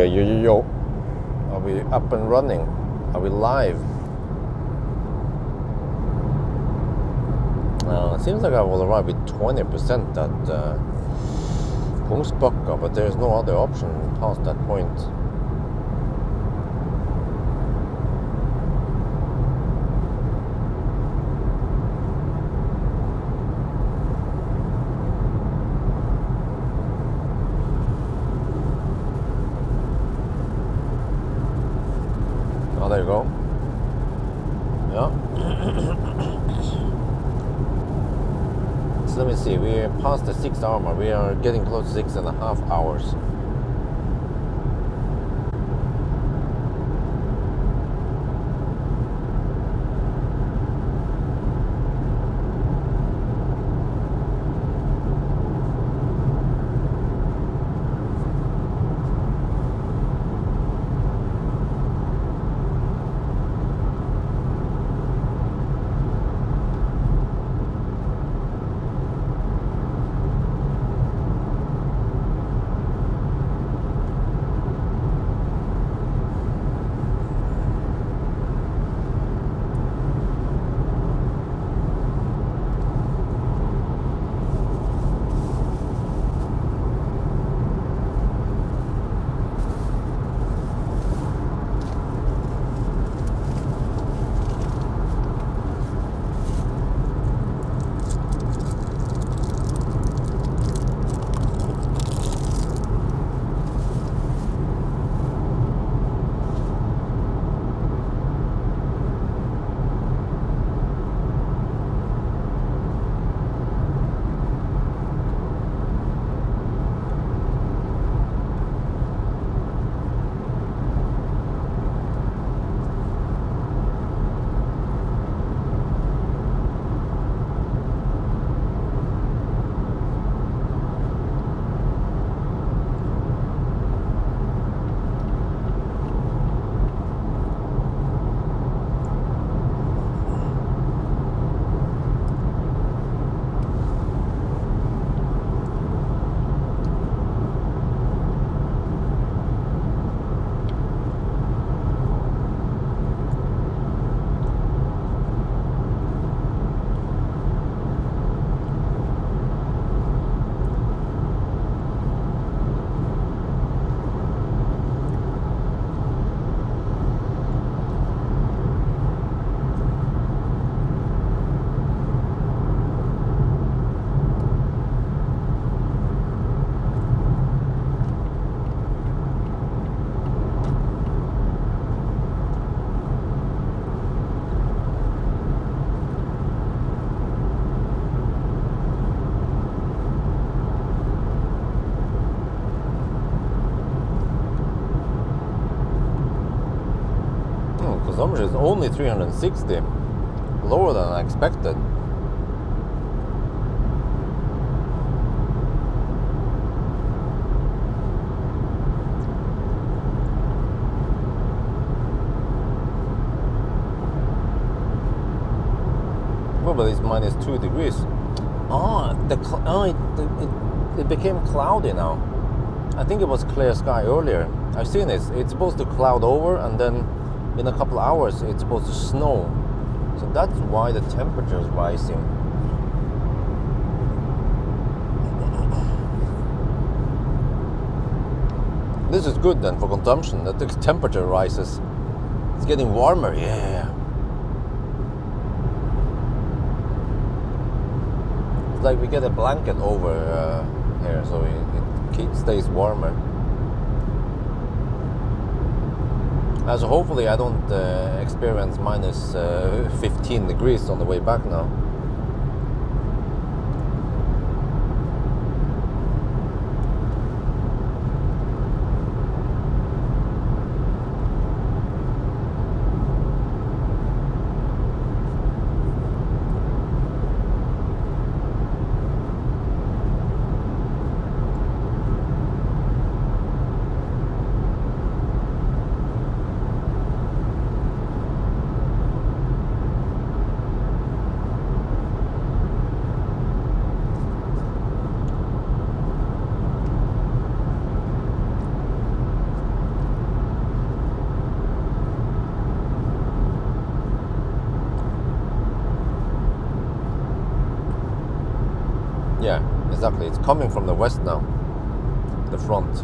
Okay, yo. Are we up and running? Are we live? It seems like I will arrive with 20% at Kungsbacka, but there's no other option past that point. Oh, there you go. Yeah. So let me see, we're past the 6 hour mark. We are getting close to 6.5 hours. Consumption is only 360, lower than I expected. Oh, but it's -2 degrees. It became cloudy now. I think it was clear sky earlier. I've seen it. It's supposed to cloud over, and then in a couple of hours it's supposed to snow. So that's why the temperature is rising. This is good then for consumption, that the temperature rises. It's getting warmer, yeah. It's like we get a blanket over here, so it stays warmer. So hopefully I don't experience -15 degrees on the way back now. Yeah, exactly. It's coming from the west now, the front.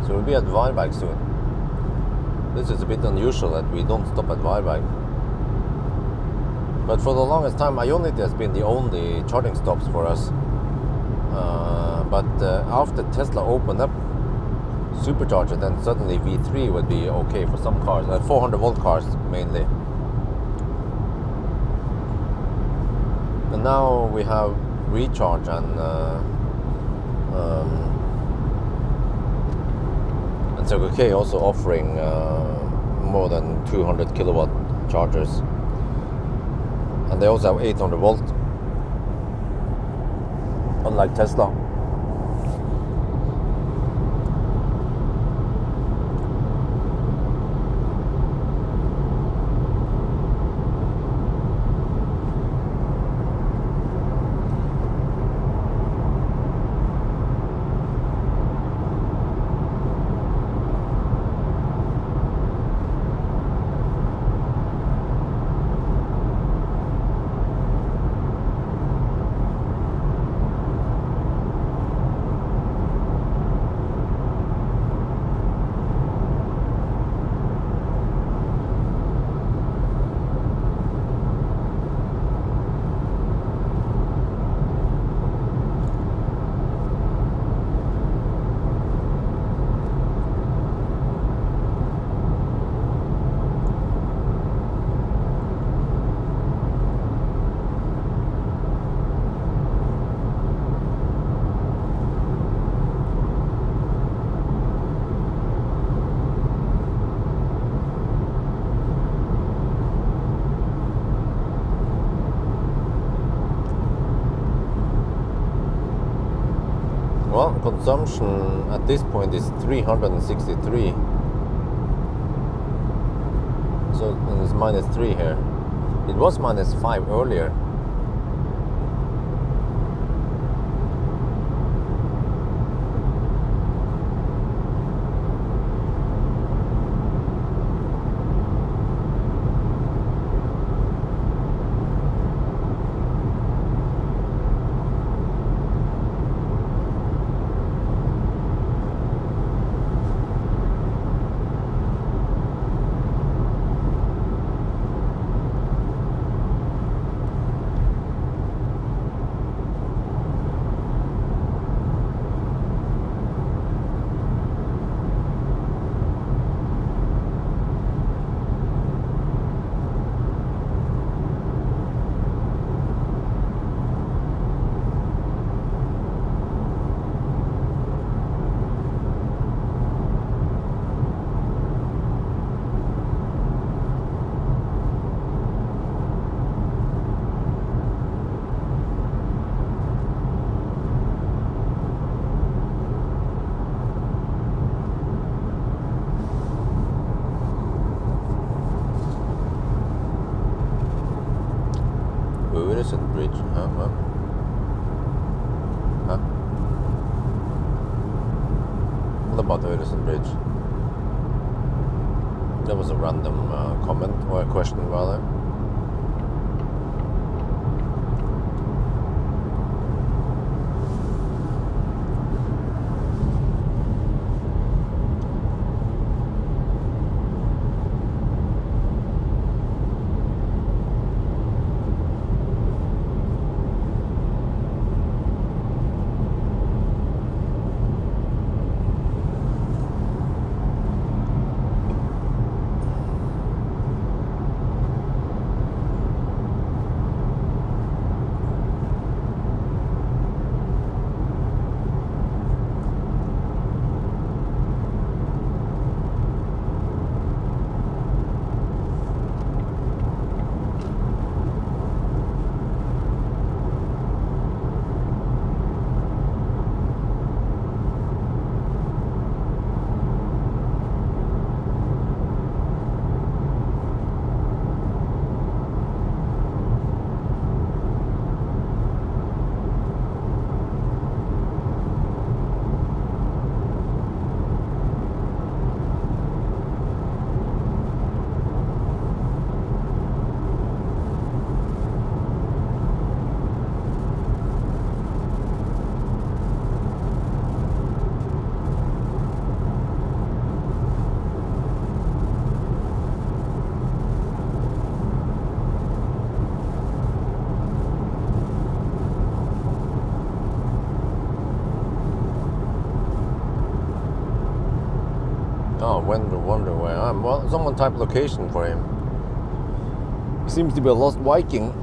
So we'll be at Varberg soon. This is a bit unusual that we don't stop at Varberg. But for the longest time, Ionity has been the only charging stops for us. But after Tesla opened up supercharger, then suddenly V3 would be okay for some cars, 400 volt cars mainly. And now we have recharge and Circle K also offering more than 200 kilowatt chargers, and they also have 800 volt, unlike Tesla. Well, consumption at this point is 363. So it's -3 here. It was -5 earlier. Bridge, huh? What about Öresund Bridge? That was a random comment, or a question rather. wonder where I am. Well, someone type location for him. He seems to be a lost Viking.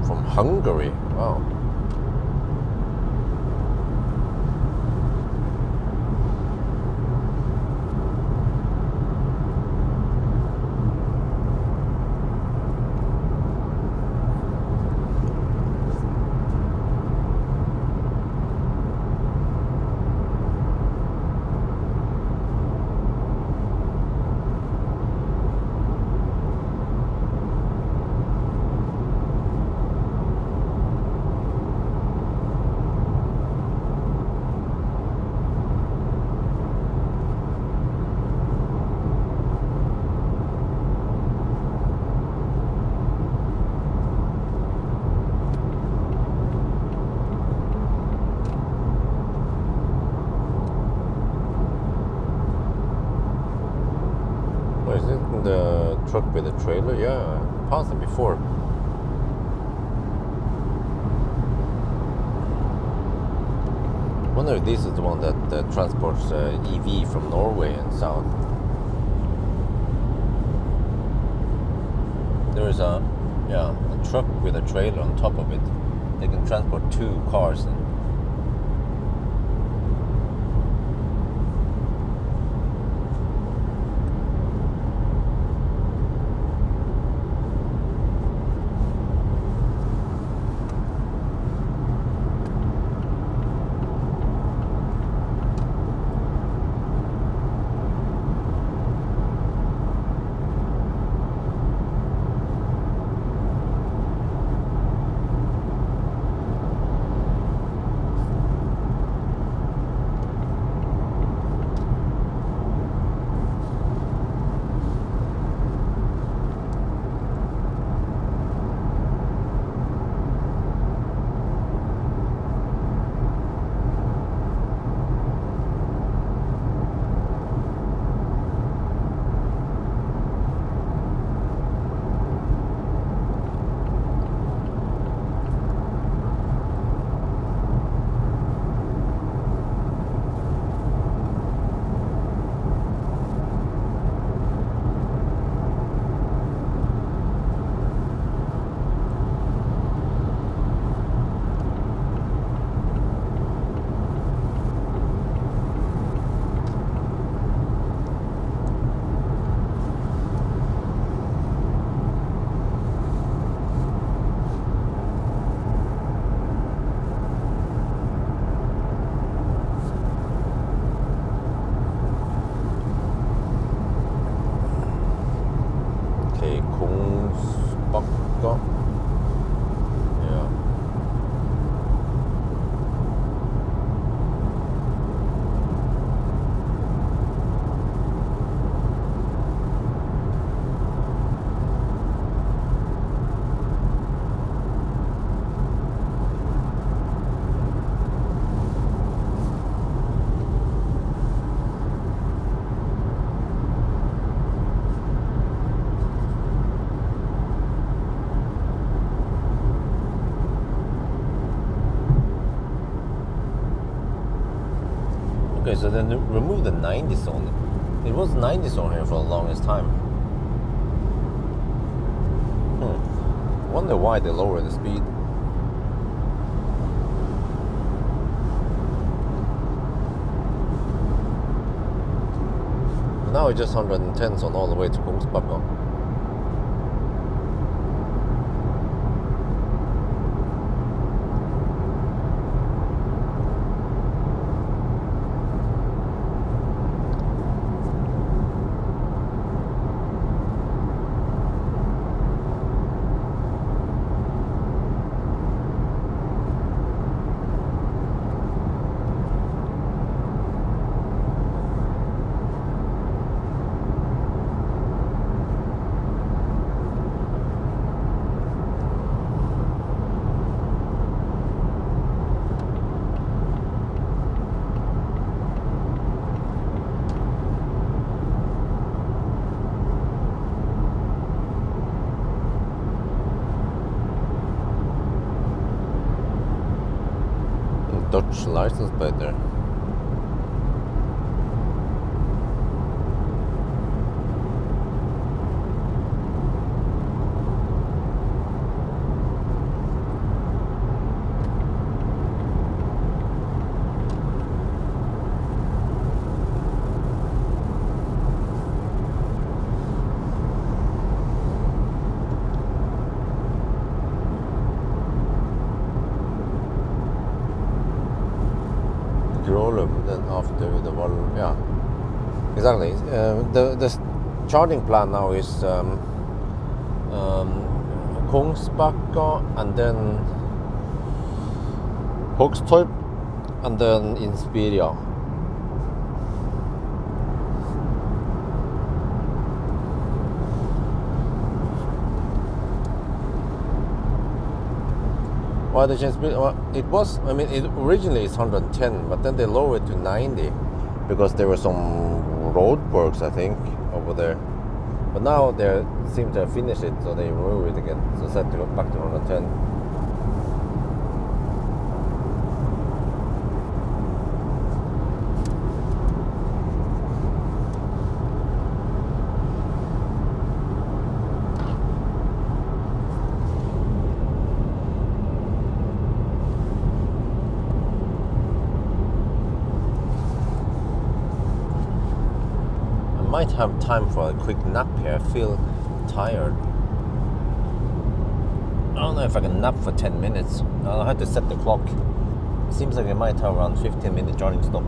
From Hungary. Wow. Is it the truck with the trailer? Yeah, I passed it before. I wonder if this is the one that transports EV from Norway and south. There is a truck with a trailer on top of it. They can transport 2 cars. Okay, so then remove the 90 zone. It was 90 zone here for the longest time. Wonder why they lower the speed. Now it's just 110 on all the way to Kungsbacka. Dutch license plate there. Then after the one, yeah, exactly. The charging plan now is Kungsbacka and then Högstorp and then Inspiria. Why they changed speed? Well, it was, I mean, it originally it's 110, but then they lowered it to 90 because there were some road works, I think, over there. But now they seem to have finished it, so they remove it again. So set to go back to 110. Might have time for a quick nap here. I feel tired. I don't know if I can nap for 10 minutes. I'll have to set the clock. It seems like we might have around 15-minute charging stop.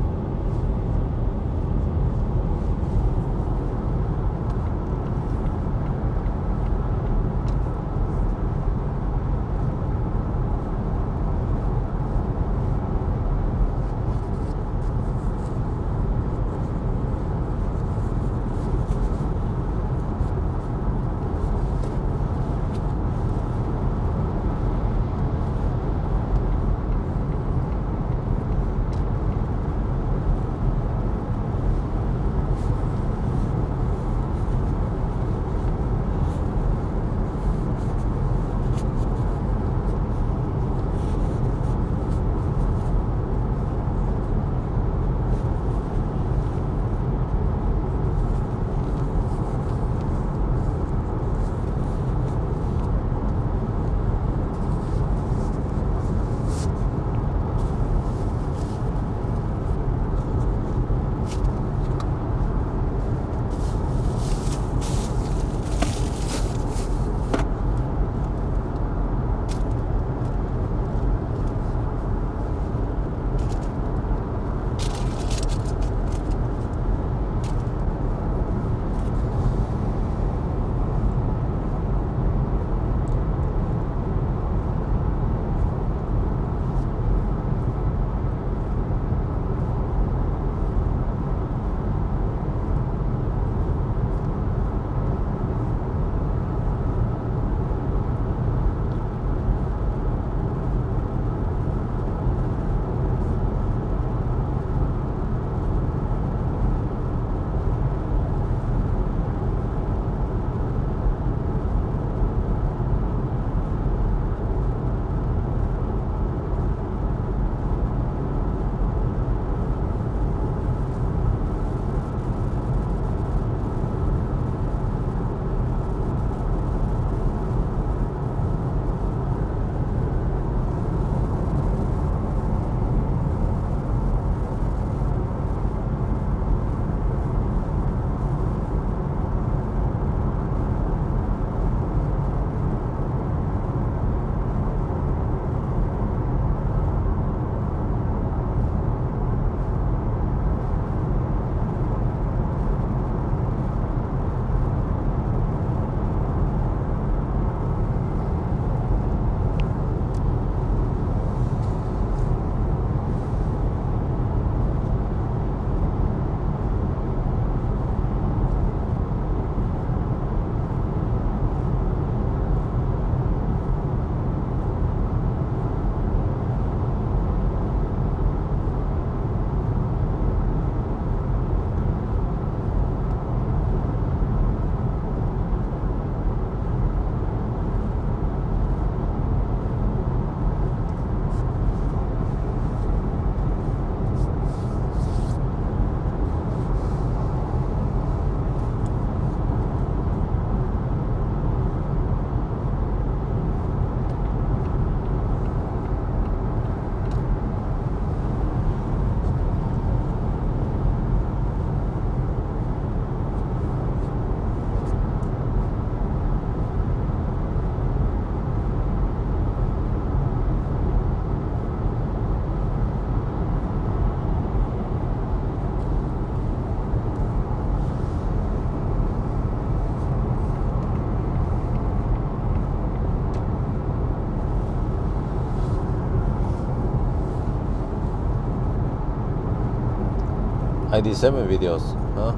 ID7 videos, huh?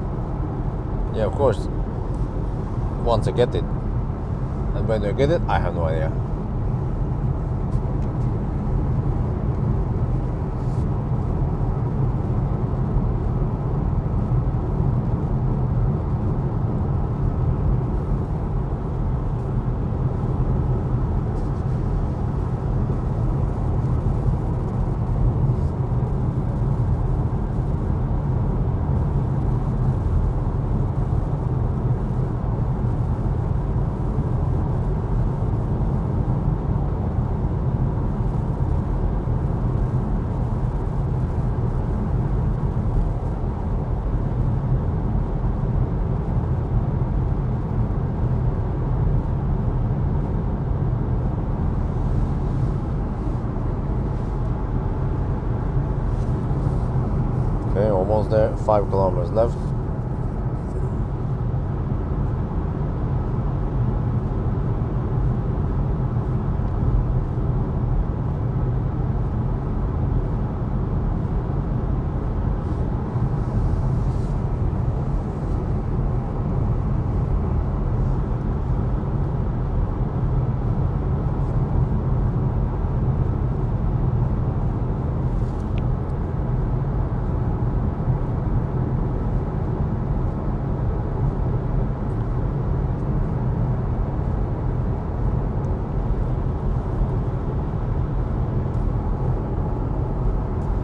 Yeah, of course. Once I get it. And when I get it, I have no idea. Okay, almost there. 5 kilometers left.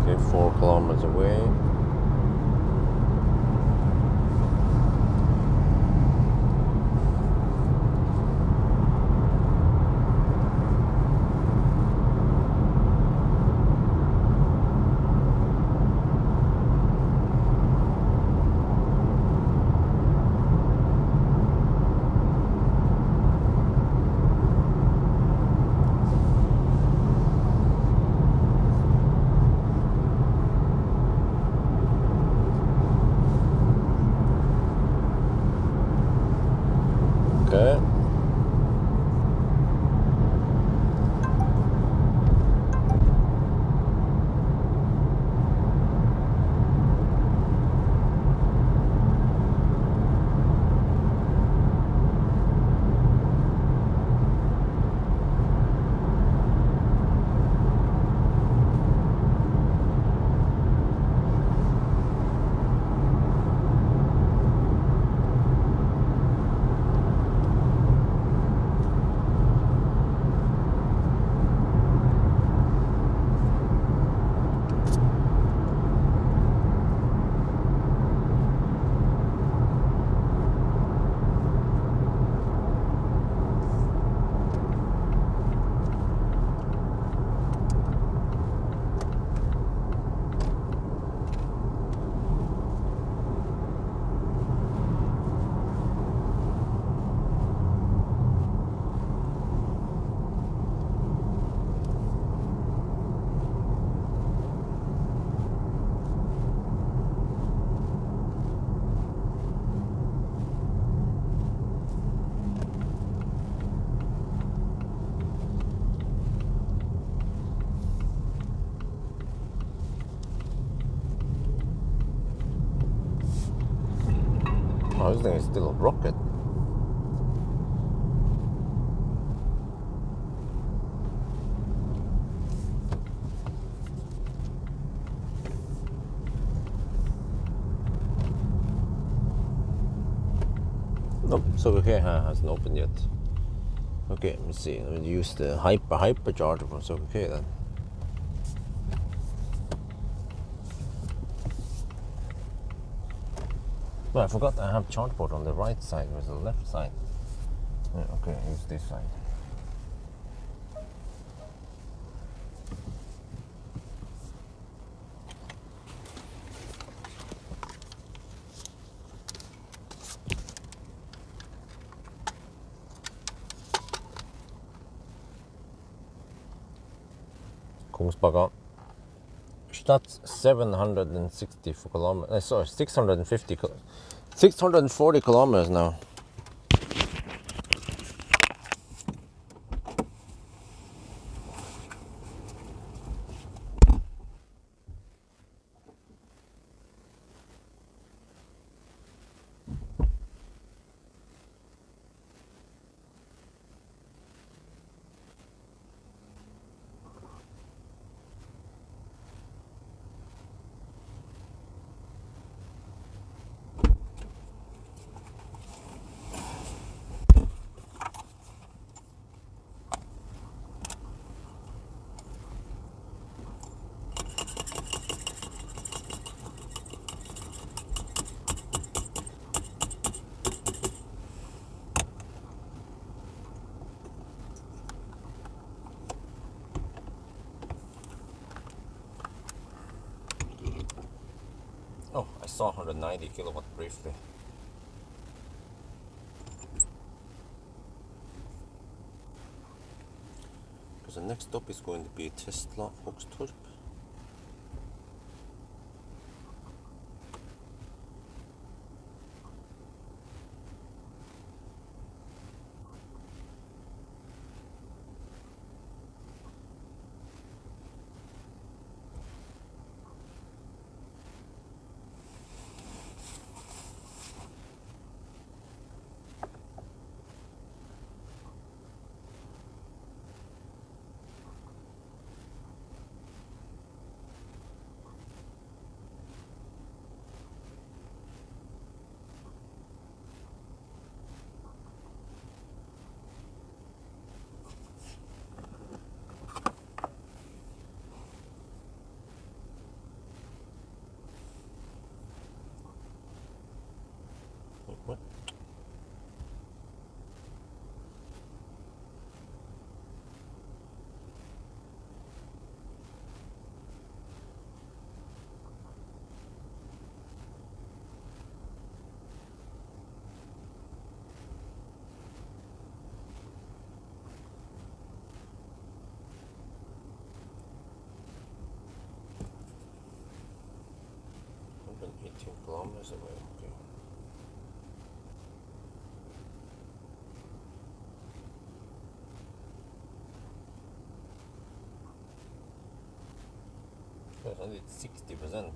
Okay, 4 kilometers away. Okay. Oh, this thing is still a rocket. Nope, Circle K hasn't opened yet. Okay, let me see. Let me use the hypercharger from Circle K then. But I forgot I have charge port on the right side versus the left side. Yeah, okay, use this side. Kungsbacka. That's 760 kilometers. Sorry, 640 kilometers now. Oh, I saw 190 kilowatt briefly. Because the next stop is going to be Tesla Oxtorp. What? I've been 18 kilometers away. Okay. Yes, I did 60%.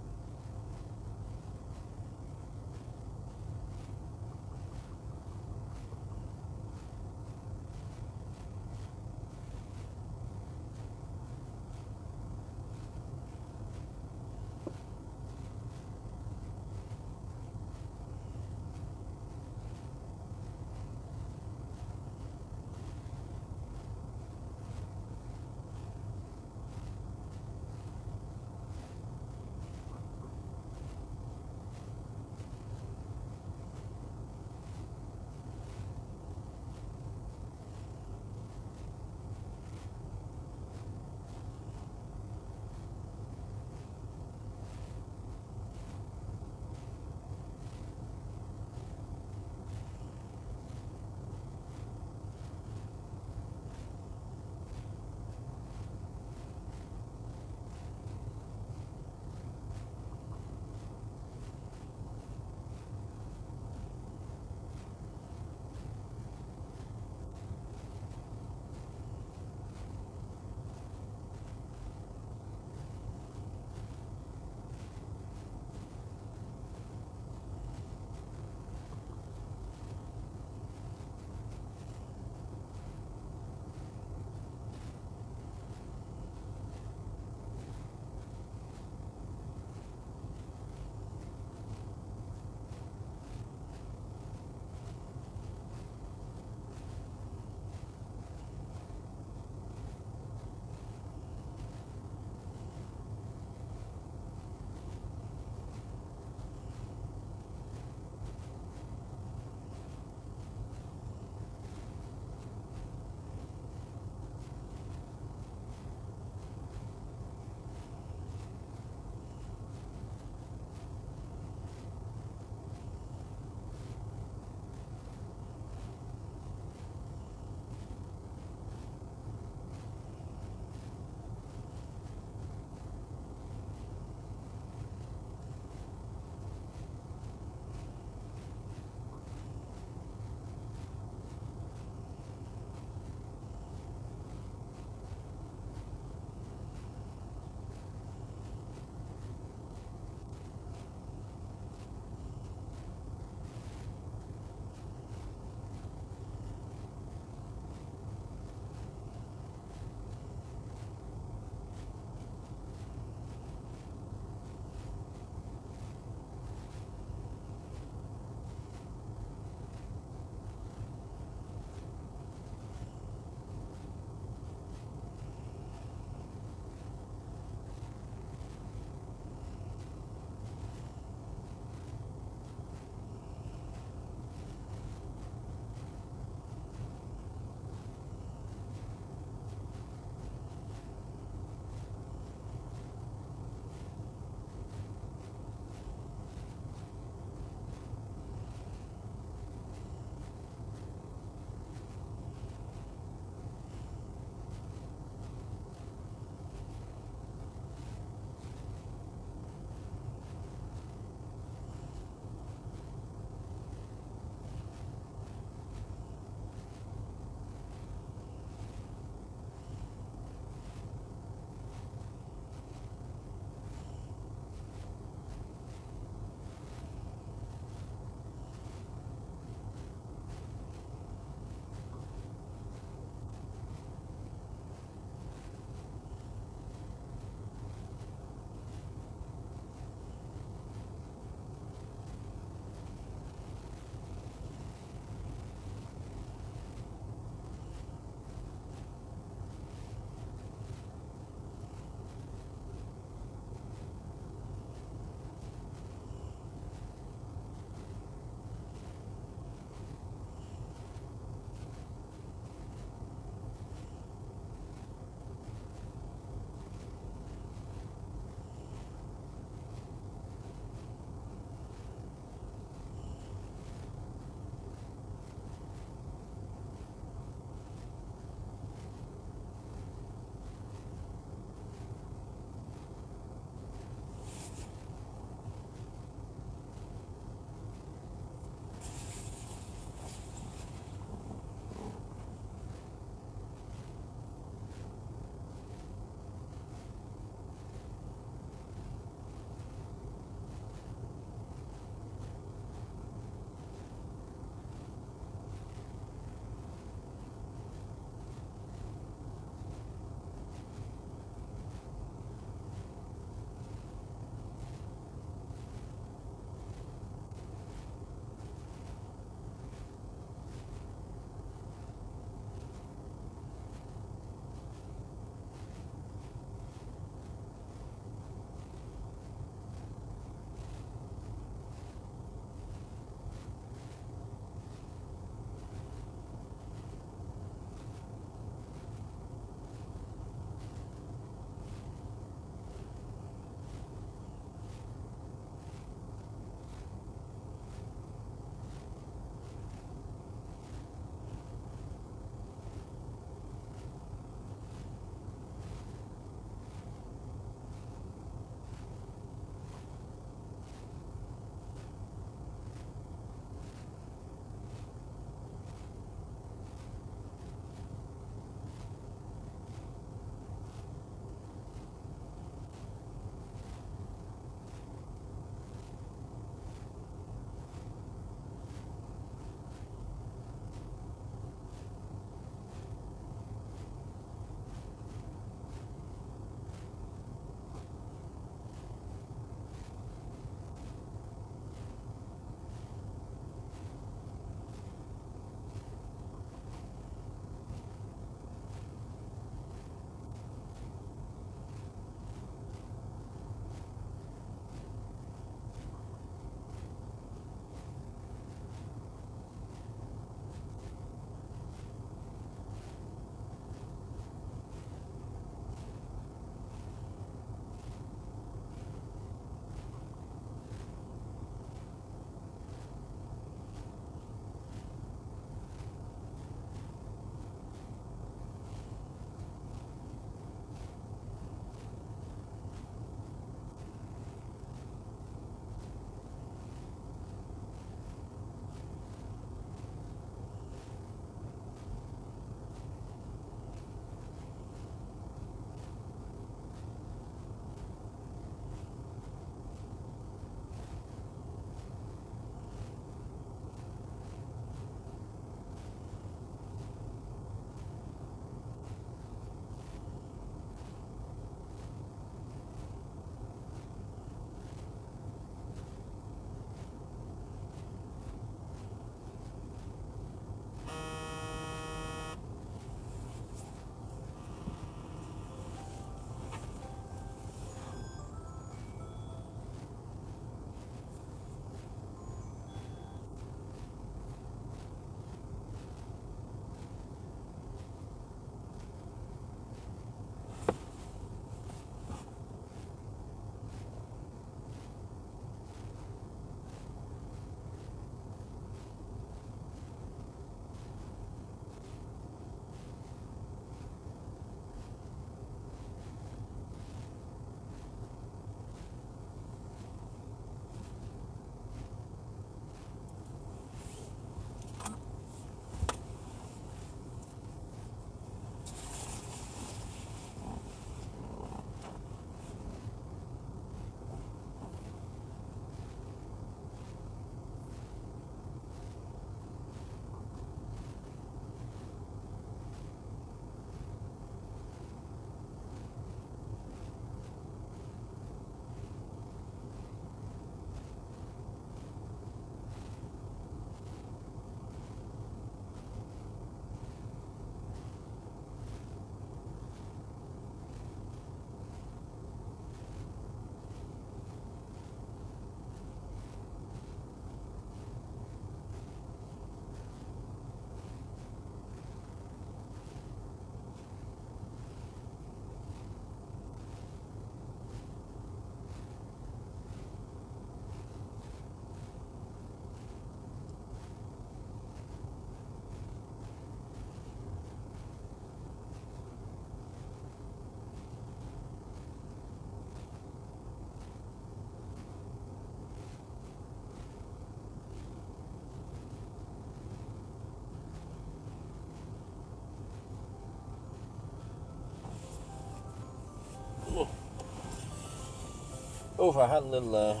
Oh, I had a little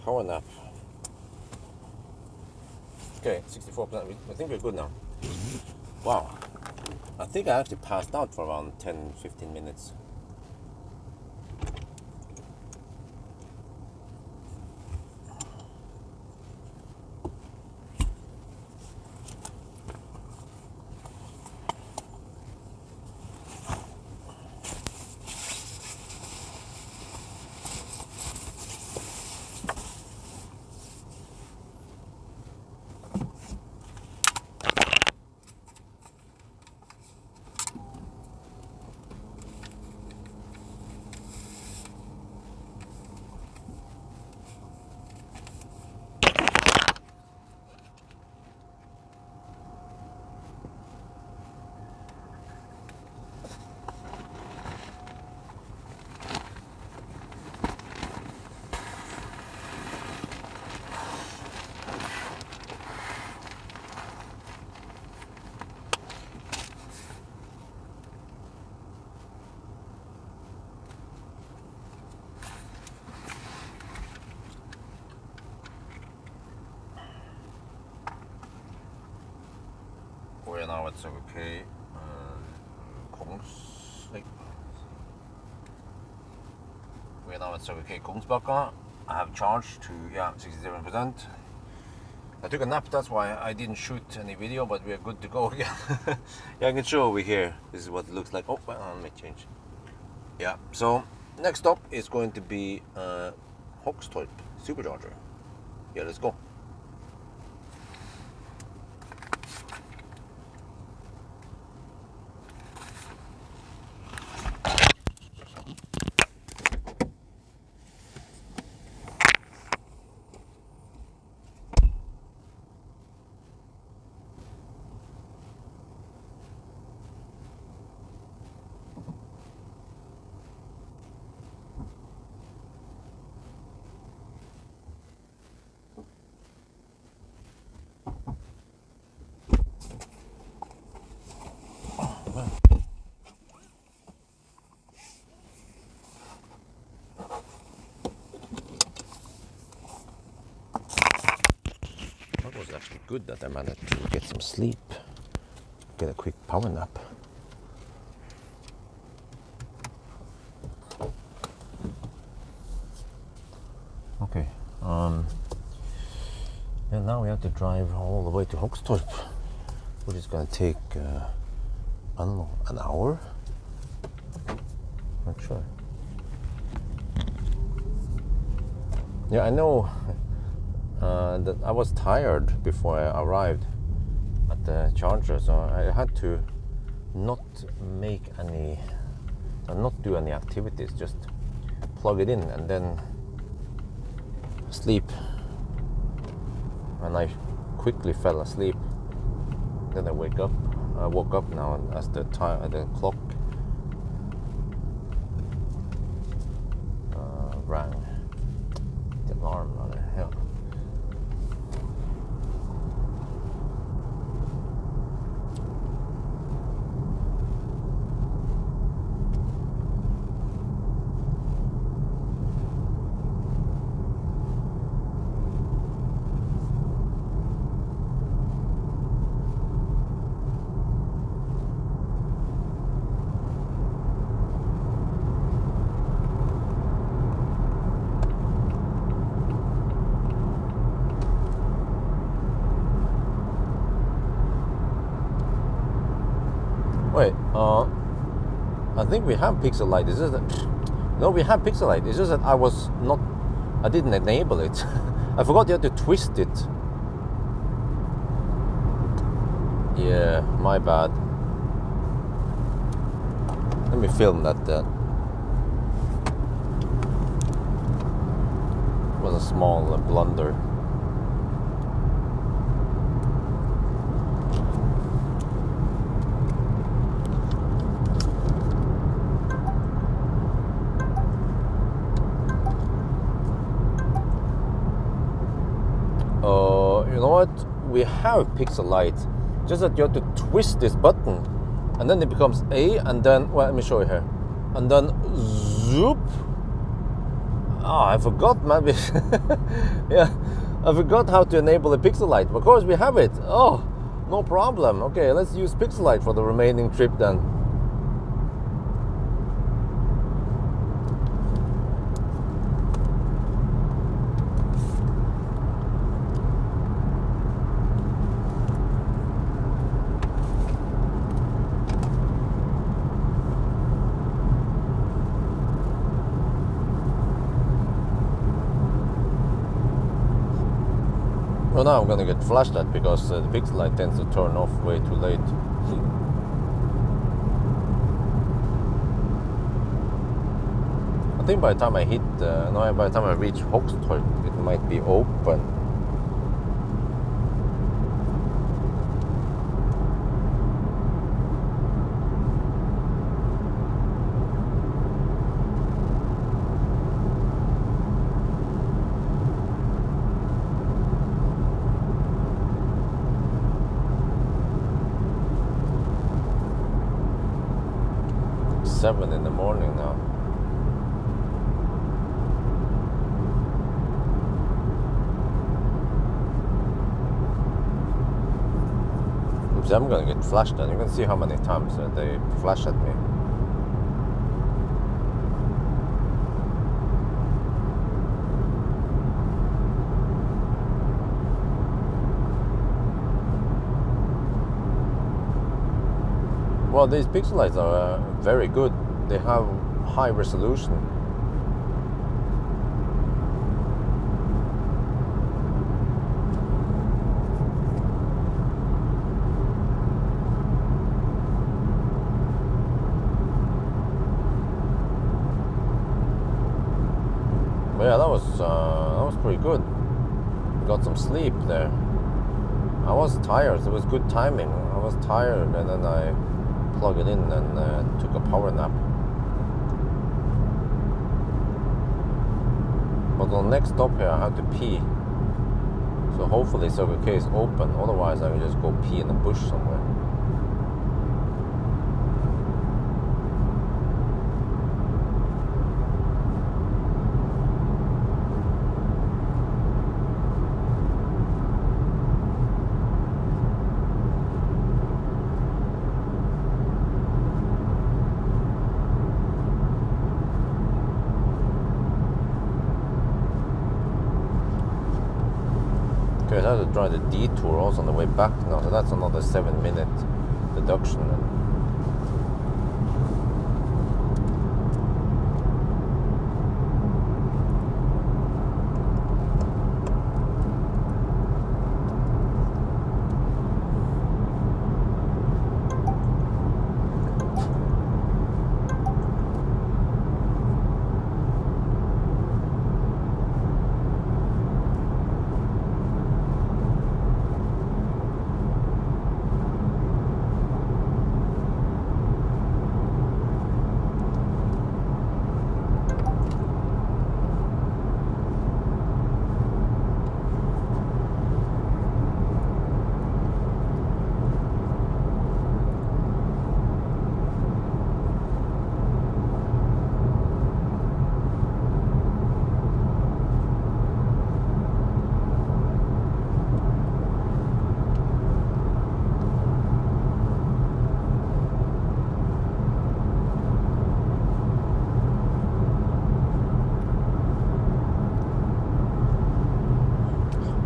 power nap. Okay, 64%. I think we're good now. Wow. I think I actually passed out for around 10-15 minutes. We're now at okay. We're now at okay, Kongsbakka. I have charged to 67%. I took a nap, that's why I didn't shoot any video, but we're good to go again. Yeah, I can show over here. This is what it looks like. Oh, well, let me change. Yeah, so next stop is going to be Hogstorp supercharger. Yeah, let's go. That was actually good that I managed to get some sleep, get a quick power nap. Okay, and now we have to drive all the way to Hogstorp, which is going to take, I don't know, an hour? Not sure. Yeah, I know that I was tired before I arrived at the charger, so I had to not do any activities, just plug it in and then sleep. And I quickly fell asleep. Then I woke up now as the clock rang. The alarm rather, yeah. Wait, I think we have pixel light. It's just that, no, we have pixel light. It's just that I didn't enable it. I forgot you had to twist it. Yeah, my bad. Let me film that. It was a small blunder. You know what? We have pixel light, just that you have to twist this button and then it becomes A, and then, well, let me show you here, and then zoop, Oh, I forgot, maybe. Yeah, I forgot how to enable the pixel light. Of course, we have it. Oh, no problem. Okay, let's use pixel light for the remaining trip then. Well, now I'm gonna get flashed at because the pixel light tends to turn off way too late. I think by the time I hit, no, by the time I reach Hoxtorp, it might be open. It's 7 in the morning now. So I'm gonna get flashed at. You can see how many times they flash at me. Well, these pixel lights are very good. They have high resolution. But yeah, that was pretty good. Got some sleep there. I was tired. It was good timing. I was tired, and then I plugged it in and took a power nap. But on the next stop here, I have to pee. So hopefully Circle K is open. Otherwise, I can just go pee in the bush somewhere. Okay, I have to try the detour also on the way back now, so that's another 7-minute deduction.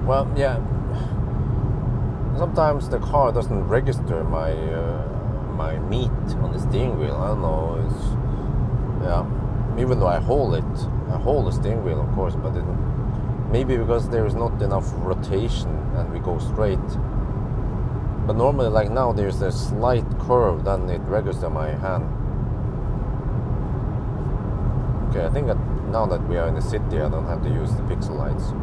Well, yeah. Sometimes the car doesn't register my my meat on the steering wheel. I don't know. Even though I hold the steering wheel, of course, but maybe because there is not enough rotation and we go straight. But normally, like now, there's a slight curve, then it registers my hand. Okay, I think that now that we are in the city, I don't have to use the pixel lights.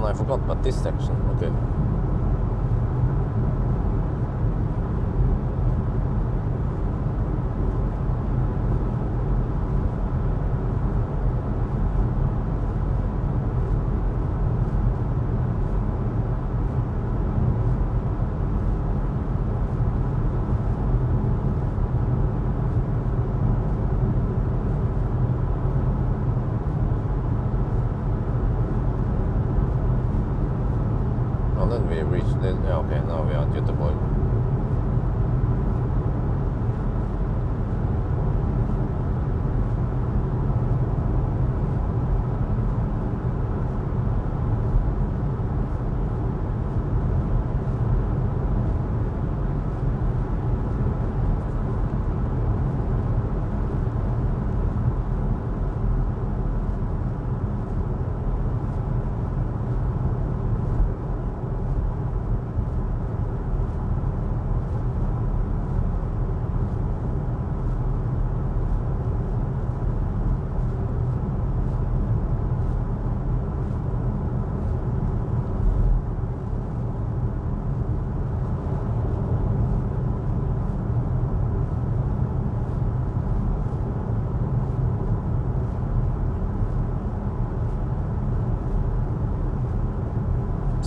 I forgot about this section. Okay. And then we reached it. Yeah, okay, now we are at Göteborg.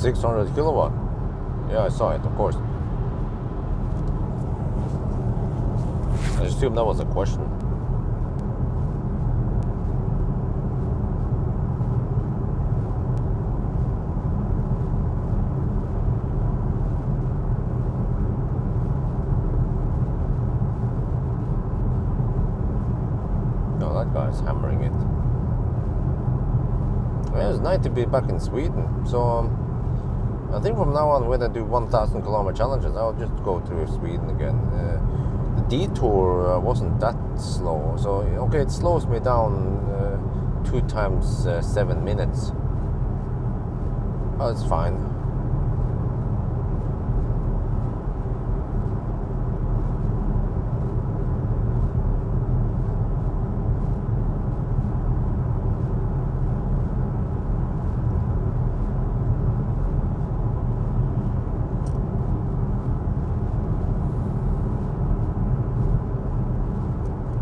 $600 kilowatt. Yeah, I saw it, of course. I assumed that was a question. No, that guy's hammering it. Yeah, it's nice to be back in Sweden. So I think from now on, when I do 1,000 kilometer challenges, I'll just go through Sweden again. The detour wasn't that slow, so okay, it slows me down 2 times 7 minutes. Oh, it's fine.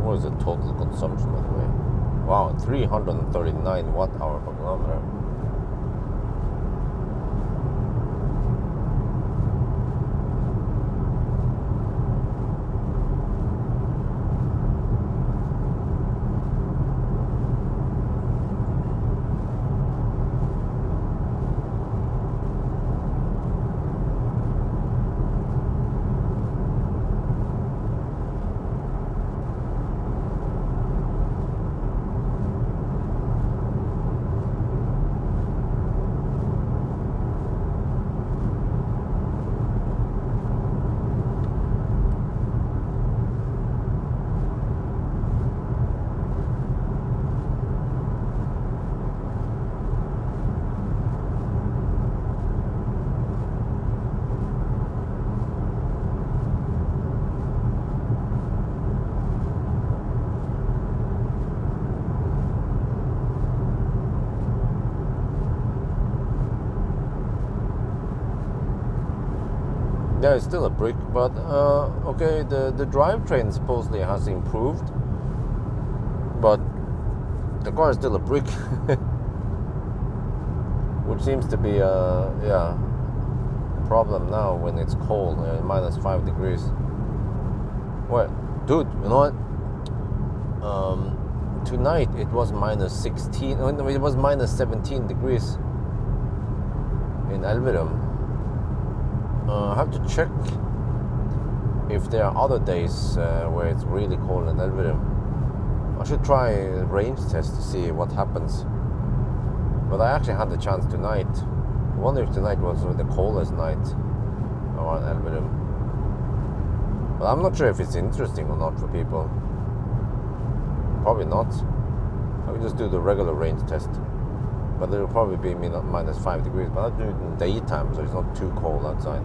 What is the total consumption, by the way? Wow, 339 watt-hour per kilometer. Yeah, it's still a brick, but okay, the drivetrain supposedly has improved, but the car is still a brick, which seems to be a problem now when it's cold, minus 5 degrees. Well, dude, you know what? Tonight it was minus 16. No, it was minus 17 degrees in Elverum. I have to check if there are other days where it's really cold in Elverum. I should try a range test to see what happens. But I actually had the chance tonight. I wonder if tonight was the coldest night around Elverum. But I'm not sure if it's interesting or not for people. Probably not. I will just do the regular range test. But it'll probably be minus 5 degrees. But I'll do it in daytime, so it's not too cold outside.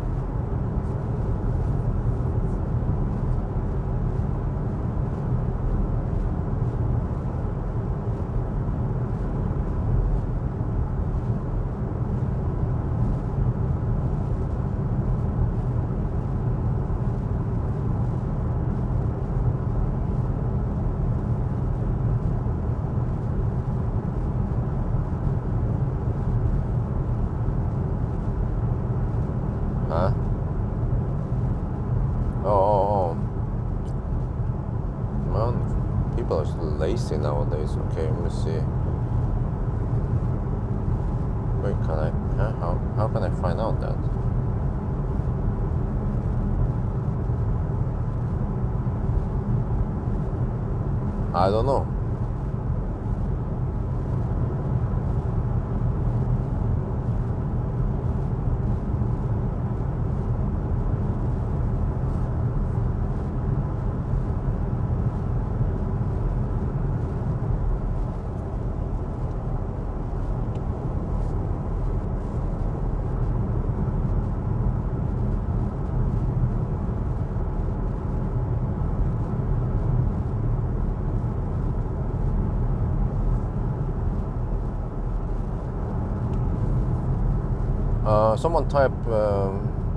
easy nowadays. Okay, let me see. Wait, can I? How can I find out that? I don't know. Someone type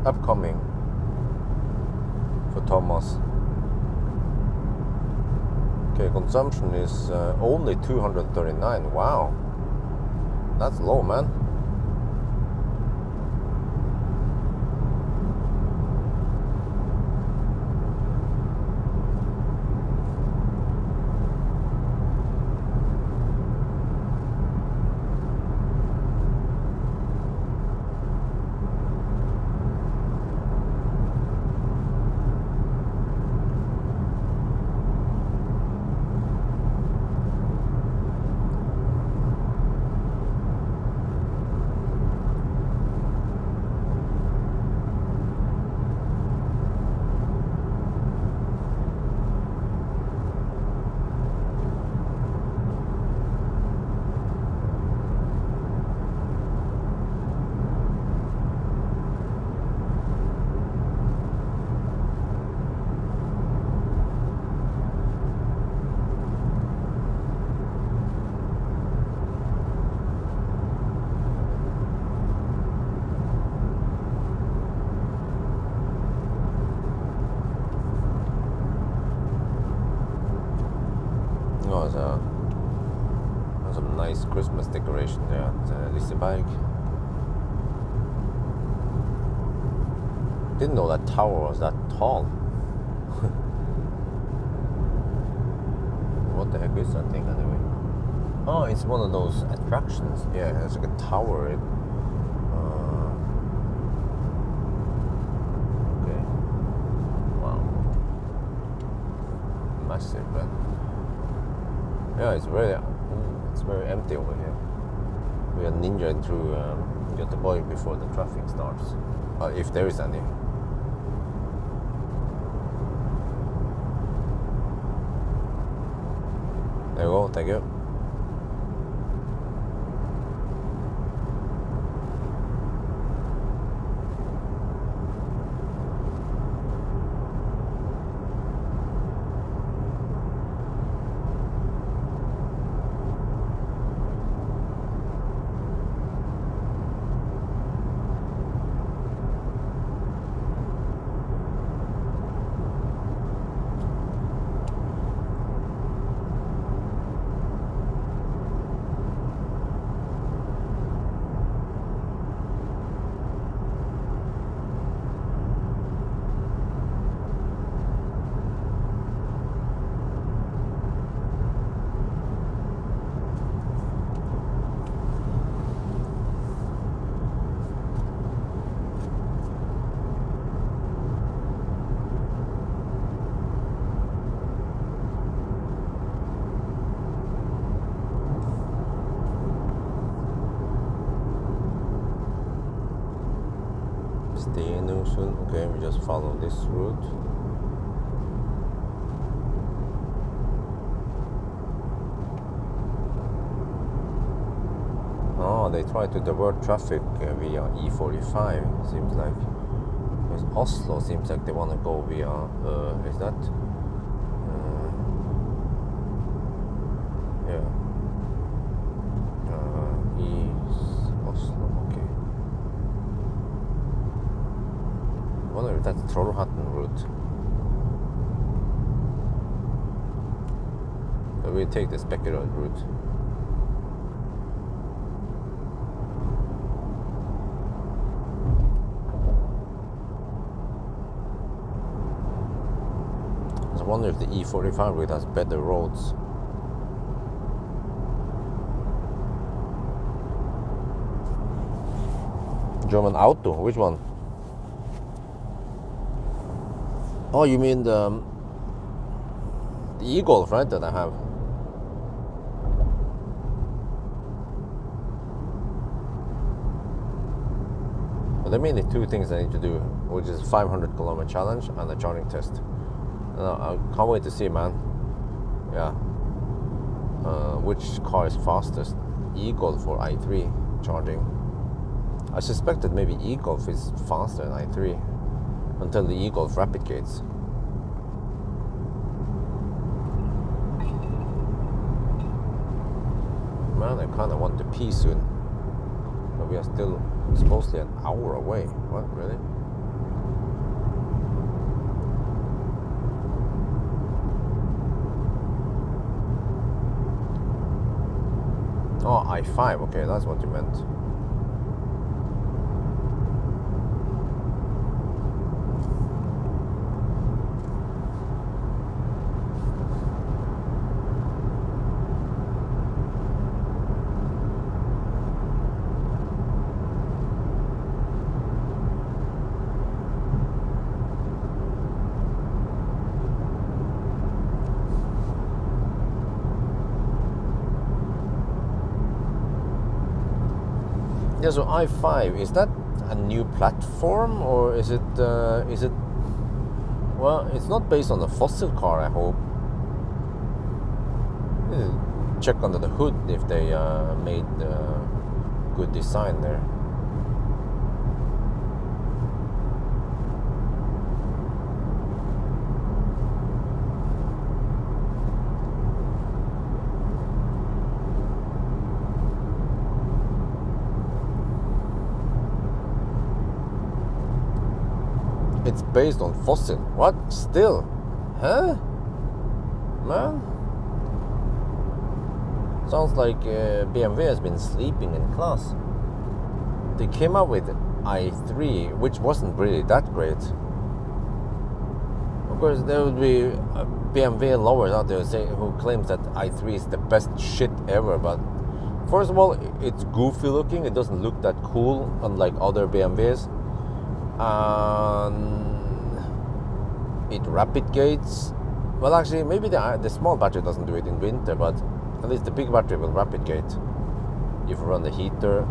upcoming for Thomas. Okay, consumption is only 239. Wow, that's low, man. There's some nice Christmas decoration there at Liseberg. Didn't know that tower was that tall. What the heck is that thing anyway? Oh, it's one of those attractions. Yeah, it's like a tower. Okay. Wow. Massive, man. Yeah, it's very empty over here. We are ninjaing through Göteborg before the traffic starts, if there is any. There you go, thank you. Okay, we just follow this route. Oh, they try to divert traffic via E45, seems like. Because Oslo seems like they want to go via, is that? Yeah. East Oslo, okay. I wonder if that's Trollhättan route. So we take the Spekerød route. I wonder if the E45 route has better roads. German Auto, which one? Oh, you mean the e-Golf, right, that I have? But there are mainly two things I need to do, which is 500-kilometer challenge and a charging test. And I can't wait to see, man. Yeah. Which car is fastest? E-Golf or i3 charging? I suspect that maybe e-Golf is faster than i3 until the e-Golf rapid gates. Man, I kind of want to pee soon, but we are still supposedly an hour away. What, really? Oh, i5, okay, that's what you meant. Yeah, so i5, is that a new platform, or is it, well, it's not based on a fossil car, I hope. Check under the hood if they made good design there. It's based on fossil. What? Still? Huh? Man? Sounds like BMW has been sleeping in class. They came up with i3, which wasn't really that great. Of course, there would be BMW lovers out there who claims that i3 is the best shit ever, but first of all, it's goofy looking. It doesn't look that cool, unlike other BMWs. It rapid gates. Well, actually, maybe the small battery doesn't do it in winter, but at least the big battery will rapid gate if you run the heater.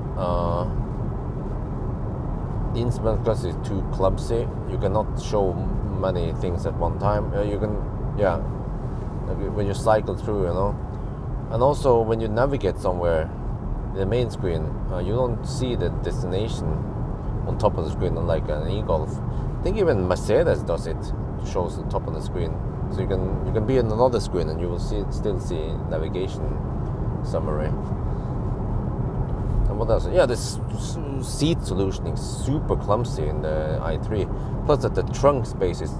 The instrument cluster is too clumsy. You cannot show many things at one time. You can, yeah, when you cycle through, you know. And also, when you navigate somewhere, the main screen, you don't see the destination on top of the screen, unlike an e-Golf. I think even Mercedes does it, shows the top of the screen. So you can be on another screen and you will still see navigation summary. And what else? Yeah, this seat solution is super clumsy in the i3. Plus that the trunk space is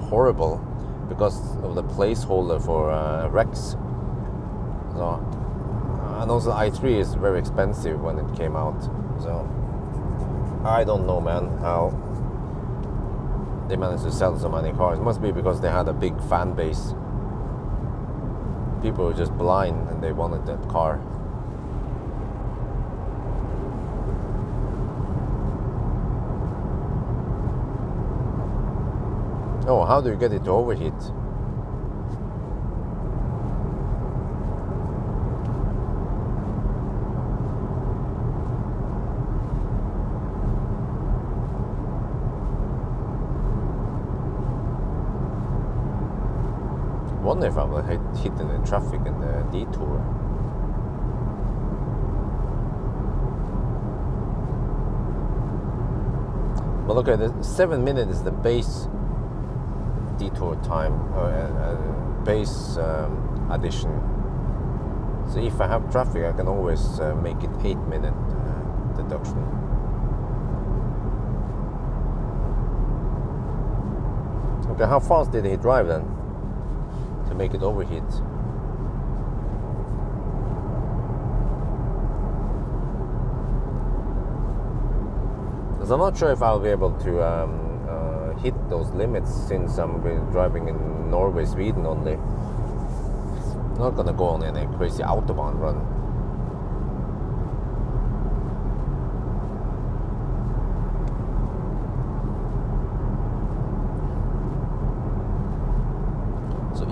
horrible because of the placeholder for Rex. So, and also the i3 is very expensive when it came out. So I don't know, man, how they managed to sell so many cars. It must be because they had a big fan base. People were just blind and they wanted that car. Oh, how do you get it to overheat? I wonder if I will hit in the traffic in the detour. But okay, the 7 minutes is the base detour time, base addition. So if I have traffic, I can always make it 8-minute deduction. Okay, how fast did he drive then to make it overheat? Because I'm not sure if I'll be able to hit those limits since I'm driving in Norway, Sweden only. I'm not gonna go on any crazy autobahn run.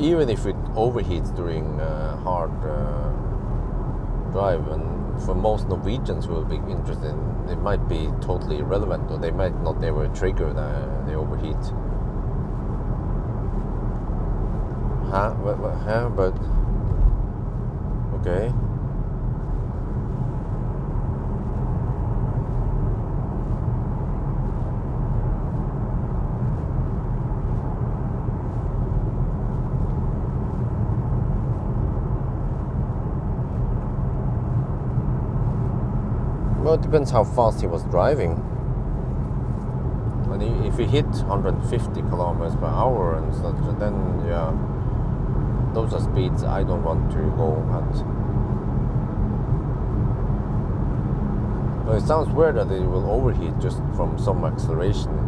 even if it overheats during hard drive, and for most Norwegians who will be interested, it might be totally irrelevant, or they might not ever trigger the overheat. But okay. Well, it depends how fast he was driving. And if he hit 150 kilometers per hour and such, then yeah, those are speeds I don't want to go at. But it sounds weird that it will overheat just from some acceleration.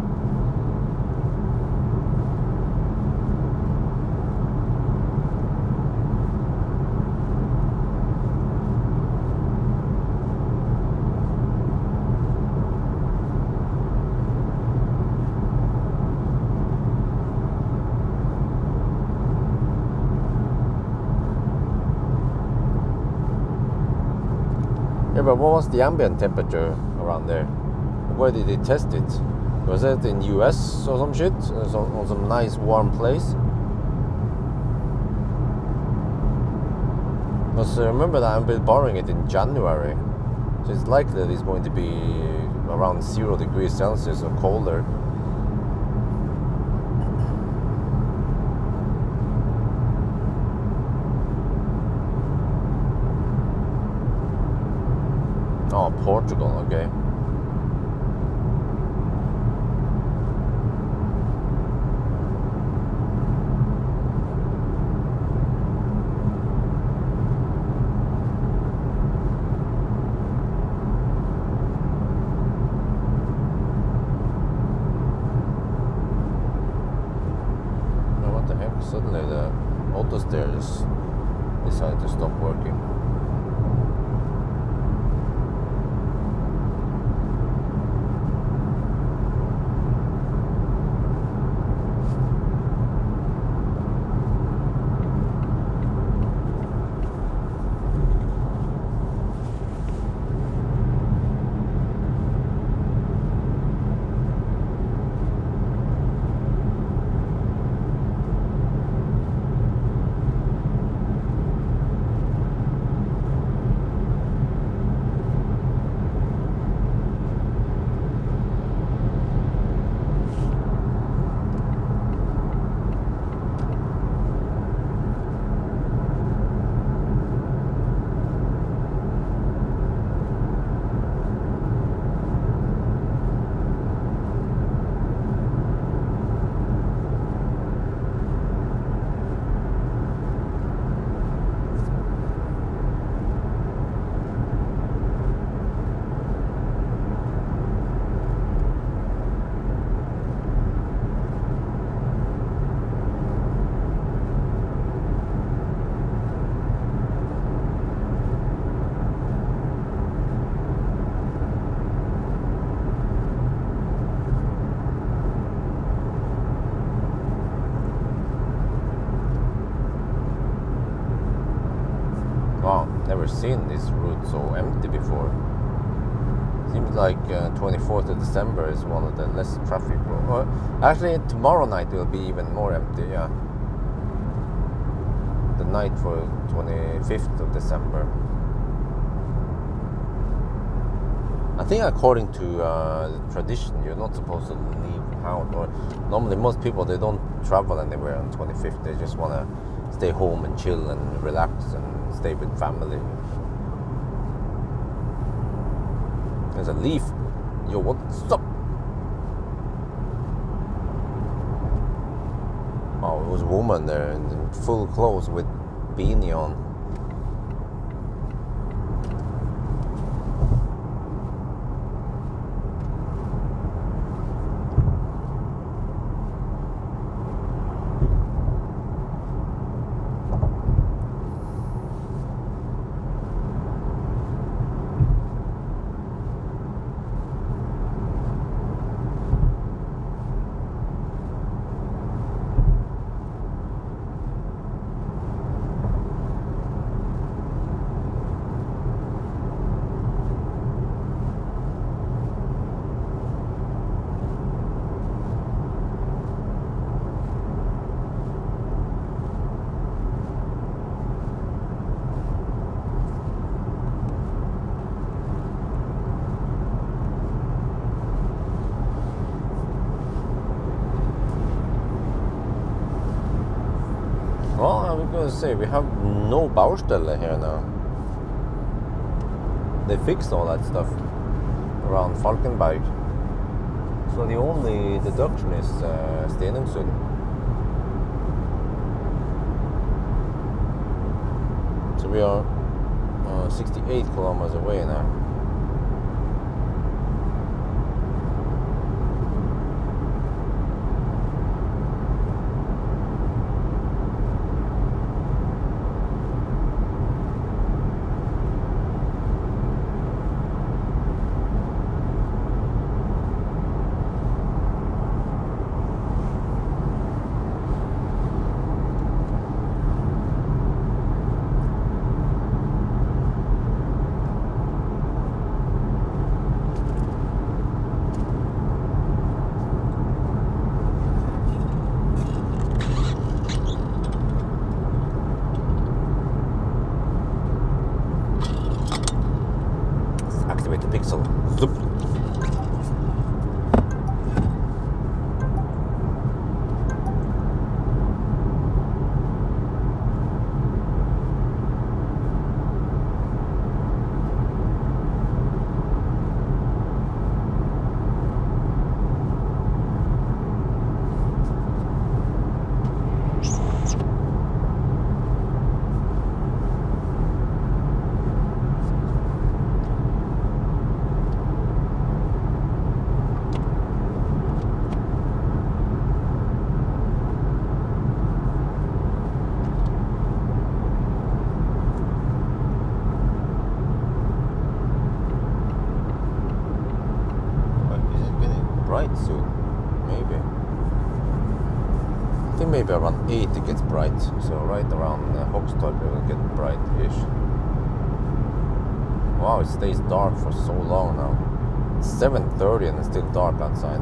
Yeah, but what was the ambient temperature around there? Where did they test it? Was it in US or some shit? Or some nice warm place? Because remember that I've been borrowing it in January. So it's likely that it's going to be around 0 degrees Celsius or colder. Oh, Portugal, okay. Now what the heck? Suddenly the auto steers decided to stop working. Wow, never seen this route so empty before. Seems like 24th of December is one of the less traffic. Actually, tomorrow night will be even more empty, yeah. The night for 25th of December. I think according to the tradition, you're not supposed to leave out. Or normally most people, they don't travel anywhere on 25th. They just want to stay home and chill and relax and stay with family. There's a leaf. Yo, what's up? Oh, it was a woman there in full clothes with beanie on. gonna say, we have no Baustelle here now. They fixed all that stuff around Falkenberg. So the only deduction is Stenungsund. So we are 68 kilometers away now. Activate the pixel. Zoop. Bright soon, maybe. I think maybe around 8 it gets bright, so right around Hogstorp it will get bright-ish. Wow, it stays dark for so long now. It's 7:30 and it's still dark outside.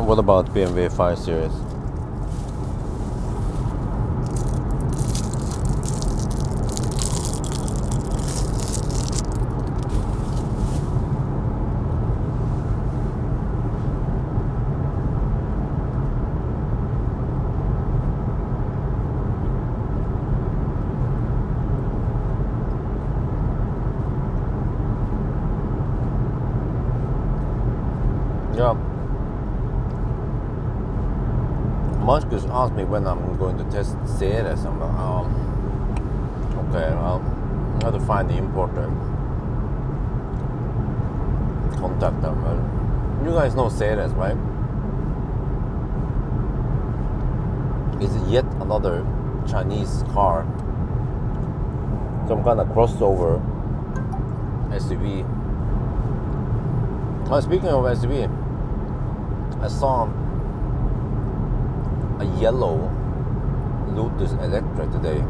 What about BMW 5 Series? Yeah. Marcus asked me when I'm going to test Ceres. I'm like, okay, well, I have to find the importer. Contact them. You guys know Ceres, right? It's yet another Chinese car. Some kind of crossover SUV. Well, speaking of SUV, I saw a yellow Lotus Electra today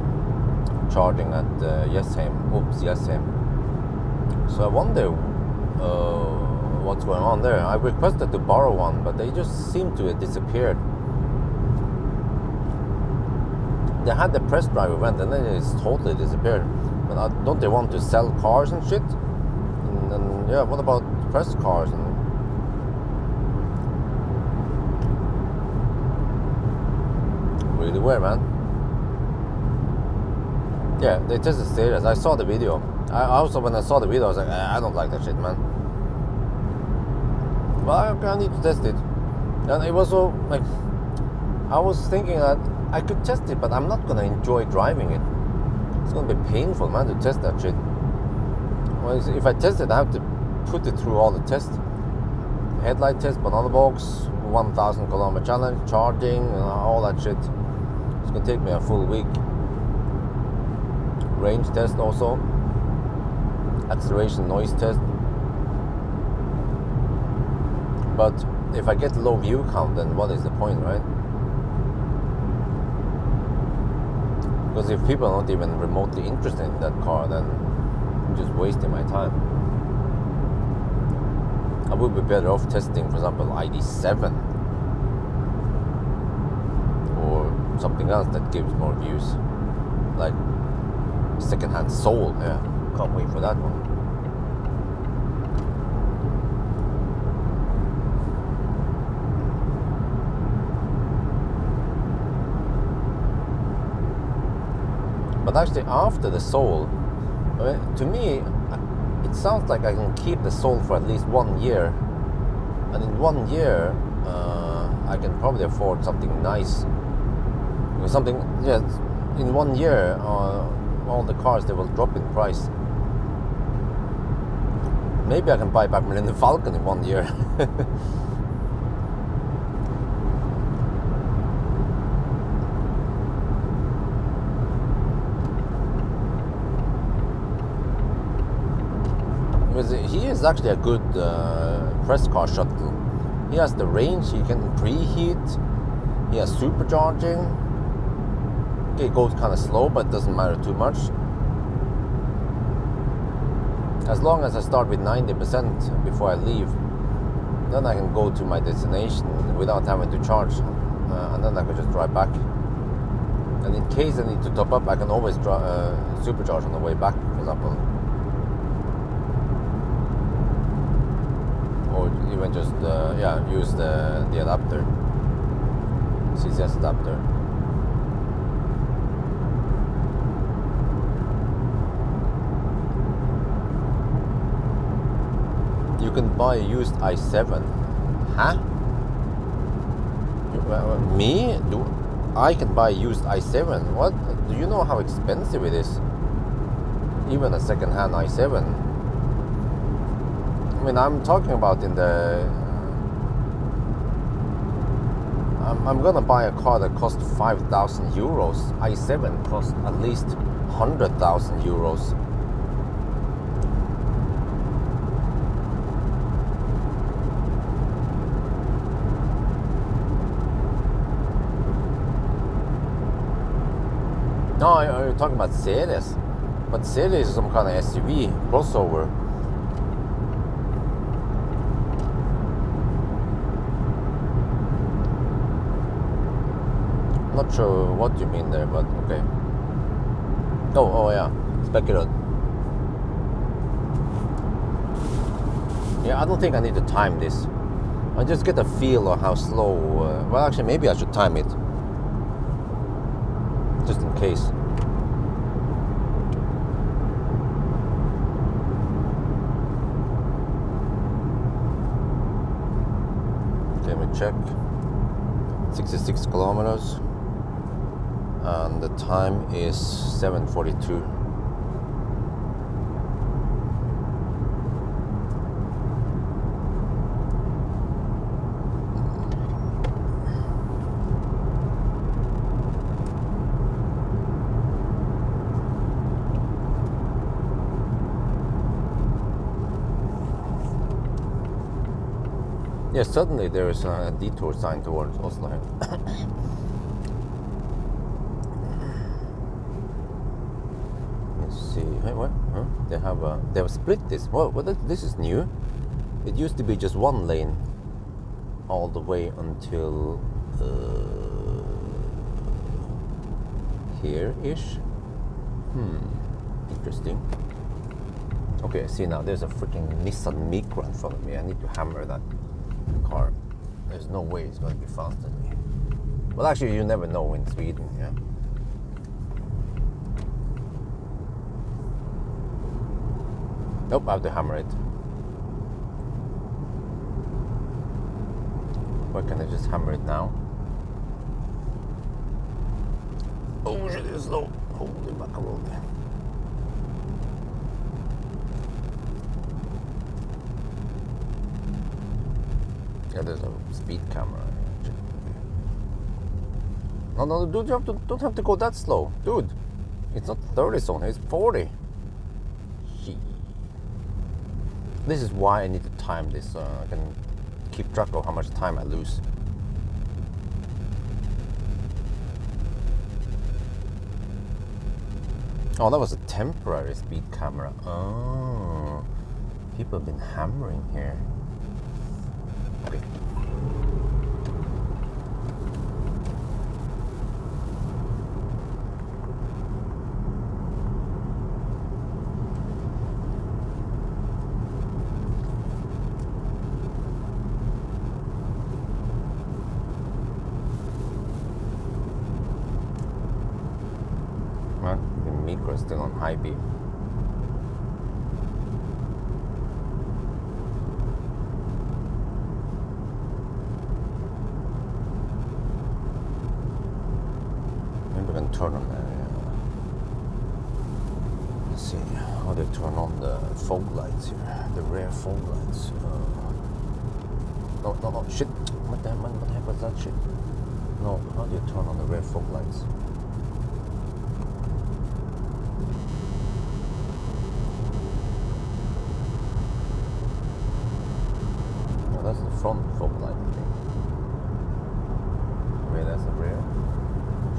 charging at Jessheim. So I wonder what's going on there. I requested to borrow one, but they just seem to have disappeared. They had the press drive event and then it's totally disappeared. But don't they want to sell cars and shit? And then, yeah, what about press cars and really weird, man. Yeah, they tested Ceres. I saw the video. I also, when I saw the video, I was like, I don't like that shit, man. Well, I need to test it. And it was so, like, I was thinking that I could test it, but I'm not gonna enjoy driving it. It's gonna be painful, man, to test that shit. Well, if I test it, I have to put it through all the tests. Headlight test, banana box, 1,000 kilometer challenge, charging, all that shit. It's gonna take me a full week. Range test also. Acceleration noise test. But if I get low view count, then what is the point, right? Because if people are not even remotely interested in that car, then I'm just wasting my time. I would be better off testing, for example, ID7 or something else that gives more views, like secondhand Soul. Yeah, can't wait for that one. But actually, after the Soul, to me, it sounds like I can keep the Soul for at least 1 year, and in 1 year, I can probably afford something nice. Something, yeah. In 1 year, all the cars, they will drop in price. Maybe I can buy back Millennium Falcon in 1 year. He is actually a good press car shuttle. He has the range, he can preheat, he has supercharging. Okay, it goes kind of slow, but it doesn't matter too much. As long as I start with 90% before I leave, then I can go to my destination without having to charge, and then I can just drive back. And in case I need to top up, I can always supercharge on the way back, for example. Or even just use the adapter, CCS adapter. You can buy a used i7. Huh? Me? I can buy a used i7? What? Do you know how expensive it is? Even a second-hand i7. I mean, I'm talking about in the... I'm gonna buy a car that costs 5,000 euros. i7 costs at least 100,000 euros. No, you're talking about Series. But Series is some kind of SUV crossover. Not sure what you mean there, but okay. Oh yeah, Speculate. Yeah, I don't think I need to time this. I just get a feel of how slow. Well, actually, maybe I should time it, just in case. Okay, let me check. 66 kilometers. And the time is 7:42. Yes, suddenly there is a detour sign towards Oslo here. See, hey, what? Huh? They have split this. Well, this is new. It used to be just one lane all the way until here-ish. Interesting. Okay, see now, there's a freaking Nissan Micra in front of me. I need to hammer that car. There's no way it's going to be faster than me. Well, actually, you never know in Sweden, yeah. Nope, I have to hammer it. Why can't I just hammer it now? Oh shit, it's slow. Holy macaroni. Yeah, there's a speed camera. No, no, dude, you don't have to go that slow. Dude, it's not 30 zone, it's 40. This is why I need to time this so I can keep track of how much time I lose. Oh, that was a temporary speed camera. Oh, people have been hammering here. Okay. The still on high beam. Maybe we can turn on the. Let's see how they turn on the fog lights here. The rear fog lights. No, shit! What the heck was that shit? No, how do you turn on the rear fog lights? That's the front fog light, I think. Wait, that's the rear?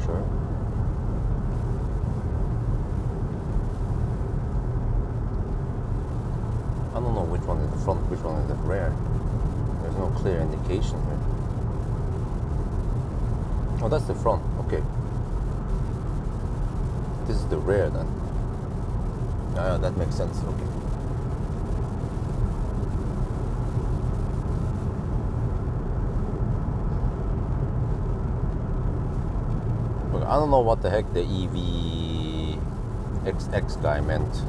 Sure. I don't know which one is the front, which one is the rear. There's no clear indication here. Oh, that's the front, okay. This is the rear then. Ah, that makes sense, okay. I don't know what the heck the EV XX guy meant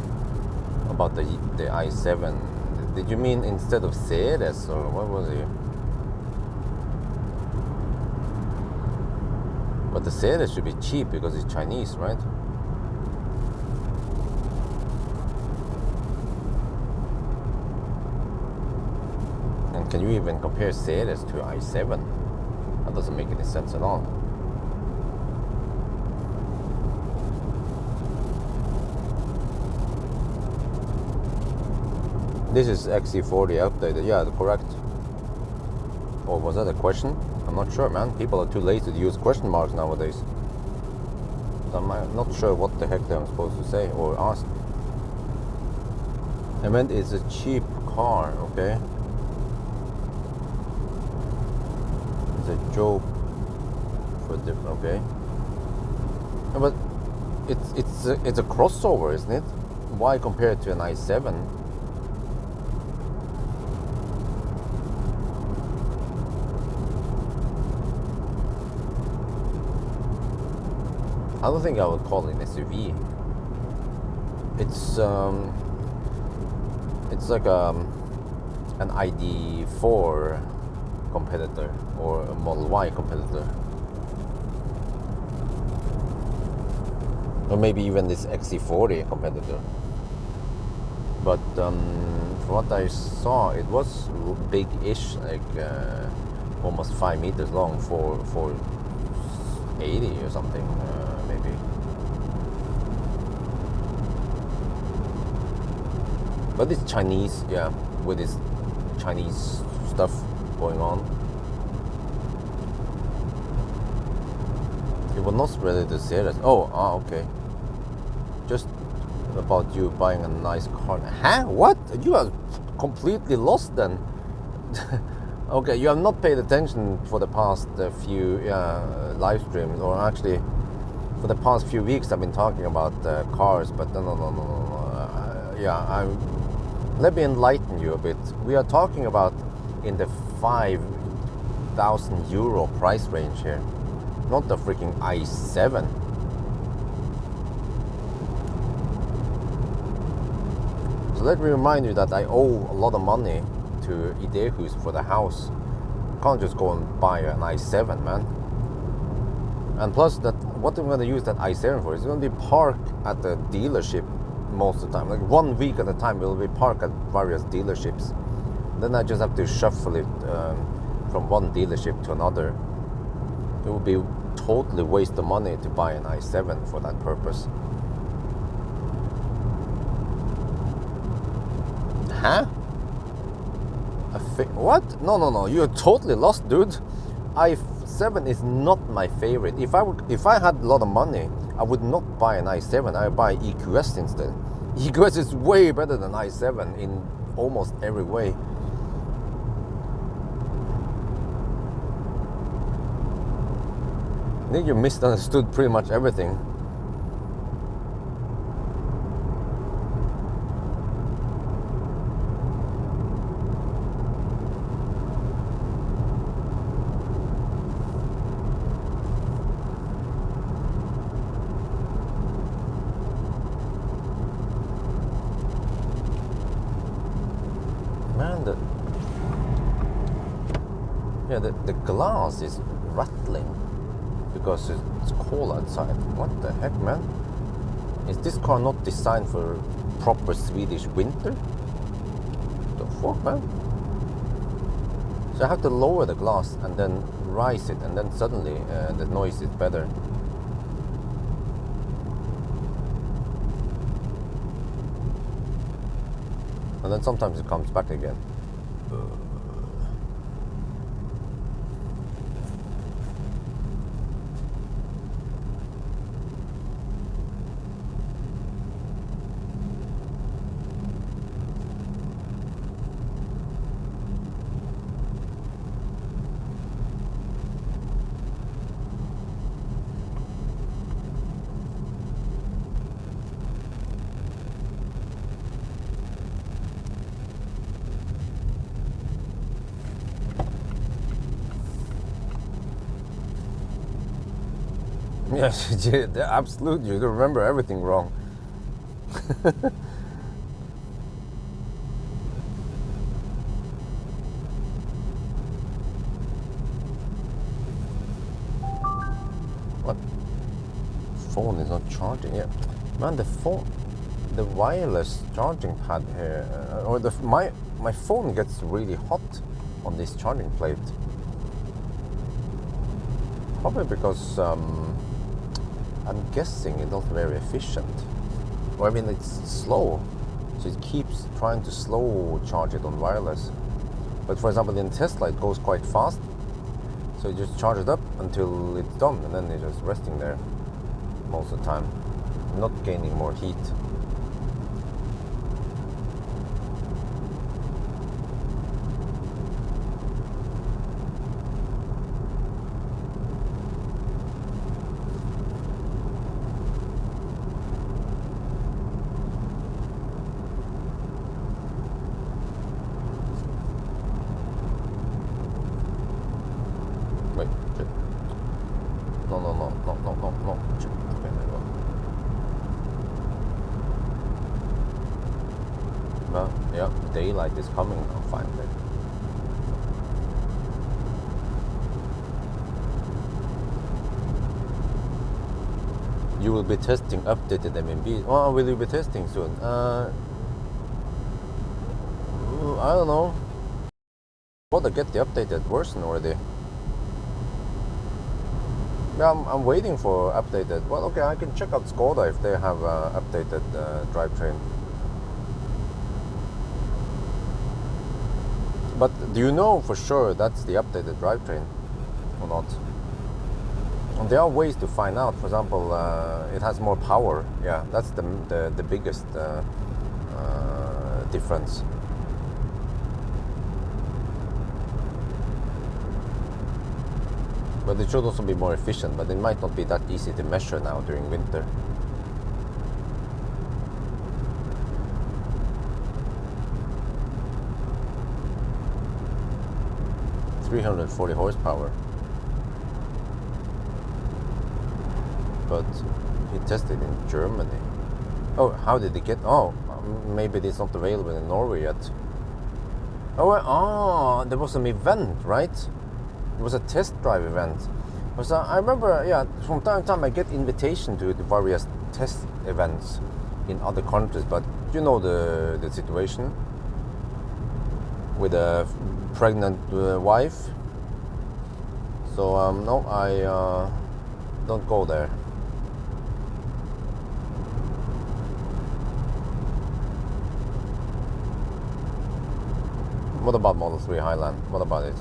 about the i7. Did you mean instead of Ceres or what was it? But the Ceres should be cheap because it's Chinese, right? And can you even compare Ceres to i7? That doesn't make any sense at all. This is XC40 updated, yeah, correct. Or was that a question? I'm not sure, man. People are too lazy to use question marks nowadays. So I'm not sure what the heck I'm supposed to say or ask. I meant it's a cheap car, okay? It's a joke for different, okay? But it's a crossover, isn't it? Why compare it to an i7? I don't think I would call it an SUV. It's like an ID4 competitor or a Model Y competitor, or maybe even this XC40 competitor. But from what I saw, it was big-ish, like almost 5 meters long, for 80 or something. Maybe. But it's Chinese, yeah, with this Chinese stuff going on. It was not related to Ceres. Oh, okay. Just about you buying a nice car. Huh? What? You are completely lost then. Okay, you have not paid attention for the past few live streams, or actually for the past few weeks I've been talking about cars, but no. Let me enlighten you a bit. We are talking about in the 5,000 euro price range here, not the freaking i7. So let me remind you that I owe a lot of money to Idehus for the house. You can't just go and buy an i7, man. And plus, that what I'm going to use that i7 for is going to be parked at the dealership most of the time. Like 1 week at a time, it will be parked at various dealerships. Then I just have to shuffle it from one dealership to another. It would be totally waste of money to buy an i7 for that purpose. Huh? What? No, you're totally lost, dude. i7 is not my favorite. If I had a lot of money, I would not buy an i7. I would buy EQS instead. EQS is way better than i7 in almost every way. I think you misunderstood pretty much everything. Man, the glass is rattling because it's cold outside. What the heck, man? Is this car not designed for proper Swedish winter? The fuck, man? So I have to lower the glass and then rise it, and then suddenly the noise is better. And then sometimes it comes back again. Yes, absolutely. You remember everything wrong. What? Phone is not charging. Yeah, man. The phone, the wireless charging pad here, or my phone gets really hot on this charging plate. Probably because I'm guessing it's not very efficient. Or I mean, it's slow, so it keeps trying to slow charge it on wireless. But for example, in Tesla, it goes quite fast, so you just charge it up until it's done, and then it's just resting there most of the time, not gaining more heat. Wait, shit. No. Shit. Okay, there you go. Well, yeah, daylight is coming now, finally. You will be testing updated MMB. Oh, will you be testing soon? I don't know. Well, I get the updated version already. Yeah, I'm waiting for updated. Well, okay, I can check out Skoda if they have updated drivetrain. But do you know for sure that's the updated drivetrain or not? And there are ways to find out. For example, it has more power. Yeah, that's the biggest difference. But it should also be more efficient, but it might not be that easy to measure now during winter. $340 horsepower. But he tested in Germany. Oh, how did he get? Oh, maybe it's not available in Norway yet. Oh, there was some event, right? It was a test drive event. Because I remember, yeah, from time to time I get invitation to the various test events in other countries, but you know the situation with a pregnant wife. So no, I don't go there. What about Model 3 Highland? What about it?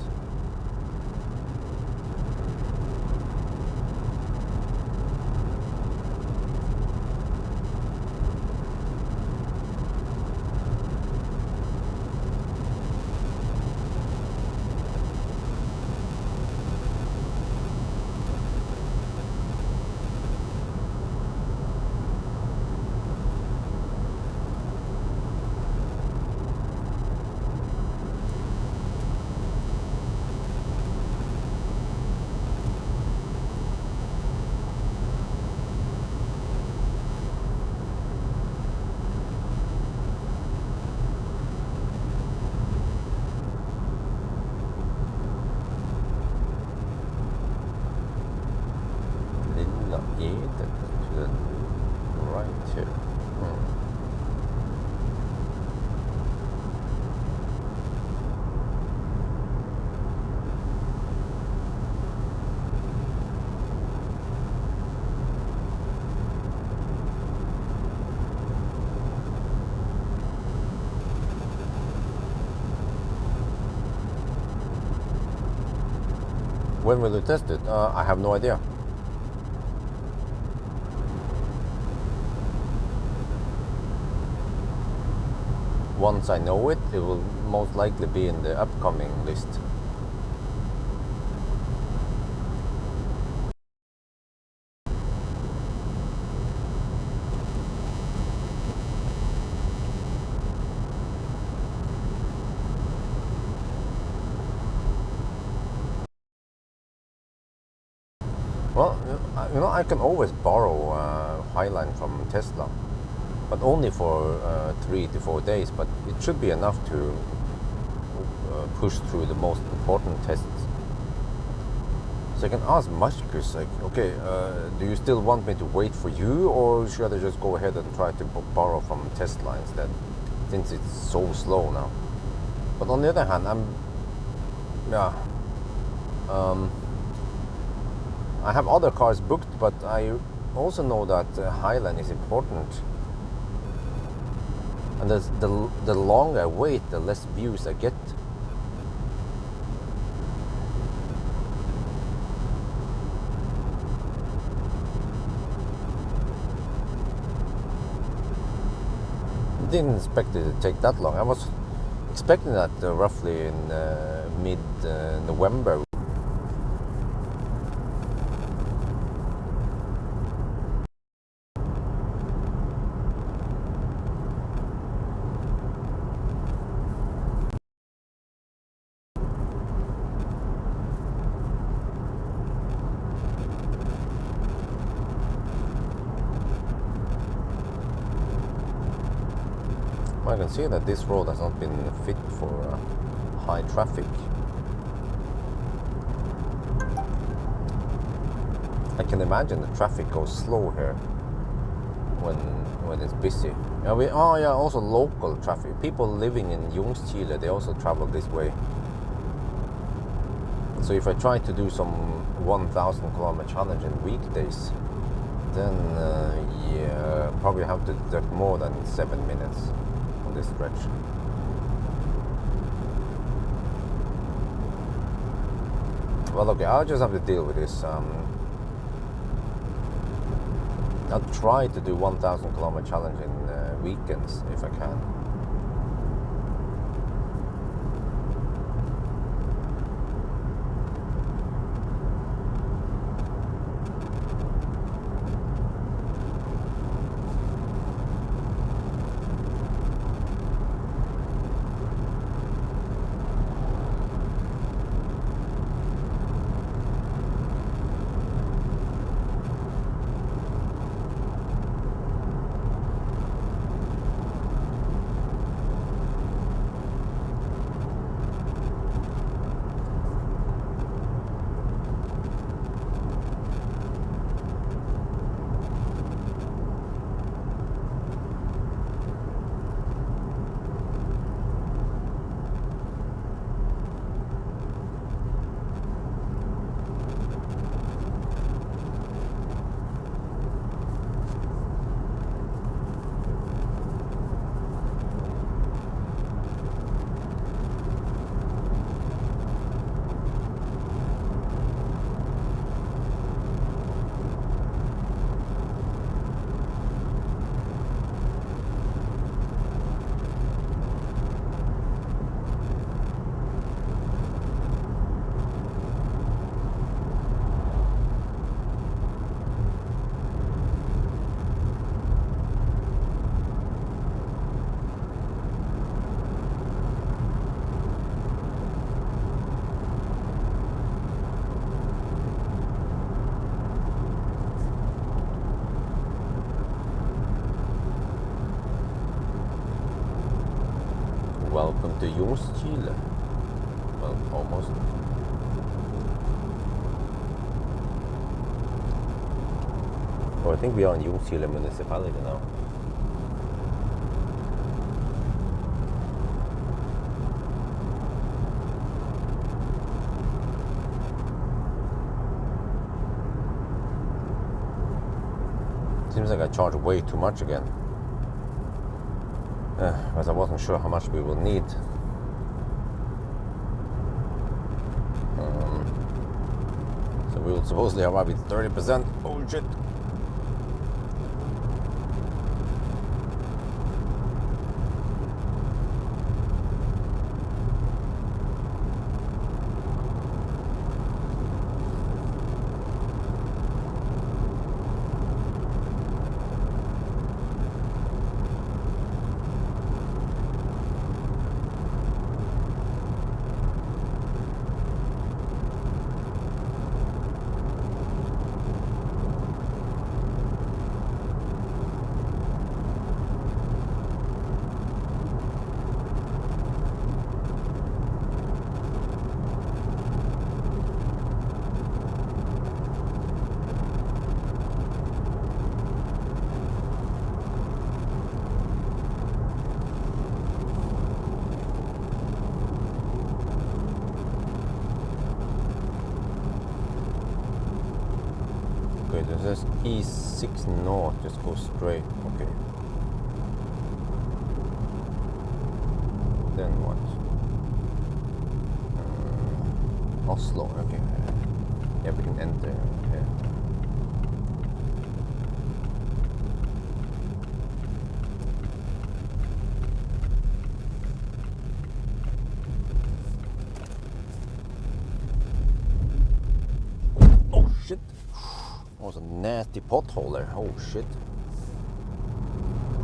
To the right here. When will you test it? I have no idea. Once I know it, it will most likely be in the upcoming list. Well, I can always borrow Highline from Tesla, but only for 3 to 4 days. But it should be enough to push through the most important tests. So I can ask Mashkus, like, okay, do you still want me to wait for you, or should I just go ahead and try to borrow from Tesla instead, since it's so slow now? But on the other hand, I have other cars booked, but I also know that Highline is important. And the longer I wait, the less views I get. Didn't expect it to take that long. I was expecting that roughly in mid-November. I can see that this road has not been fit for high traffic. I can imagine the traffic goes slow here when it's busy. Also local traffic. People living in Ljungskile, they also travel this way. So if I try to do some 1,000 kilometer challenge in weekdays, then probably have to deduct more than 7 minutes on this stretch. Well, okay, I'll just have to deal with this. I'll try to do 1,000 kilometer challenge in weekends if I can. to Ljungskile. Well, almost. Or I think we are in Ljungskile municipality now. Seems like I charged way too much again. Because I wasn't sure how much we will need. So we will supposedly arrive with 30%. Oh shit! There's E6 north, just go straight. Okay. Then what? Oslo, okay. Yeah, we can enter. Okay. Oh shit! That was a nasty pothole there. Oh shit.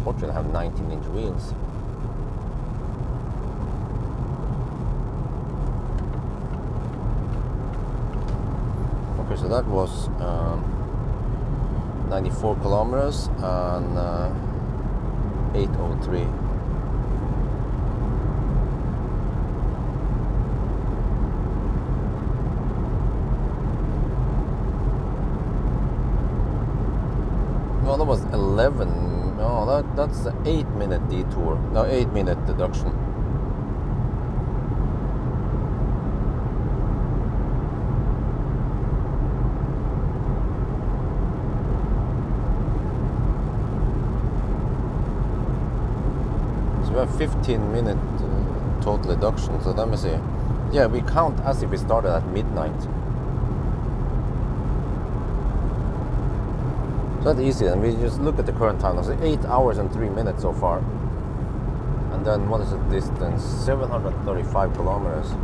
Fortunately I have 19-inch wheels. Okay, so that was 94 kilometers and 803. Well, that was 11. No, that's an 8-minute detour. No, 8-minute deduction. So we have 15-minute total deduction. So let me see. Yeah, we count as if we started at midnight. So that's easy, and we just look at the current time. It's 8 hours and 3 minutes so far. And then what is the distance? 735 kilometers.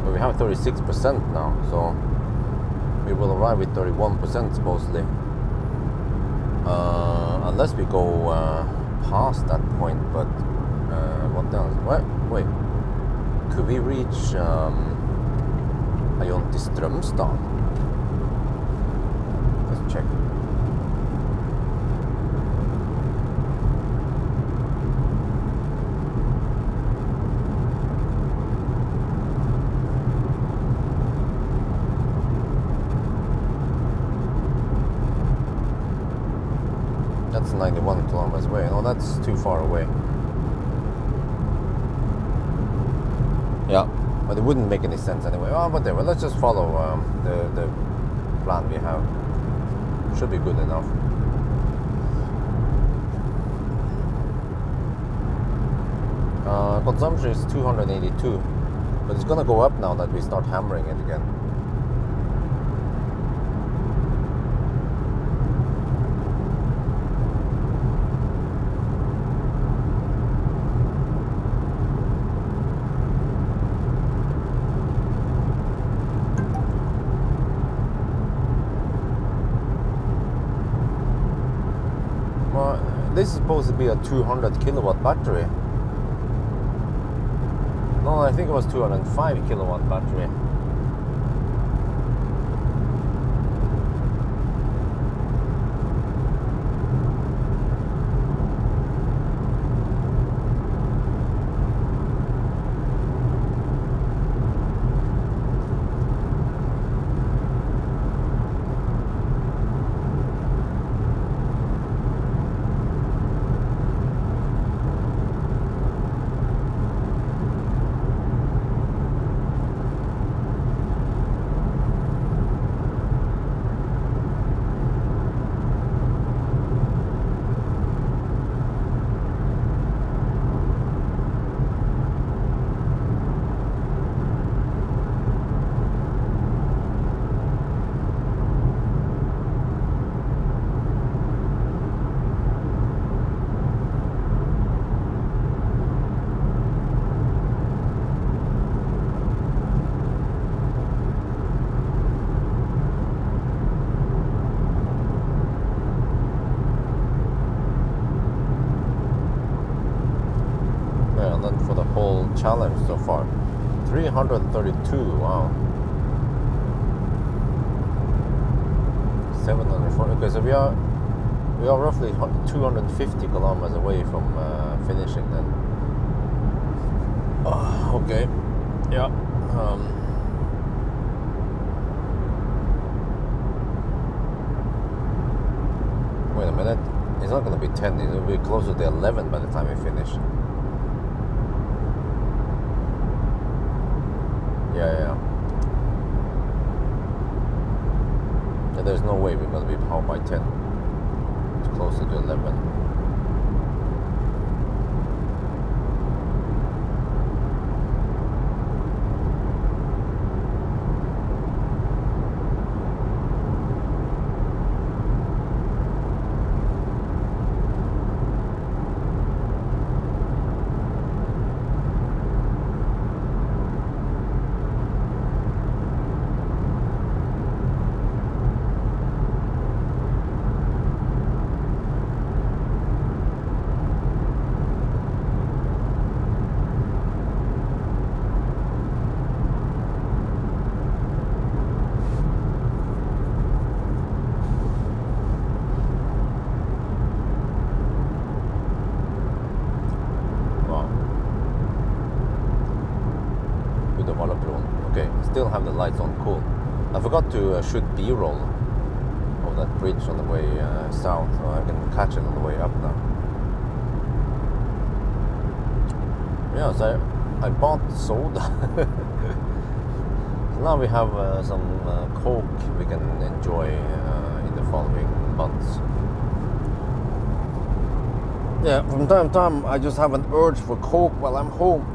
But we have 36% now, so we will arrive with 31% supposedly. Unless we go past that point, but what else? Wait. Could we reach Ajonti Strømstad? Check. That's 91 kilometers away. Oh, that's too far away. Yeah, but it wouldn't make any sense anyway. Oh, whatever. Let's just follow the plan we have. Should be good enough. Consumption is 282, but it's gonna go up now that we start hammering it again. This is supposed to be a 200 kilowatt battery. No, I think it was 205 kilowatt battery. challenge so far. 332, wow. 740. Okay, so we are roughly 250 kilometers away from finishing then. Okay. Yeah. Wait a minute. It's not going to be 10. It'll be closer to 11 by the time we finish. Yeah. There's no way we're going to be powered by 10. It's closer to 11. Okay, still have the lights on, cool. I forgot to shoot B-roll of that bridge on the way south, so I can catch it on the way up now. Yeah, so I bought soda. So now we have some Coke we can enjoy in the following months. Yeah, from time to time I just have an urge for Coke while I'm home.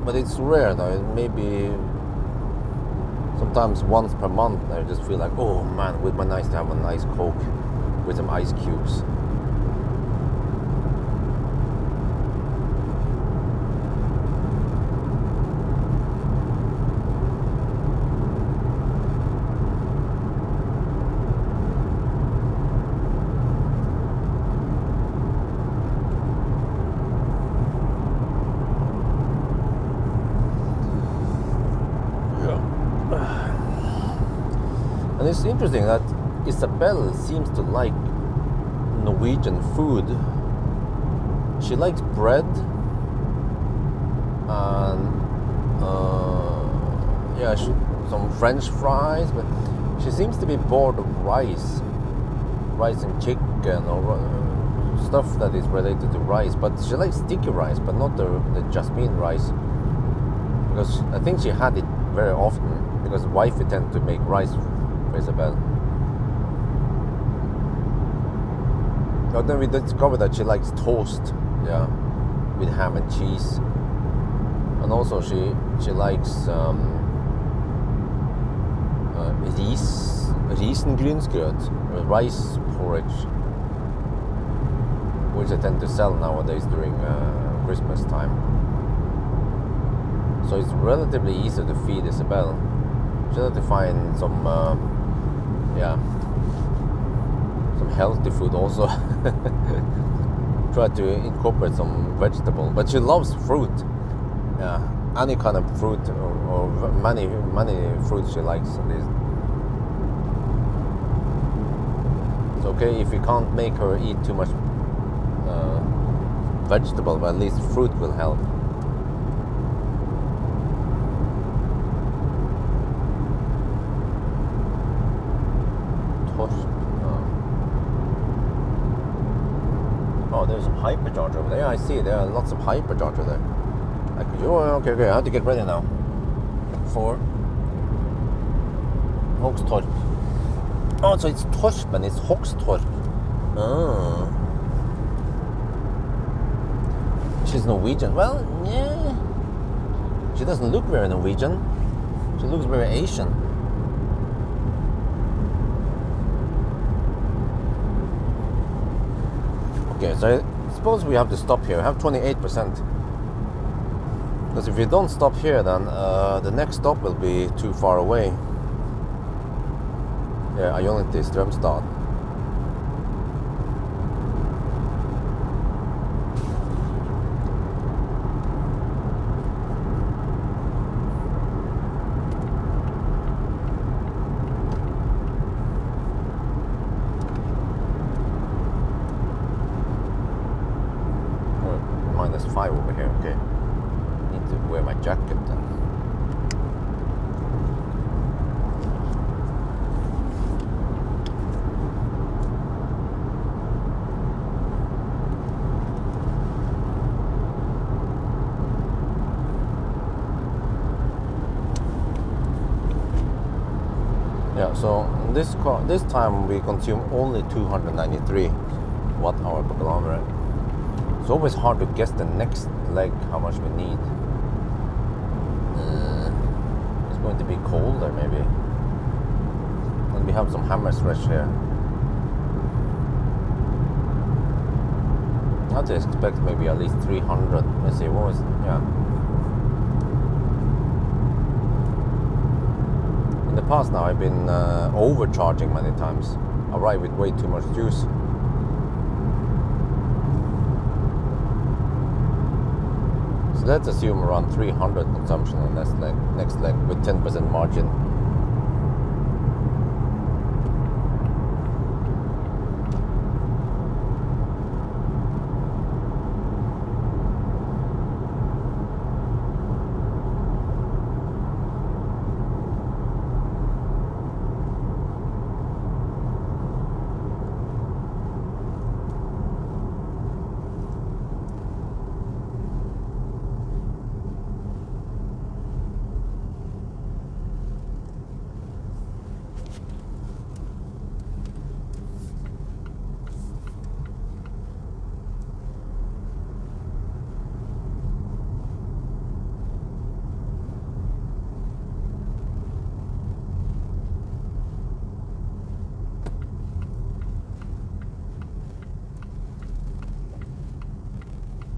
But it's rare though. Maybe sometimes once per month I just feel like, oh man, it would be nice to have a nice Coke with some ice cubes. And it's interesting that Isabel seems to like Norwegian food. She likes bread and some French fries, but she seems to be bored of rice and chicken or stuff that is related to rice. But she likes sticky rice, but not the jasmine rice, because I think she had it very often because wifey tend to make rice for Isabel. But then we discovered that she likes toast, yeah, with ham and cheese, and also she likes risengrynsgrøt, rice porridge, which I tend to sell nowadays during Christmas time. So it's relatively easy to feed Isabel. Just have to find some healthy food also. Try to incorporate some vegetable, but she loves fruit. Yeah, any kind of fruit or many fruits she likes. It's okay if you can't make her eat too much vegetable, but at least fruit will help. Oh, there's some hypercharger over there. I see there are lots of hypercharger there. Okay, I have to get ready now for Hogstorp. Oh, so it's Torspen, it's Hogstorp. Oh. She's Norwegian. Well, yeah. She doesn't look very Norwegian. She looks very Asian. Okay, so I suppose we have to stop here. I have 28%. Because if we don't stop here, then the next stop will be too far away. Yeah, Ionity Strømstad. dry over here. Okay, need to wear my jacket then. Yeah, so this time we consume only 293 watt-hour per kilometer. It's always hard to guess the next leg how much we need. It's going to be colder maybe. And we have some hammer stretch here. I had to expect maybe at least 300. Let's see, what was, yeah. In the past now I've been overcharging many times. I ride with way too much juice. So let's assume around 300 consumption on next leg with 10% margin.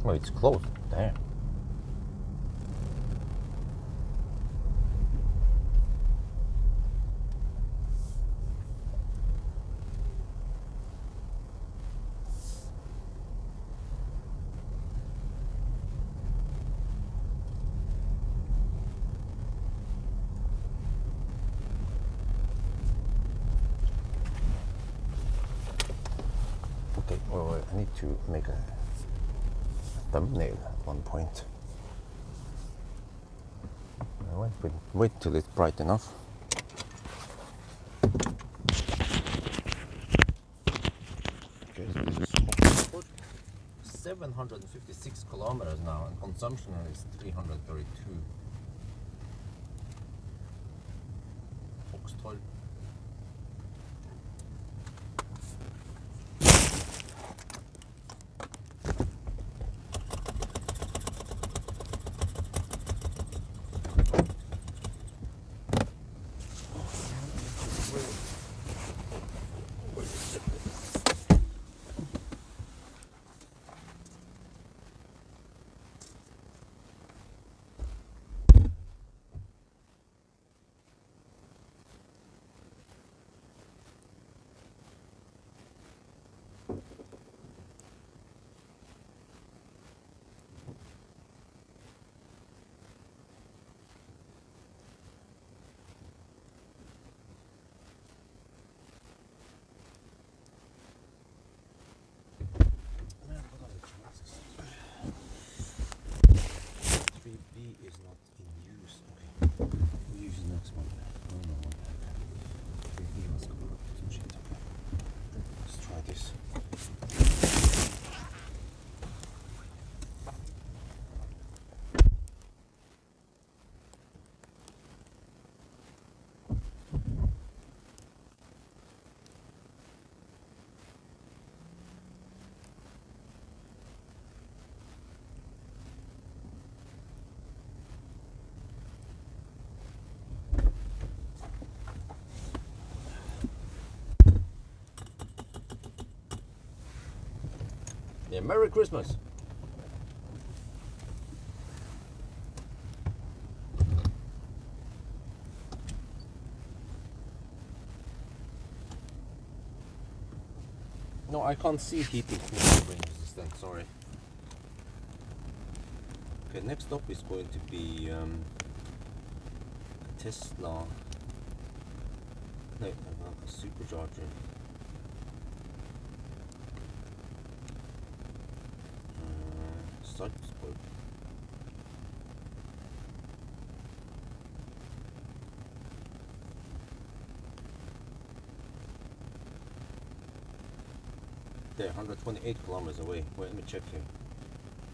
Oh, it's closed. Damn. Okay, well, I need to make a thumbnail at one point. I wait till it's bright enough. Okay, so this is Oxford. 756 kilometers now, and consumption is 332. Oxford. Yeah, Merry Christmas. No, I can't see heating rain resistant, sorry. Okay, next up is going to be a Tesla. No, a supercharger. side spoil. There, 128 kilometers away. Wait, let me check here.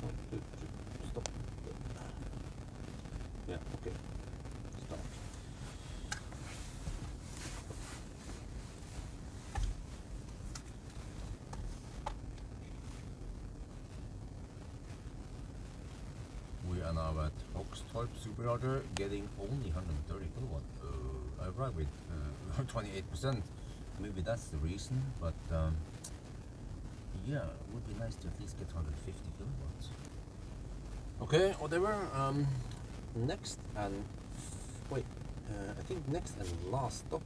Oh, stop. Yeah, okay. Stop. We are now at Oxtorp Supercharger, getting only 130 kilowatt. I arrived with 28%. Maybe that's the reason, but yeah, it would be nice to at least get 150 kilowatts. Okay, whatever. Next and wait, I think next and last stop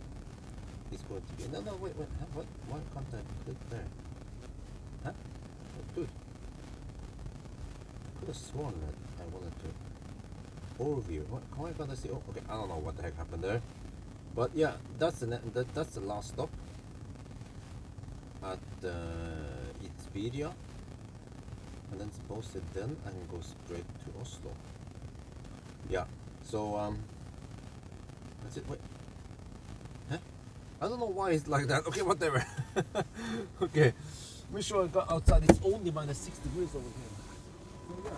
is going to be no wait, what? Why can't I click there? Huh? Oh, dude, I could have sworn that I wanted to overview. What? Why can't I see? Oh, okay, I don't know what the heck happened there, but yeah, that's the last stop at Xperia, and then suppose it then and go straight to Oslo. Yeah, so that's it. Wait, huh? I don't know why it's like that. Okay, whatever. Okay, make sure I got outside. It's only minus 6 degrees over here. So yeah.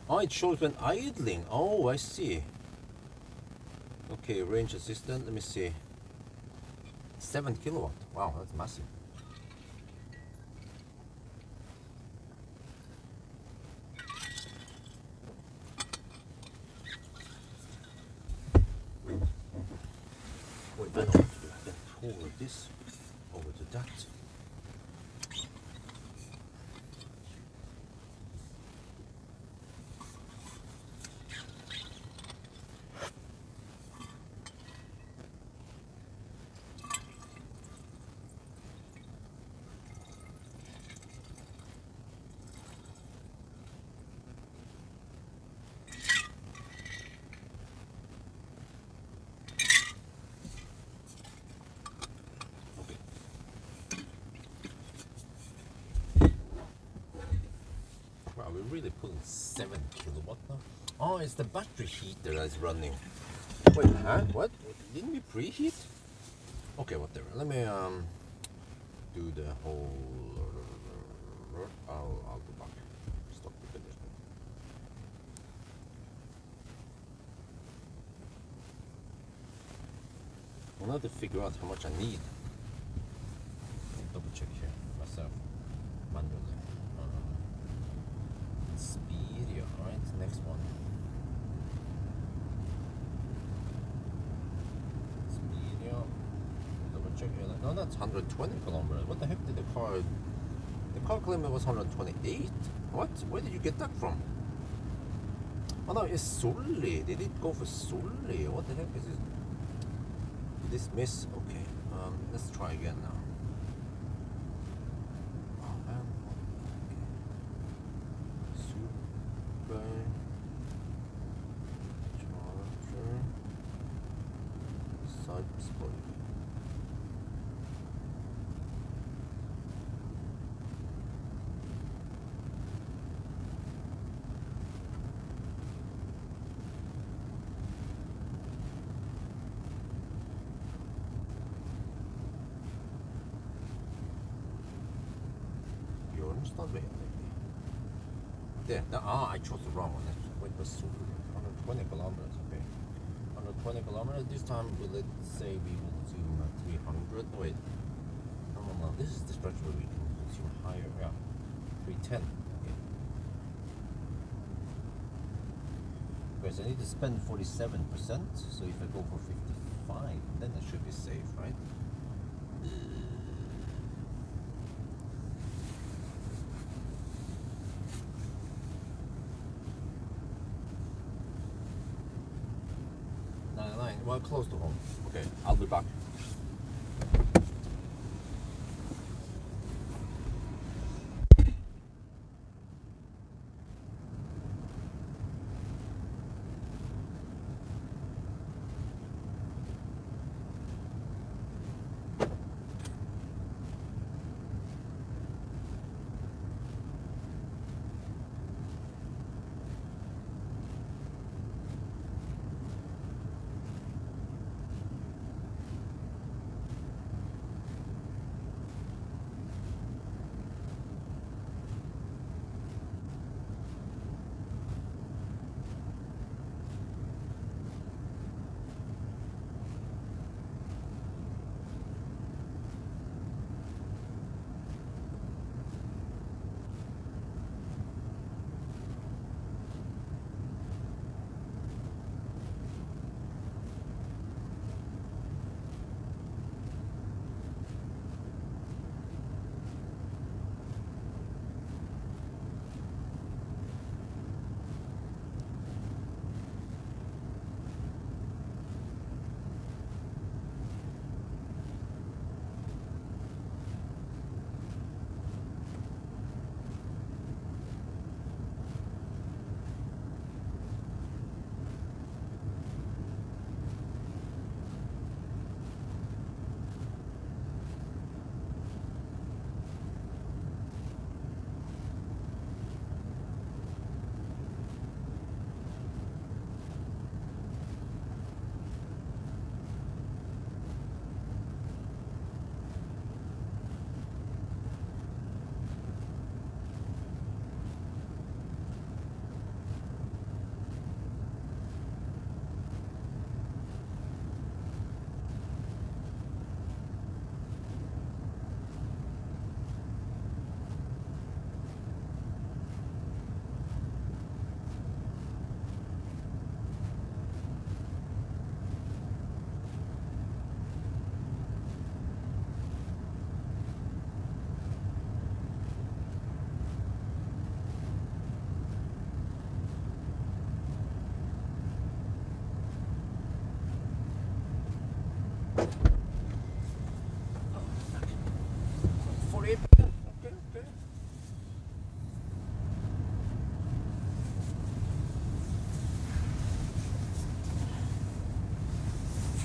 Oh, it shows when idling. Oh, I see. Okay, range assistant. Let me see. 7 kilowatt. Wow, that's massive. Wait, I know what to do. I can forward this over to that. Wow, we're really pulling 7 kilowatt now. Oh, it's the battery heater that's running. Wait, huh? What? Didn't we preheat? Okay, whatever. Let me do the whole. I'll go back. Stop the finish. I'll have to figure out how much I need. Double check here myself manually. Xperia, right? Next one. Xperia. Double check here. No, that's 120 kilometers. What the heck did the car? The car claimed it was 128. What? Where did you get that from? Oh no, it's Solli. They did go for Solli. What the heck is this? Dismiss. Okay. Let's try again now. Oh man. Super charger side spoil. Not bad. There. I chose the wrong one. Wait, was 120 kilometers. Okay. 120 kilometers. This time, let's say we will zoom 300. Wait. no, this is the stretch where we can consume higher. Yeah, 310. Because I need to spend 47%, so if I go for 55, then it should be safe, right? Well, close to home. Okay, I'll be back.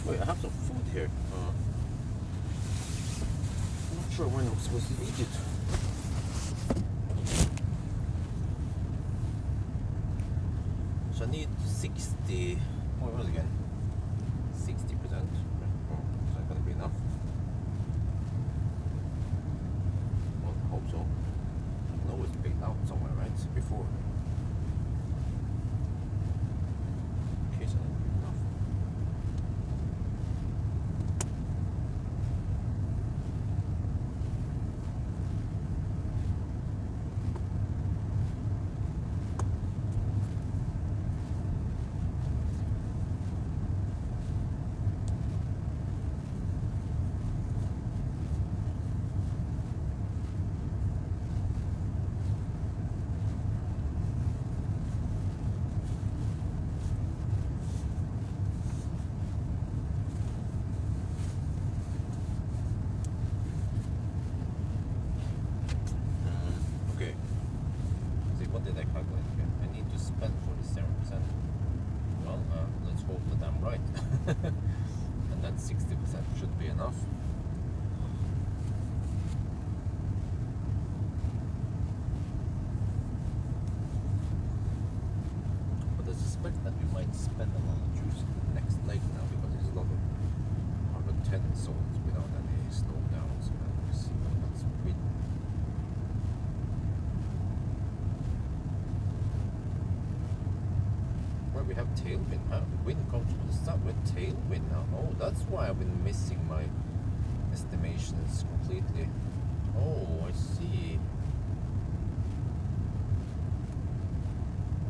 Wait, I have some food here. I'm not sure when I'm supposed to eat it. So I need 60. What was it again? 60%. Is that gonna be enough? Well, I hope so. I know it's paid out somewhere, right? Before. In case I don't have enough. What did I calculate here? I need to spend 47%. Well, let's hope that I'm right. And that 60% should be enough. But I suspect that we might spend a lot of juice in the next leg now because there's a lot of 110 zones without any slowdowns. We'll see what that's with. We have tailwind, huh? The wind comes from the south with tailwind now. Oh, that's why I've been missing my estimations completely. Oh, I see.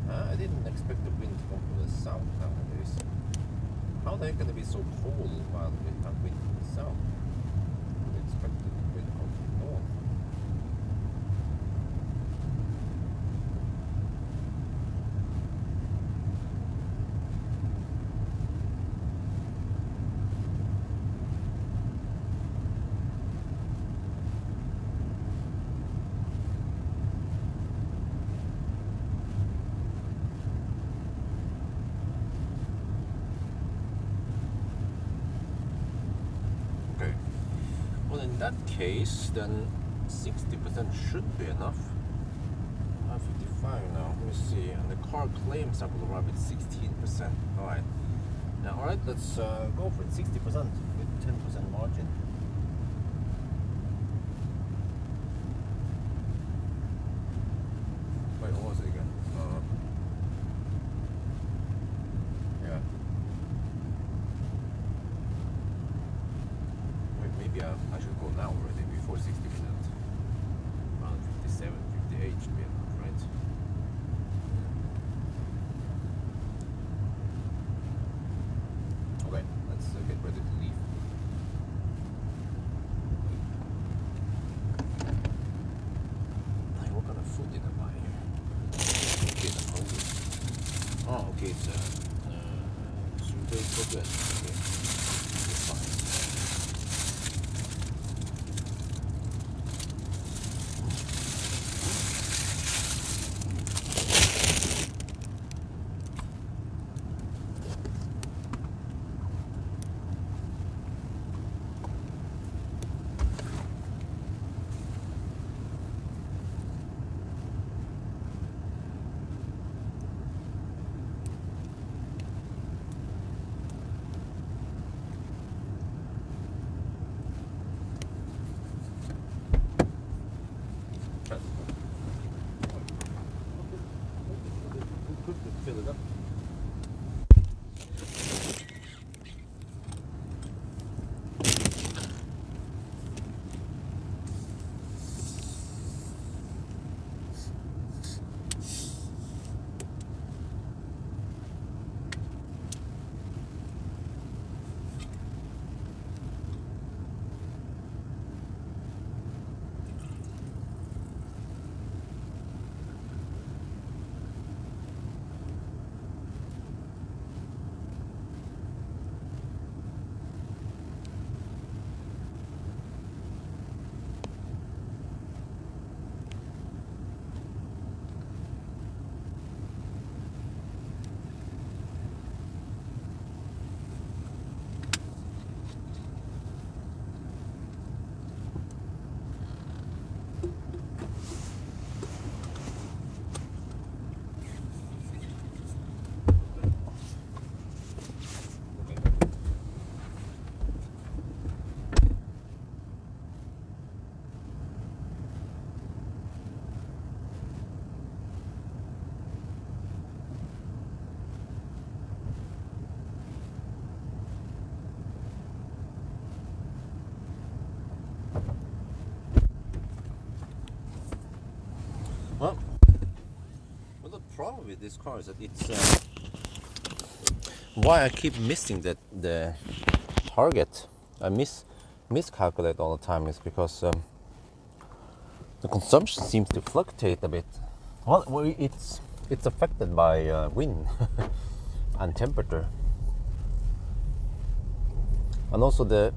I didn't expect the wind to come from the south nowadays. How the heck can it be so cold while we have wind from the south? I expected the wind to come from the north. Well, in that case, then 60% should be enough. 55 now. Let me see. And the car claims I will arrive at 16%. All right. Now, all right. Let's go for it. 60% with 10% margin. Wait, what was it again? Yeah. Maybe I should go now already before 60%. Around 57, 58 should be enough, right? Okay, let's get ready to leave. Hey, what kind of food did I buy here? Okay, I'm hungry. Oh, okay, it's sauteed courgette. Okay, that's fine. Fill it up. Well, the problem with this car is that it's why I keep missing the target. I miscalculate all the time is because the consumption seems to fluctuate a bit. Well, it's affected by wind and temperature, and also the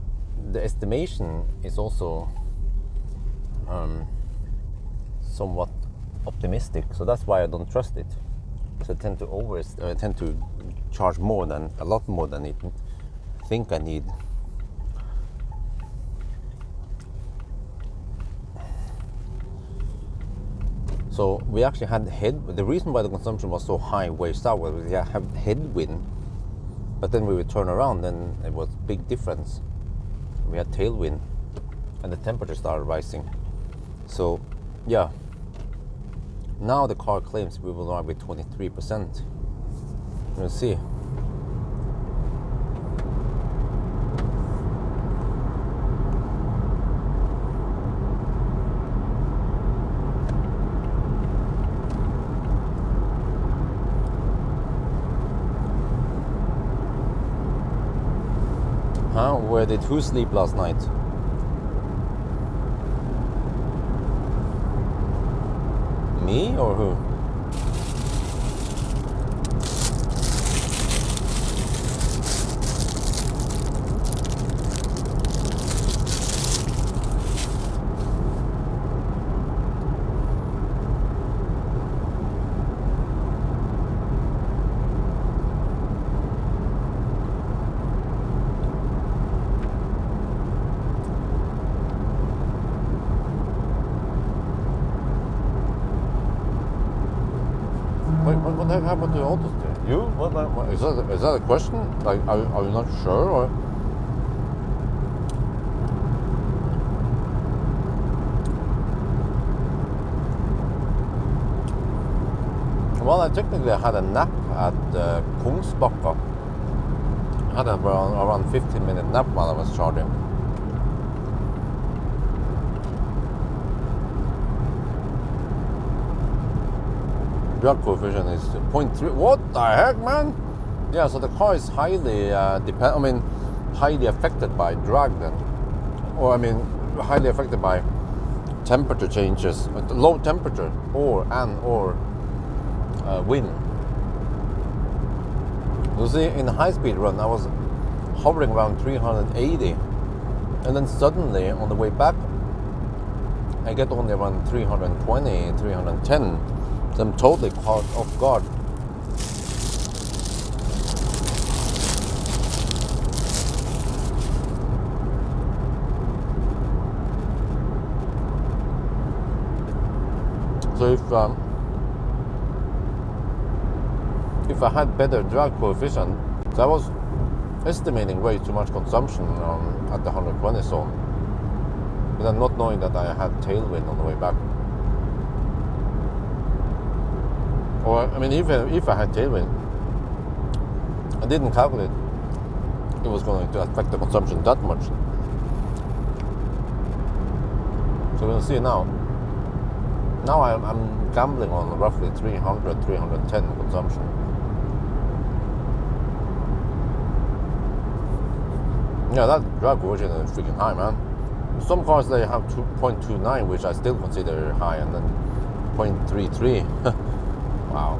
estimation is also somewhat optimistic, so that's why I don't trust it. So I tend to charge a lot more than I think I need. So we actually had the reason why the consumption was so high way south was we have headwind, but then we would turn around and it was big difference. We had tailwind and the temperature started rising. So yeah, now the car claims we will arrive with 23%. We'll see. Huh? Where did who sleep last night? Me or who? Wait, what the heck happened to the auto steer? You? What is that a question? Like, are you not sure or? Well, I technically had a nap at Kungsbacka. I had around 15-minute nap while I was charging. Drag coefficient is 0.3. What the heck, man? Yeah, so the car is highly highly affected by drag then, or highly affected by temperature changes, low temperature or wind. You see, in a high-speed run, I was hovering around 380, and then suddenly on the way back, I get only around 320, 310. So I'm totally caught off guard. So if I had better drag coefficient, so I was estimating way too much consumption at the 120 zone, but I'm not knowing that I had tailwind on the way back. Or even if I had tailwind, I didn't calculate it was going to affect the consumption that much. So we'll see now. Now I'm gambling on roughly 300, 310 consumption. Yeah, that drag coefficient is freaking high, man. Some cars, they have 2.29, which I still consider high, and then 0.33. Wow.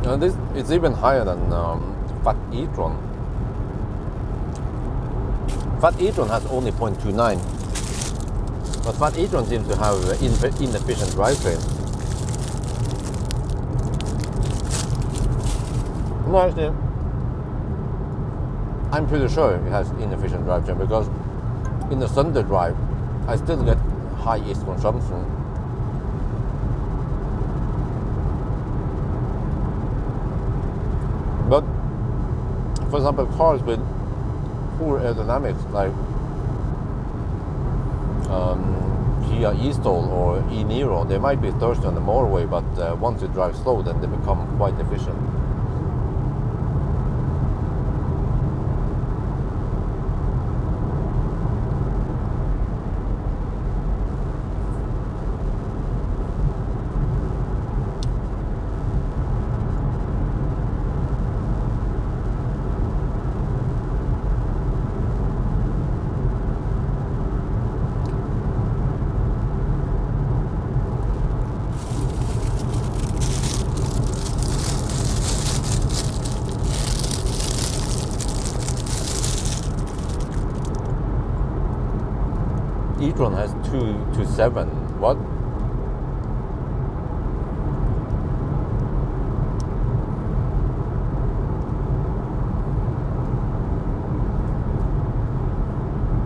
And it's even higher than Fat e-tron. Fat e-tron has only 0.29, but Fat e-tron seems to have inefficient drivetrain. No, actually, I'm pretty sure it has inefficient drivetrain, because in the Thunder drive, I still get high east consumption. But, for example, cars with poor aerodynamics, like Kia e-Stol or e-Niro, they might be thirsty on the motorway, but once you drive slow, then they become quite efficient. e-tron has 2.7. What?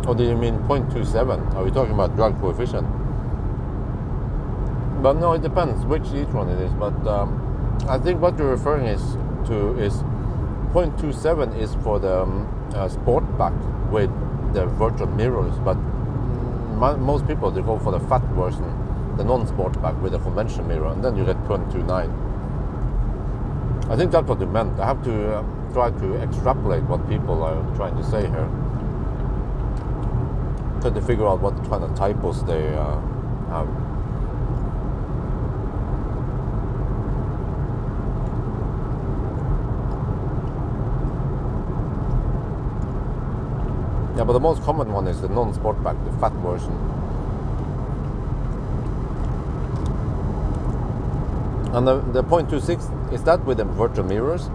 Or do you mean 0.27? Are we talking about drag coefficient? But no, it depends which e-tron it is. But I think what you're referring to is 0.27 is for the Sportback with the virtual mirrors. But most people, they go for the fat version, the non-Sportback with the conventional mirror, and then you get 0.29. I think that's what you meant. I have to try to extrapolate what people are trying to say here, trying to figure out what kind of typos they have. Yeah, but the most common one is the non-sportback, the fat version. And the 0.26, is that with the virtual mirrors?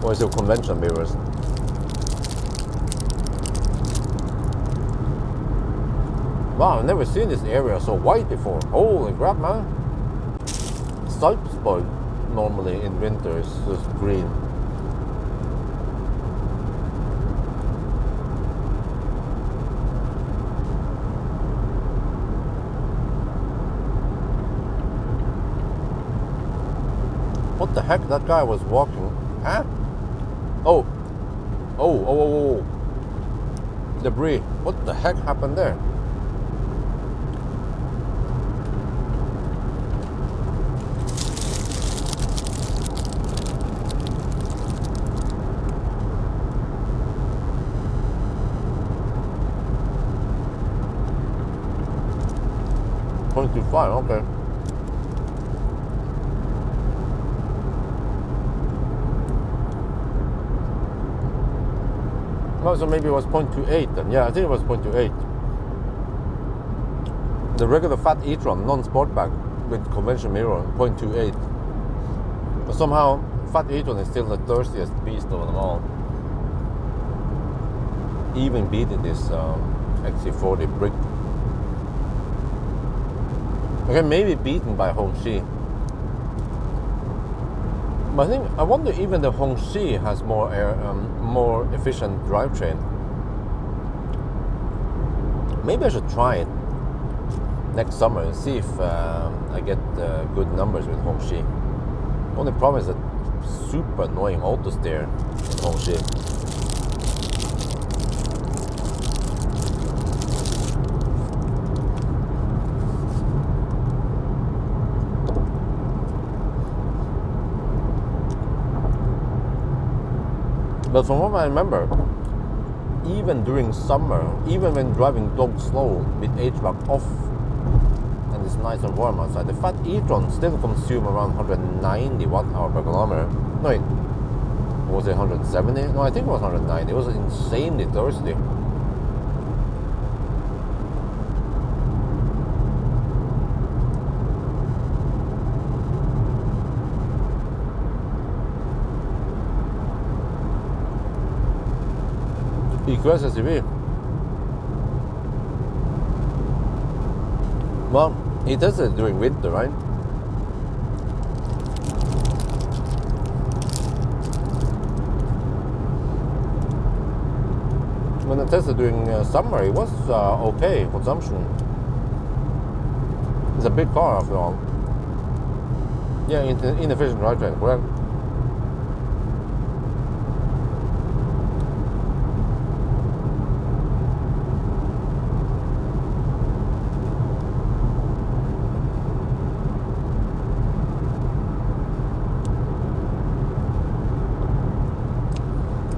Or is it conventional mirrors? Wow, I've never seen this area so white before. Holy crap, man. Salzburg normally in winter is just green. What the heck? That guy was walking. Huh? Oh. Oh. Debris. What the heck happened there? Okay. No, so maybe it was 0.28 then. Yeah, I think it was 0.28. The regular fat e-tron non-sportback with conventional mirror 0.28. But somehow fat e-tron is still the thirstiest beast of them all. Even beating this XC40 brick. Okay, maybe beaten by Hongxi. But I wonder even the Hongxi has more efficient drivetrain. Maybe I should try it next summer and see if I get good numbers with Hongxi. Only problem is that super annoying auto steer in Hongxi. But from what I remember, even during summer, even when driving dog slow with HVAC off and it's nice and warm outside, the fat e-tron still consume around 190 watt-hour per kilometer. No, wait, was it 170? No, I think it was 190. It was insanely thirsty. EQS SUV. Well, he does it during winter, right? When I tested during summer, it was okay consumption. It's a big car after all. Yeah, inefficient drivetrain, correct?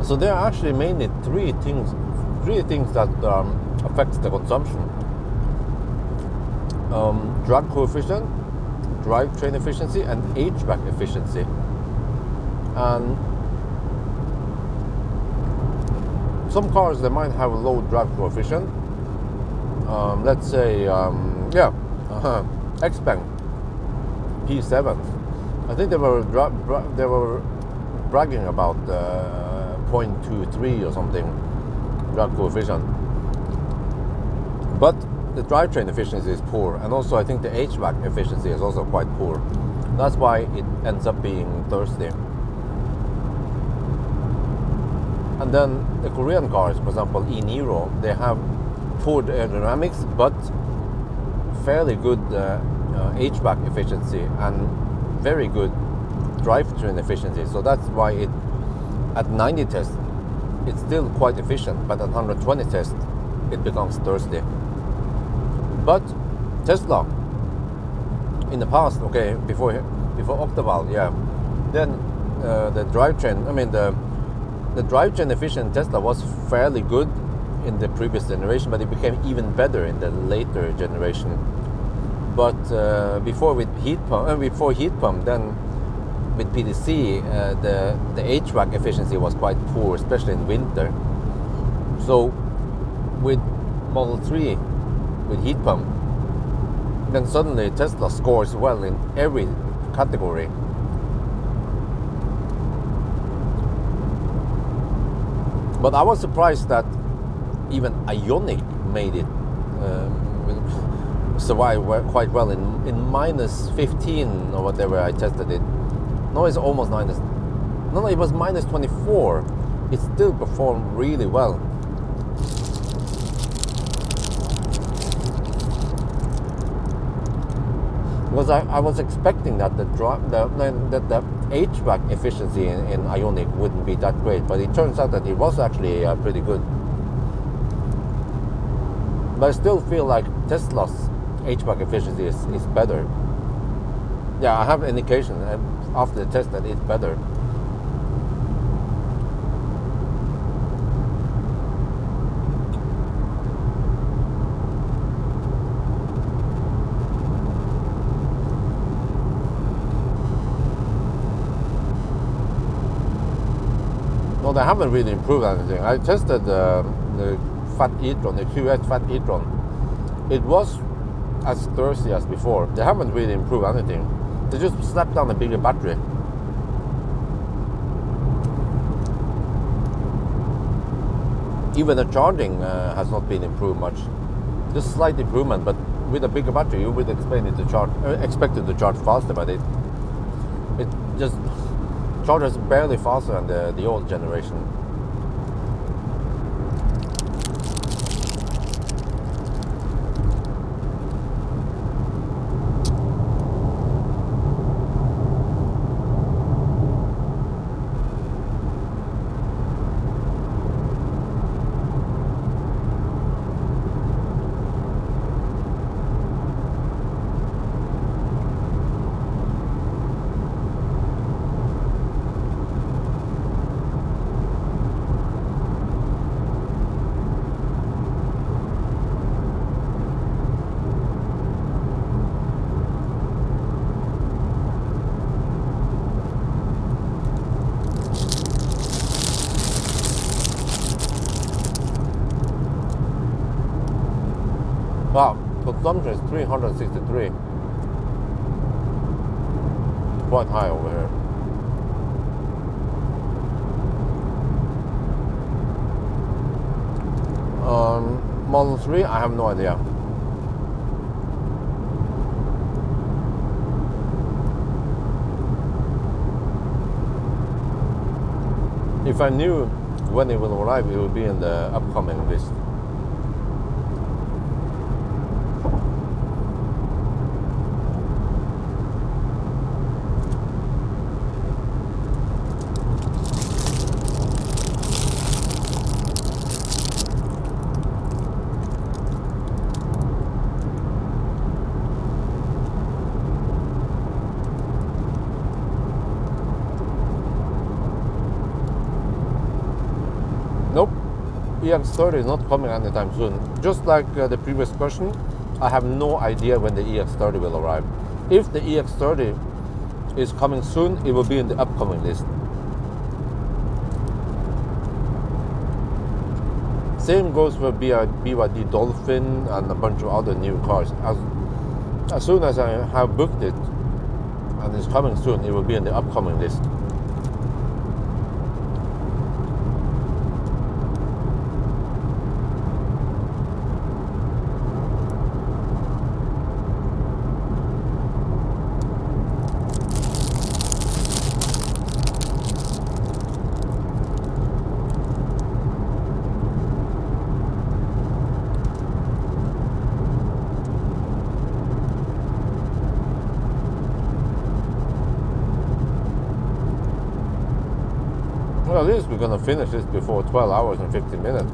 So there are actually mainly three things that affects the consumption: drag coefficient, drivetrain efficiency, and HVAC efficiency. And some cars, they might have a low drag coefficient. Let's say, Xpeng P7. I think they were bragging about 0.23 or something drag coefficient, but the drivetrain efficiency is poor, and also I think the HVAC efficiency is also quite poor. That's why it ends up being thirsty. And then the Korean cars, for example, e-Niro, they have poor aerodynamics but fairly good HVAC efficiency and very good drivetrain efficiency. So that's why it, at 90 test, it's still quite efficient, but at 120 test, it becomes thirsty. But Tesla, in the past, okay, before Octaval, yeah, then the drivetrain, the drivetrain efficient Tesla was fairly good in the previous generation, but it became even better in the later generation. But before heat pump, then with PDC, the HVAC efficiency was quite poor, especially in winter. So with Model 3 with heat pump, then suddenly Tesla scores well in every category. But I was surprised that even Ioniq made it survive quite well in minus 15 or whatever I tested it. No, it's almost minus. No, it was minus 24. It still performed really well. Because I was expecting that the HVAC efficiency in Ioniq wouldn't be that great, but it turns out that it was actually pretty good. But I still feel like Tesla's HVAC efficiency is better. Yeah, I have an indication after the test that it's better. No, they haven't really improved anything. I tested the Fat e-tron, the QS Fat e-tron. It was as thirsty as before. They haven't really improved anything. They just slapped down a bigger battery. Even the charging has not been improved much. Just slight improvement, but with a bigger battery, you would expect it to charge faster, but it just charges barely faster than the old generation. Wow, consumption is 363. Quite high over here. Model 3, I have no idea. If I knew when it will arrive, it would be in the upcoming list. Nope, EX30 is not coming anytime soon. Just like the previous question, I have no idea when the EX30 will arrive. If the EX30 is coming soon, it will be in the upcoming list. Same goes for BYD Dolphin and a bunch of other new cars. As soon as I have booked it and it's coming soon, it will be in the upcoming list. Well, at least we're gonna finish this before 12 hours and 15 minutes.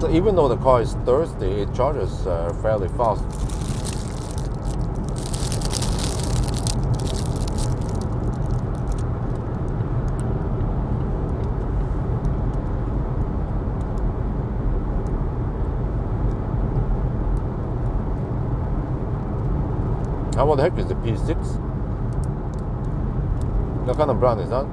So even though the car is thirsty, it charges fairly fast. How the heck is the P6? What kind of brand is that?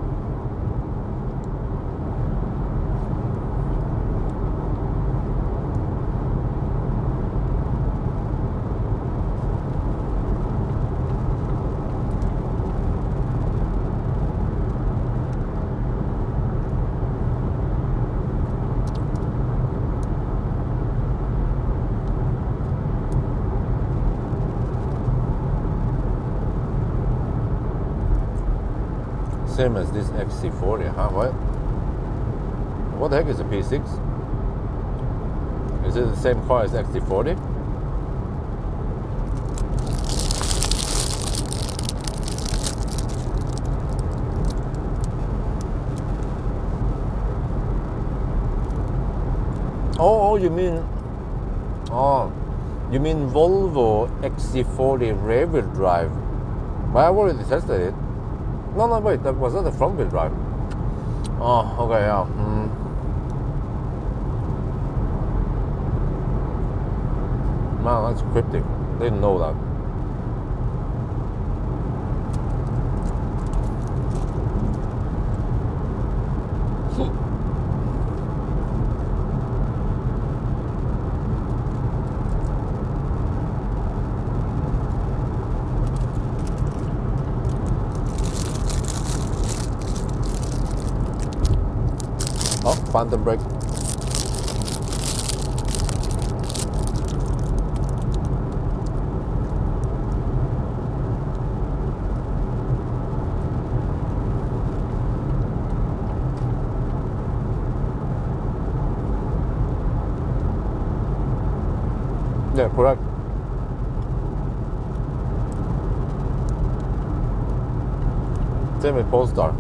Same as this XC40, huh? What the heck is a P6? Is it the same car as XC40? Oh, you mean Volvo XC40 rear-wheel drive? But I already tested it. No, wait, was that the front-wheel drive? Oh, okay, yeah. Man, that's cryptic. Didn't know that. Oh, phantom brake. Yeah, correct. Same with Polestar.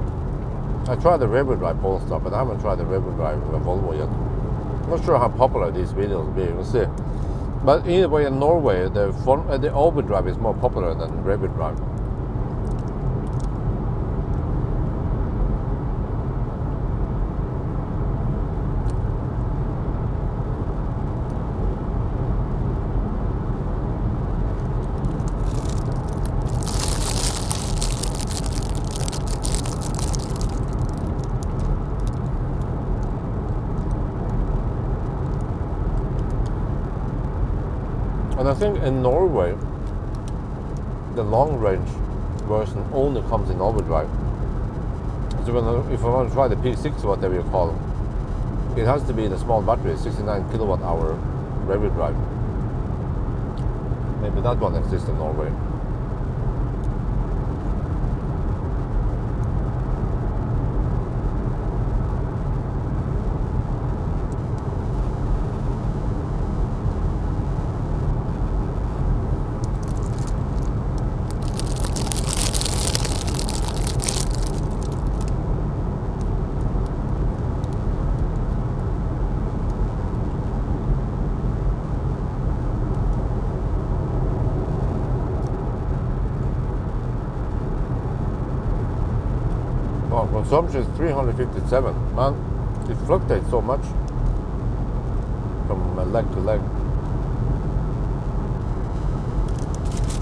I tried the rear-wheel drive Polestar, but I haven't tried the rear-wheel drive Volvo yet. I'm not sure how popular these videos will be. We'll see. But either way, in Norway, the all-wheel drive is more popular than rear-wheel drive. And I think in Norway, the long-range version only comes in all-wheel drive. So if I want to try the P6, whatever you call it, it has to be the small battery, 69 kilowatt-hour rear-wheel drive. Maybe that one exists in Norway. Oh, consumption is 357. Man, it fluctuates so much from leg to leg.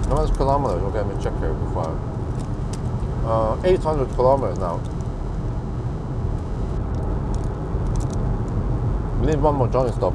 How much kilometers? Okay, let me check here before. 800 kilometers now. We need one more Johnny stop.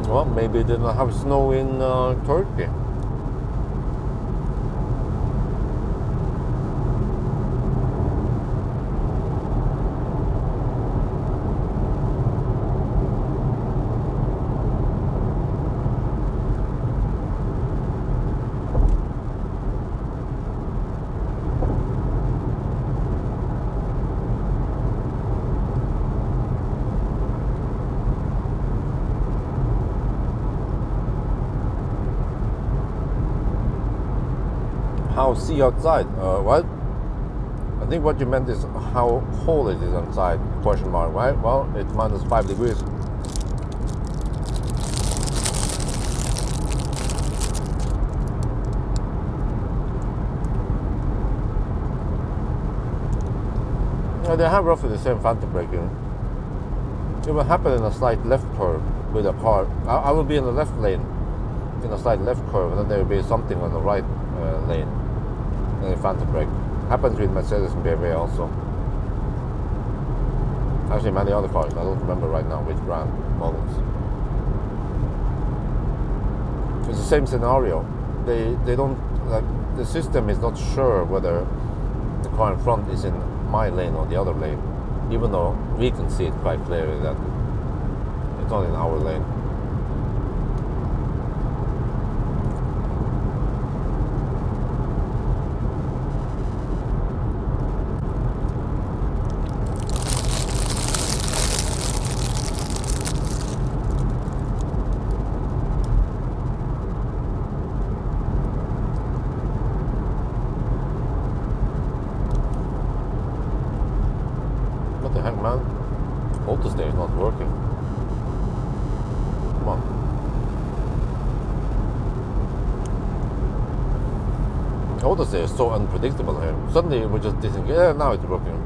Well, maybe they didn't have snow in Turkey. I'll see you outside. What? I think what you meant is how cold it is outside, question mark, right? Well, it's minus 5 degrees. Yeah, they have roughly the same phantom braking. It will happen in a slight left curve with a car. I will be in the left lane, in a slight left curve, and then there will be something on the right lane, and a phantom brake. Happens with Mercedes and BMW also. Actually, many other cars. I don't remember right now which brand models. It's the same scenario. They don't like the system is not sure whether the car in front is in my lane or the other lane, even though we can see it quite clearly that it's not in our lane. What the heck, man? Auto stay is not working. Come on. Auto stay is so unpredictable here. Suddenly we just disengage. Yeah, now it's working.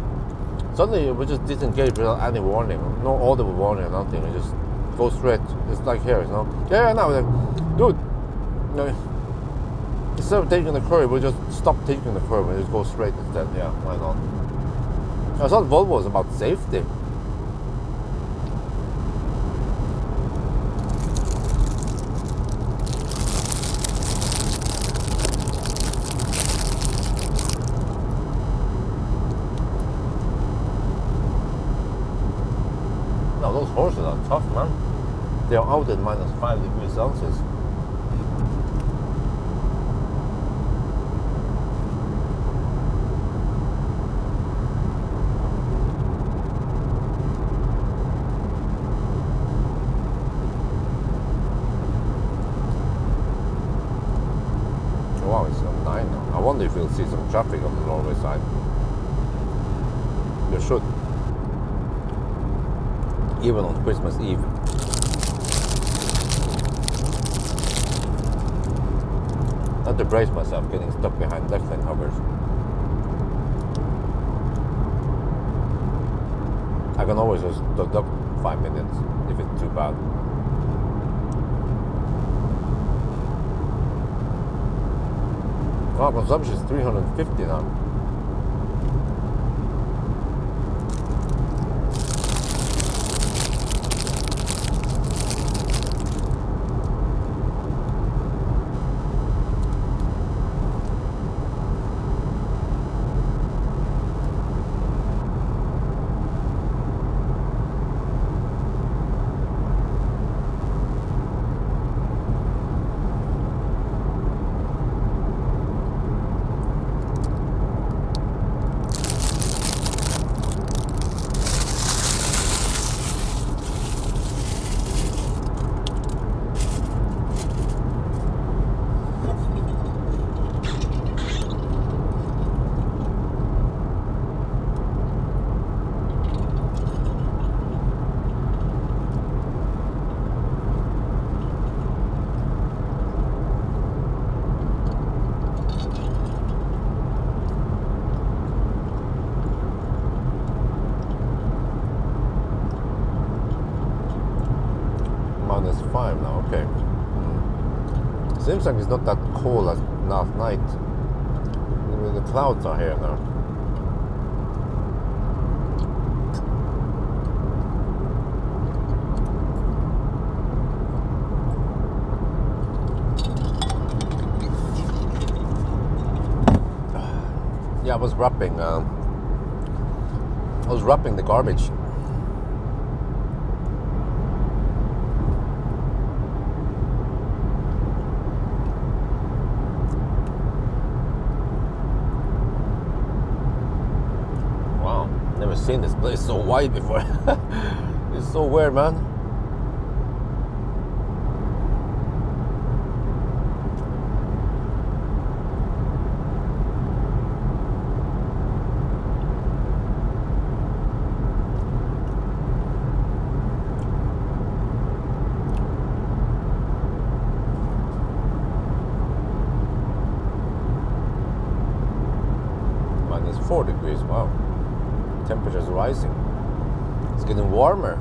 Suddenly we just disengage without any warning. No audible warning or nothing. We just go straight. It's like here, you know? Yeah, now it's like, dude, you know, instead of taking the curve, we just stop taking the curve and just go straight instead. Yeah, why not? I thought Volvo was about safety. Now those horses are tough, man. They are out at minus 5 degrees Celsius. Wow, it's 9 now. I wonder if we'll see some traffic on the Norway side. There should. Even on Christmas Eve. I have to brace myself getting stuck behind left lane hovers. I can always just deduct 5 minutes if it's too bad. Wow, consumption is 350 now. Minus 5 now, okay. Seems like it's not that cold as last night. The clouds are here now. Yeah, I was wrapping the garbage. Never seen this place so wide before. It's so weird, man. 24 degrees. Wow. Temperature's rising. It's getting warmer.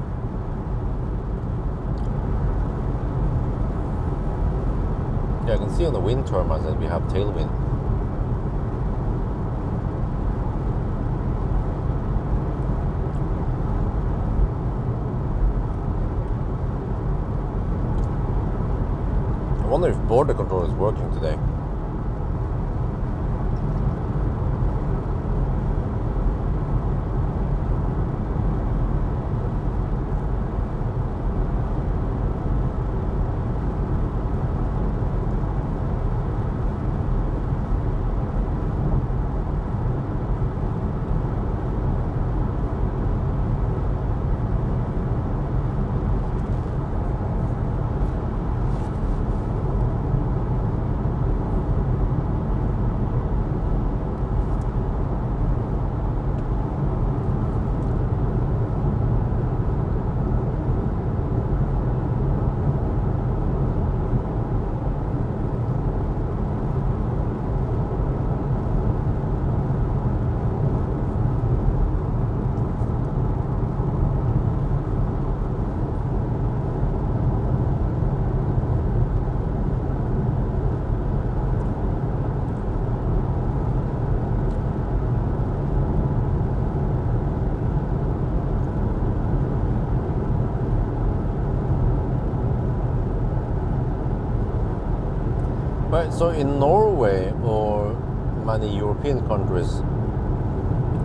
Yeah, I can see on the wind turbines that we have tailwind. I wonder if border control is working today. Right, so in Norway or many European countries,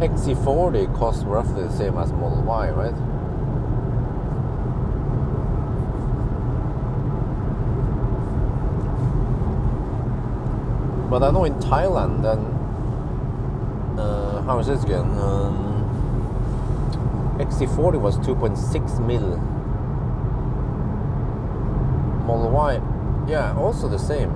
XC40 costs roughly the same as Model Y, right? But I know in Thailand, then how is this again? XC40 was 2.6 mil. Model Y, yeah, also the same.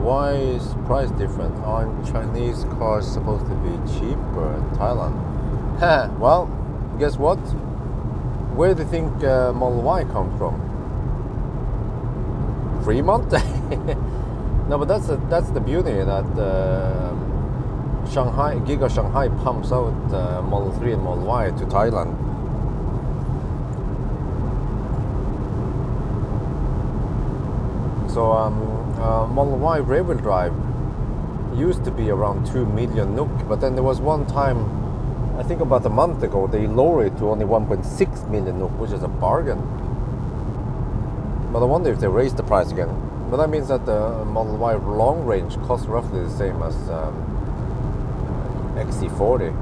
Why is price different? Aren't Chinese cars supposed to be cheaper in Thailand? Well, guess what? Where do you think Model Y comes from? Fremont? No, but that's the beauty that Giga Shanghai pumps out Model 3 and Model Y to Thailand. So Model Y rear-wheel drive used to be around 2 million NOK, but then there was one time, I think about a month ago, they lowered it to only 1.6 million NOK, which is a bargain. But I wonder if they raise the price again. But that means that the Model Y long range costs roughly the same as XC40.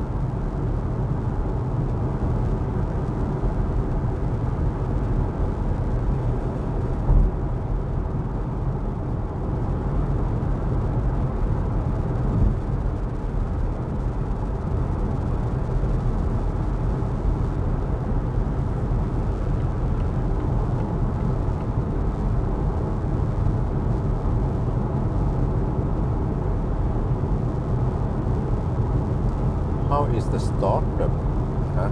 now is the starter. Huh?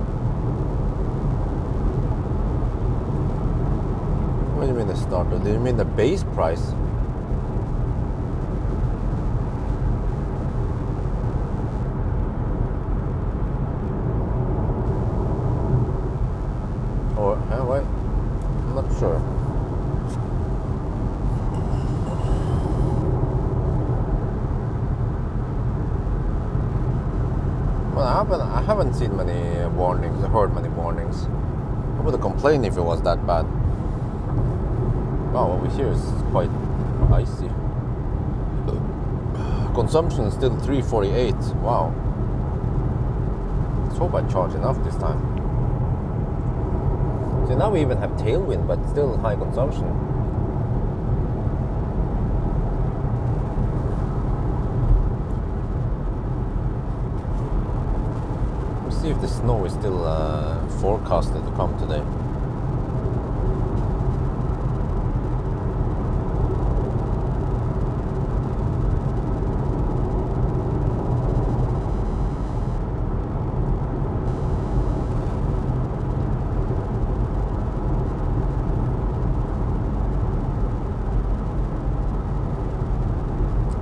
What do you mean the starter? Do you mean the base price? Or, what? I'm not sure. Well, I haven't seen many warnings, heard many warnings. I would have complained if it was that bad. Wow, over here is quite icy. Consumption is still 348. Wow. Let's hope I charge enough this time. So now we even have tailwind, but still high consumption. Let's see if the snow is still forecasted to come today.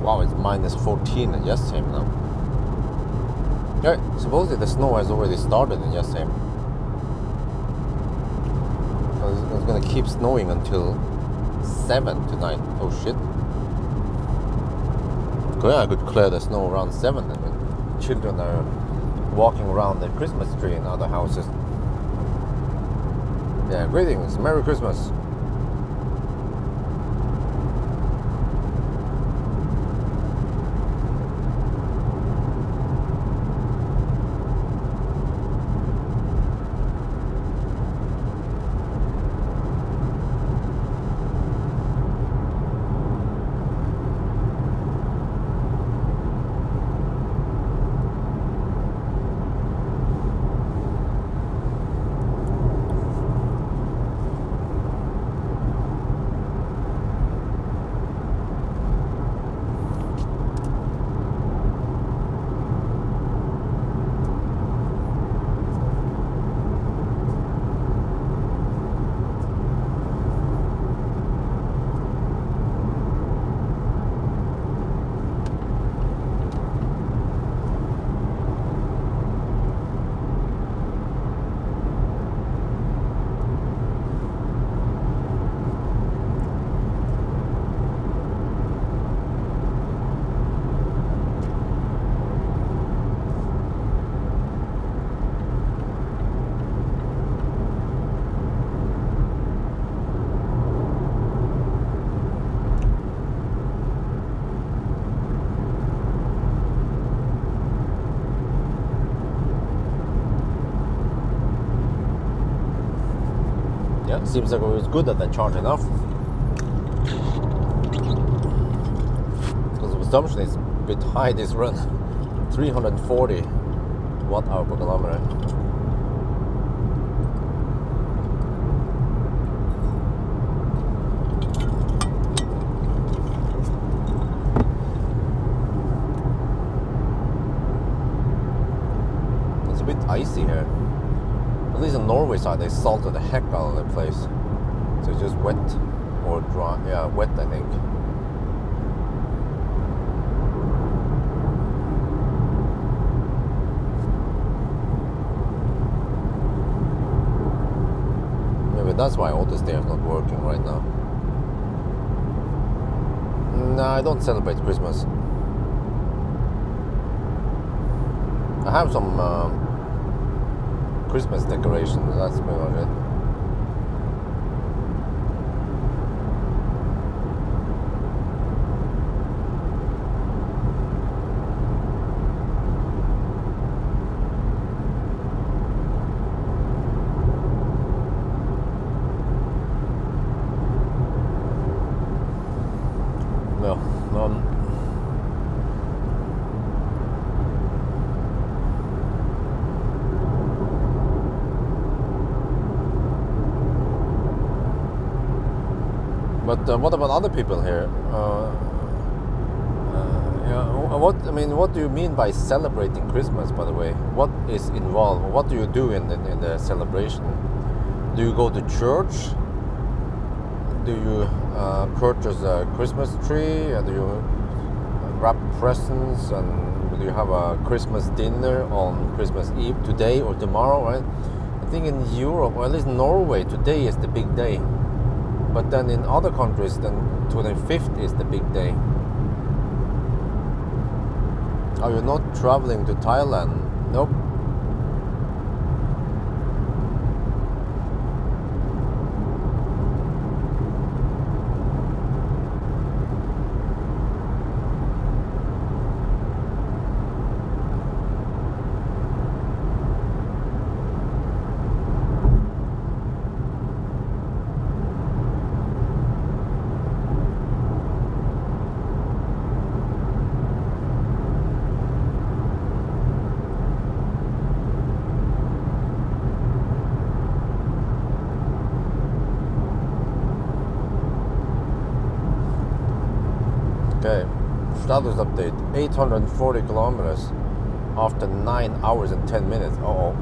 Wow, it's minus 14 in Yestheim now. Yeah, supposedly the snow has already started in Yestheim. It's gonna keep snowing until 7 tonight. Oh shit. Yeah, I could clear the snow around 7 and when children are walking around the Christmas tree in other houses. Yeah, greetings, Merry Christmas. Yeah, seems like it was good that I charged enough. Because the consumption is a bit high this run. 340 watt-hour per kilometer. It's a bit icy here. At least on Norway side, they salted the heck out of the place. So it's just wet or dry. Yeah, wet, I think. Maybe that's why AutoStay is not working right now. No, I don't celebrate Christmas. I have some Christmas decorations, that's pretty much it. No, But what about other people here? Yeah, What do you mean by celebrating Christmas? By the way, what is involved? What do you do in the celebration? Do you go to church? Do you purchase a Christmas tree? Do you wrap presents? And do you have a Christmas dinner on Christmas Eve today or tomorrow? Right? I think in Europe, or at least Norway, today is the big day. But then in other countries, then 25th is the big day. Are you not traveling to Thailand? Nope. Okay, status update, 840 kilometers after 9 hours and 10 minutes. Uh-oh.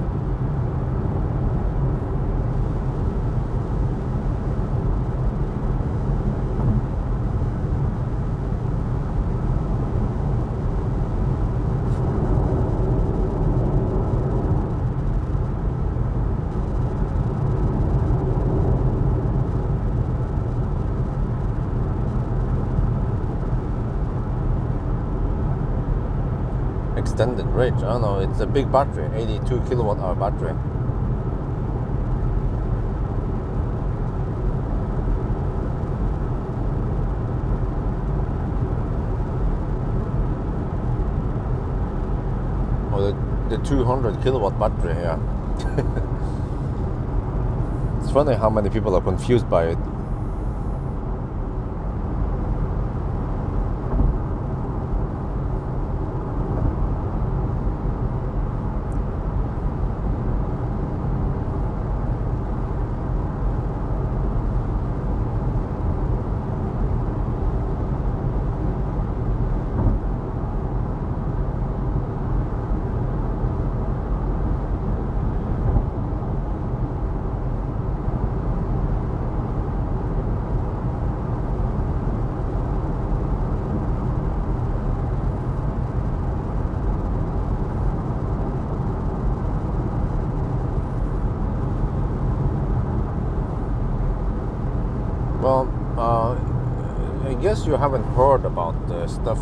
Extended range, I don't know, it's a big battery, 82 kilowatt hour battery. Oh, the 200 kilowatt battery here. It's funny how many people are confused by it. Well, I guess you haven't heard about the stuff.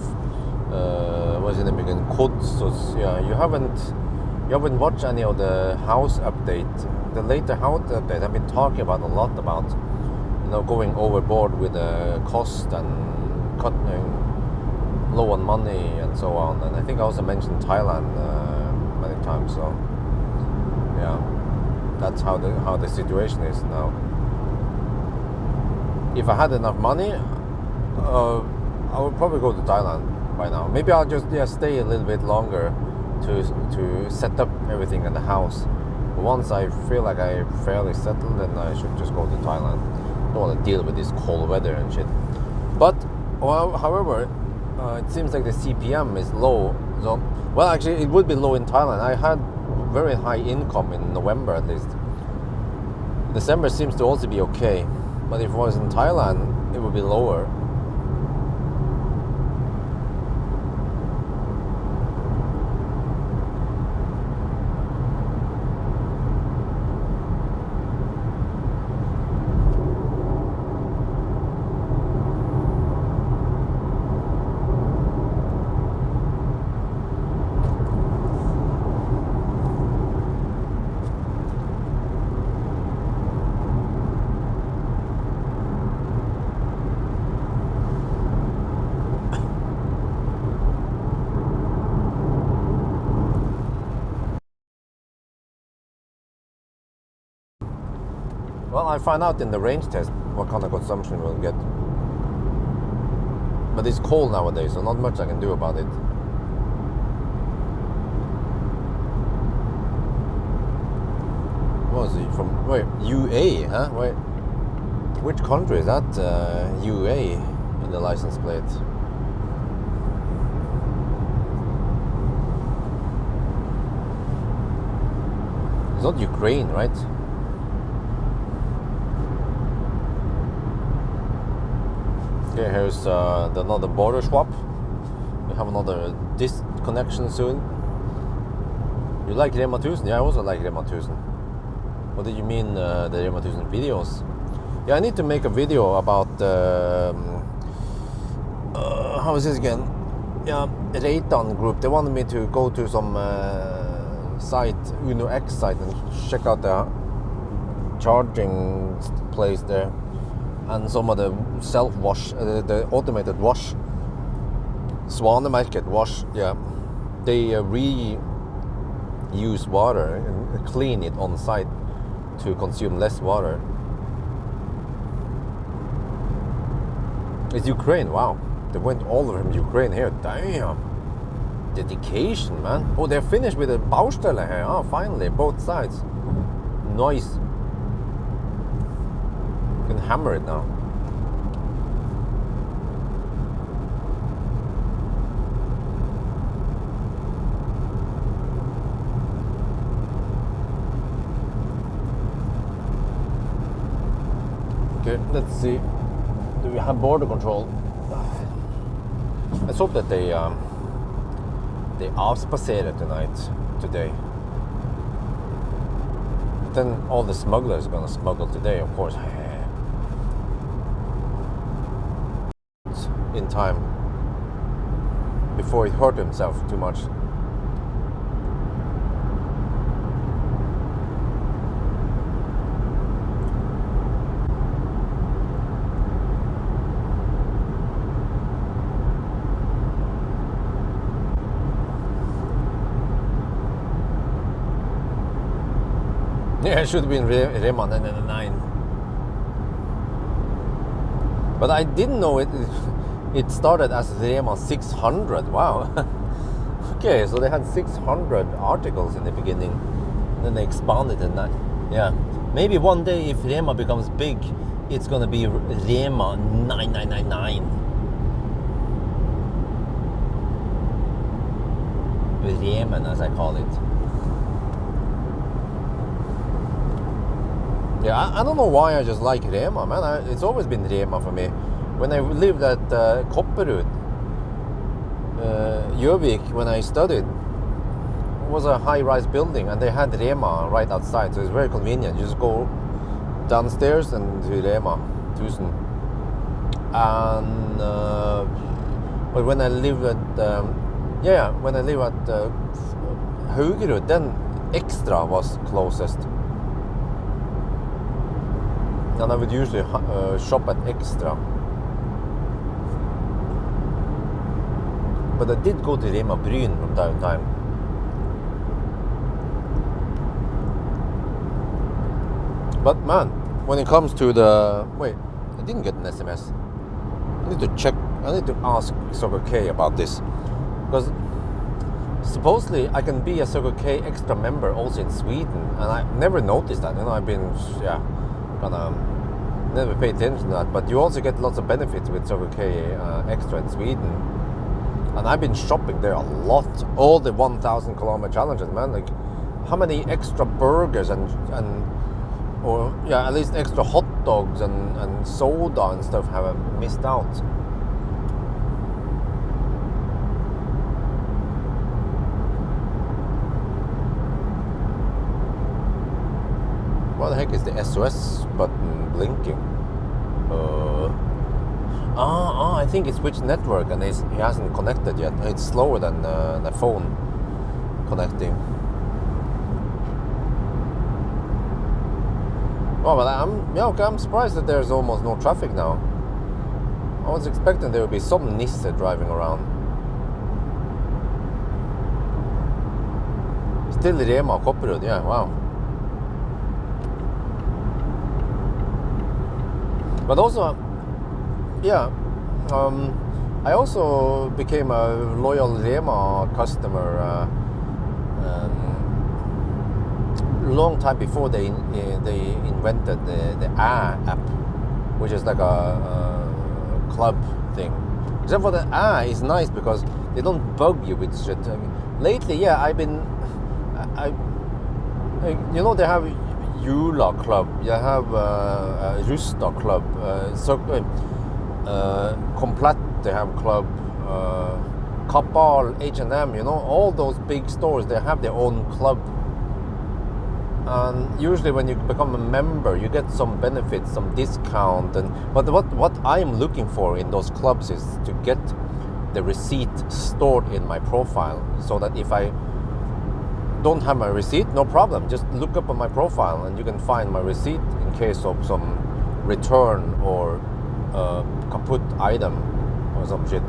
Was in the beginning, Kodsos. Yeah, you haven't watched any of the house update. The later house update, I've been talking about a lot about, going overboard with the cost and cutting low on money and so on. And I think I also mentioned Thailand many times. So yeah, that's how the situation is now. If I had enough money, I would probably go to Thailand by now. Maybe I'll just stay a little bit longer to set up everything in the house. Once I feel like I'm fairly settled, then I should just go to Thailand. Don't want to deal with this cold weather and shit. But, however, it seems like the CPM is low. So, well, actually, it would be low in Thailand. I had very high income in November at least. December seems to also be okay. But if it was in Thailand, it would be lower. Well, I find out in the range test what kind of consumption we'll get. But it's cold nowadays, so not much I can do about it. What was he from? Wait, UA, huh? Wait, which country is that? UA in the license plate. It's not Ukraine, right? Okay, here's another border swap. We have another disconnection soon. You like Rema 1000? Yeah, I also like Rema 1000. What did you mean, the Rema 1000 videos? Yeah, I need to make a video about how is this again? Yeah, Reitan group. They wanted me to go to some site, Uno X site, and check out the charging place there, and some of the self-wash, the automated wash, Svanemerket wash. Yeah, they reuse water and clean it on site to consume less water. It's Ukraine, wow. They went all over from Ukraine here. Damn. Dedication, man. Oh, they're finished with the Baustelle here. Oh, finally, both sides. Nice. You can hammer it now. Okay, let's see. Do we have border control? Let's hope that they avspasserer today. But then all the smugglers are gonna smuggle today, of course. In time, before he hurt himself too much. Yeah, it should have been Rema 999. But I didn't know it started as Rema 600. Wow. Okay, so they had 600 articles in the beginning. Then they expanded in that. Yeah. Maybe one day if Rema becomes big, it's gonna be Rema 9999. Remen, as I call it. Yeah, I don't know why I just like Rema, man. It's always been Rema for me. When I lived at Kopperud, Gjøvik, when I studied, it was a high-rise building, and they had Rema right outside, so it's very convenient. You just go downstairs and to Rema 1000. And but when I lived at Haugerud, then Extra was closest. And I would usually shop at Extra. But I did go to Rema Bryn from time to time. But man, when it comes to the... Wait, I didn't get an SMS. I need to check, I need to ask Circle K about this. Because supposedly I can be a Circle K Extra member also in Sweden. And I never noticed that. You know, I've been, never paid attention to that, but you also get lots of benefits with Circle K Extra in Sweden. And I've been shopping there a lot. All the 1,000 kilometer challenges, man. Like, how many extra burgers at least extra hot dogs and soda and stuff have I missed out? What the heck is the SOS button blinking? I think it switched network and he hasn't connected yet. It's slower than the phone connecting. Oh, but I'm surprised that there's almost no traffic now. I was expecting there would be some Nisse driving around. Still Rema Kopperud, yeah, wow. But also, I also became a loyal Rema customer long time before they invented the app, which is like a club thing. Except for the is nice because they don't bug you with shit. Lately, You know, they have Jula Club, you have Rusta Club, Komplett, they have club, Pawel, H&M, you know, all those big stores, they have their own club. And usually when you become a member, you get some benefits, some discount. But what I'm looking for in those clubs is to get the receipt stored in my profile, so that if I don't have my receipt, no problem. Just look up on my profile and you can find my receipt in case of some return or kaput item or some shit.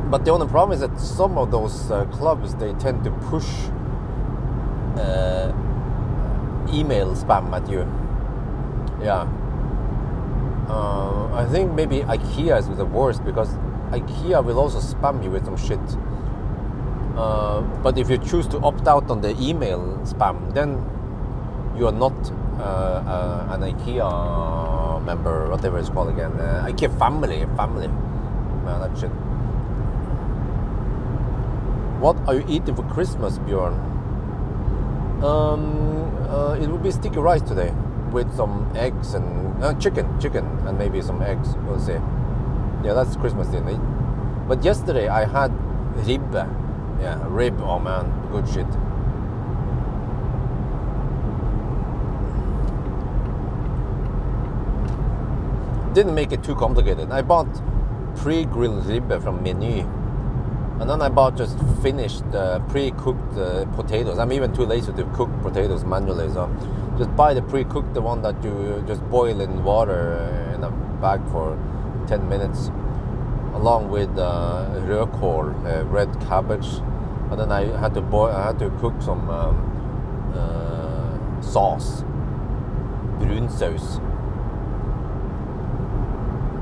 But the only problem is that some of those clubs, they tend to push email spam at you. Yeah. I think maybe IKEA is the worst, because IKEA will also spam you with some shit. But if you choose to opt out on the email spam, then you are not an IKEA member, whatever it's called again. IKEA family. Man, that shit. What are you eating for Christmas, Bjorn? It will be sticky rice today with some eggs and chicken and maybe some eggs. We'll see. Yeah, that's Christmas dinner. But yesterday I had ribbe. Yeah, rib. Oh man, good shit. Didn't make it too complicated. I bought pre-grilled ribbe from Menu. And then I bought just finished pre-cooked potatoes. I'm even too lazy to cook potatoes manually, so just buy the pre-cooked, the one that you just boil in water in a bag for 10 minutes, along with rødkål, red cabbage. And then I had to cook some sauce, brunsaus,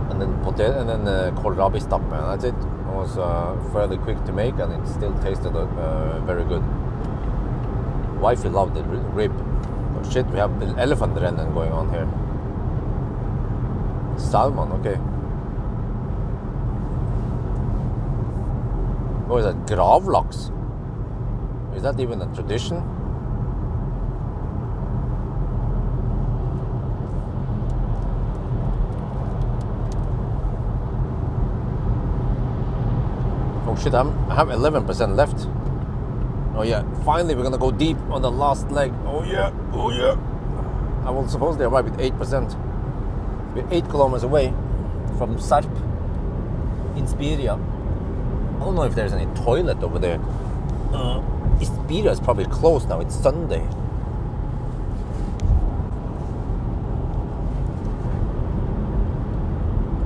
and then potato, and then kålrabistappe, and that's it. It was fairly quick to make, and it still tasted very good. Wifey loved the rib. Oh shit, we have elephant rennen going on here. Salmon, okay. What is that? Gravlaks? Is that even a tradition? Oh shit, I have 11% left. Oh yeah, finally we're gonna go deep on the last leg. Oh yeah. I will supposedly arrive with 8%. We're 8 kilometers away from Sarp in Spiria. I don't know if there's any toilet over there. Spiria is probably closed now, it's Sunday.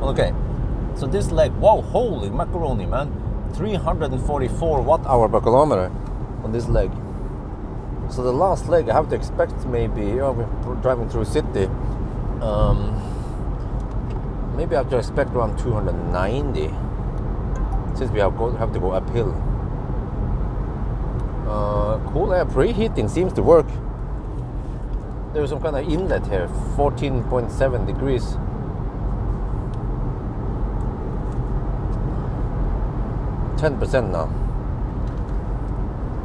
Okay, so this leg, wow, holy macaroni, man. 344 watt-hour per kilometer on this leg. So the last leg, I have to expect maybe, we're driving through city, maybe I have to expect around 290, since we have to go uphill. Cool air preheating seems to work. There's some kind of inlet here, 14.7 degrees. %10 now.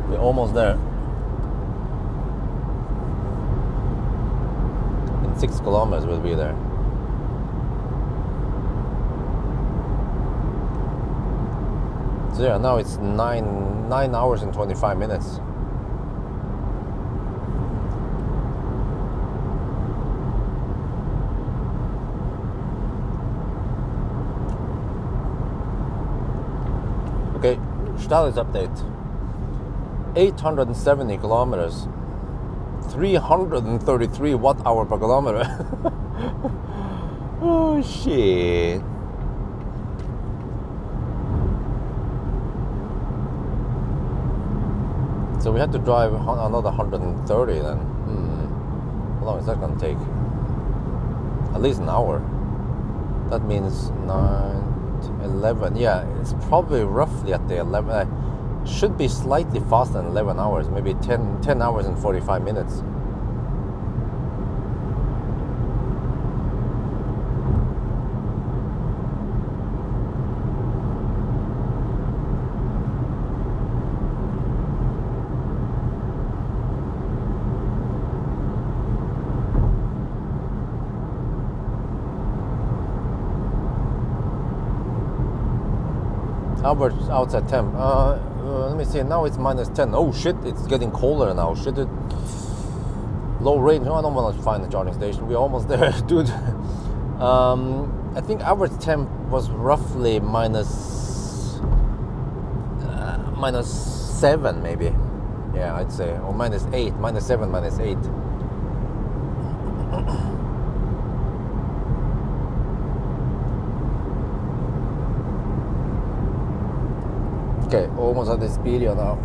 We're almost there. In 6 kilometers we'll be there. So yeah, now it's 9 hours and 25 minutes. Okay, status update. 870 kilometers. 333 watt-hour per kilometer. Oh shit. So we had to drive another 130 then. How long is that going to take? At least an hour. That means 9, 11. Yeah, it's probably roughly at the 11. Should be slightly faster than 11 hours. Maybe 10 hours and 45 minutes. Average outside temp. Let me see. Now it's -10. Oh shit! It's getting colder now. Shit! Low range. No, I don't want to find a charging station. We're almost there, dude. I think average temp was roughly -7 maybe. Yeah, I'd say, or -8, -7, -8. Okay, almost at this video now.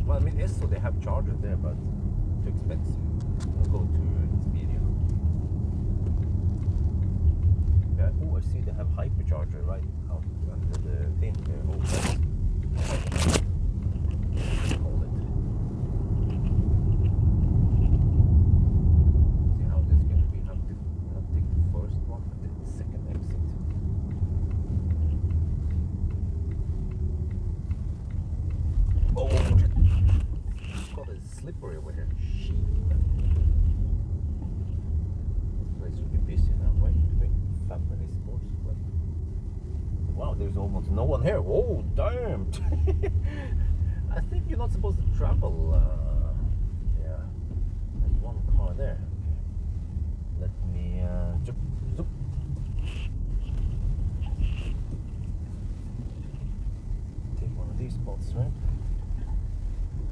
Well, I mean, Esso, they have chargers there, but too expensive. I'll go to Xperia. Yeah, oh, I see they have hypercharger right out under the thing there. Oh, that's hold it. See how this is going to be. Have to not take the first one, but the second exit. Oh, shit. God, it's slippery over here. Shit. This place should be busy now, right? Doing family sports club. Wow, there's almost no one here. Oh, damn. I think you're not supposed to travel. Yeah. There's one car there. Okay. Let me zoop. Take one of these spots, right?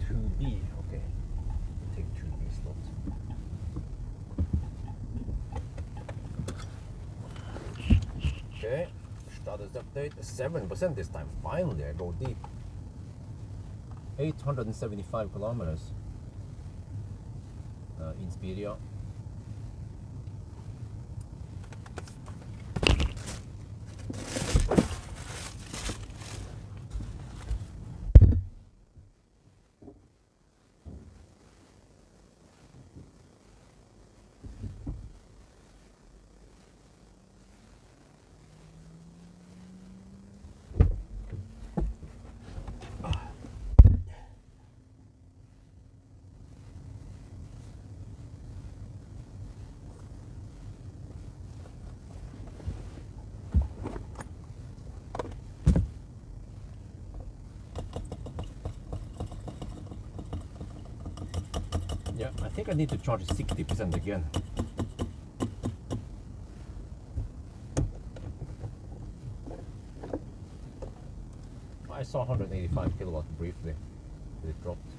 2B, okay. Take 2B slots. Okay, status update 7% this time. Finally, I go deep. 875 kilometers in Xperia. Yeah, I think I need to charge 60% again. I saw 185 kilowatt briefly. It dropped.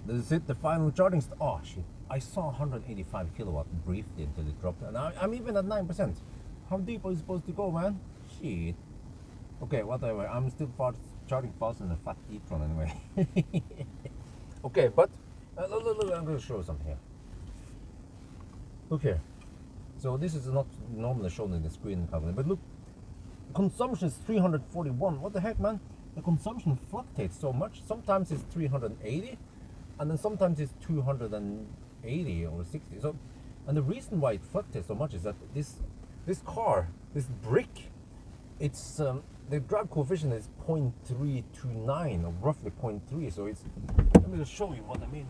This is it, the final charging. Oh shit! I saw 185 kilowatt briefly until it dropped, and I'm even at 9%. How deep are you supposed to go, man? Shit. Okay, whatever. I'm still charging faster than a fat e-tron anyway. Okay, but look, I'm going to show you something here. Look here. So this is not normally shown in the screen cover, but look, consumption is 341. What the heck, man? The consumption fluctuates so much. Sometimes it's 380, and then sometimes it's 280 or 60. So, and the reason why it fluctuates so much is that this car, this brick, it's the drag coefficient is 0.329, or roughly 0.3. So it's, let me just show you what I mean.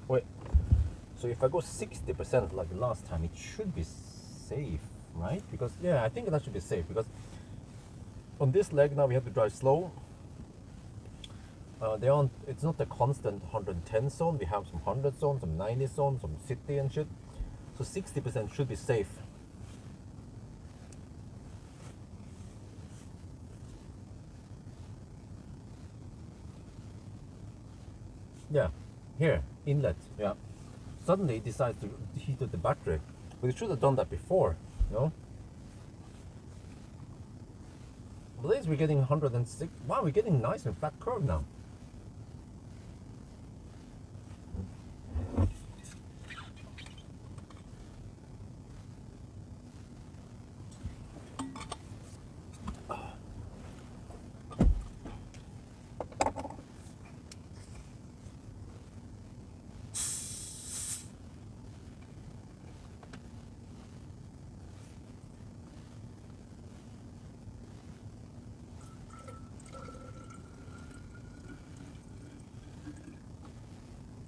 Wait, so if I go 60% like last time, it should be safe, right? Because, yeah, I think that should be safe, because on this leg now we have to drive slow. It's not a constant 110 zone. We have some 100 zones, some 90 zones, some city and shit. So 60% should be safe. Yeah, here, inlet, yeah. Suddenly it decides to heat up the battery. But it should have done that before, you know? But at least we're getting 106. Wow, we're getting nice and flat curve now.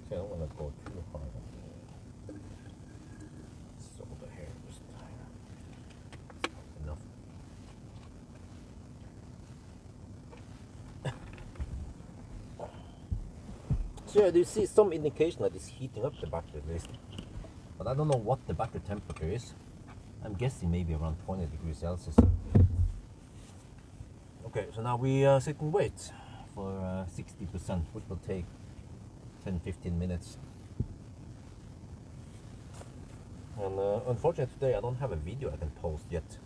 I don't want to go too hard. So the hair was enough. So yeah, do you see some indication that it's heating up the battery at least? But I don't know what the battery temperature is. I'm guessing maybe around 20 degrees Celsius. Okay, so now we sit and wait for 60%, which will take 10-15 minutes. And unfortunately today I don't have a video I can post yet.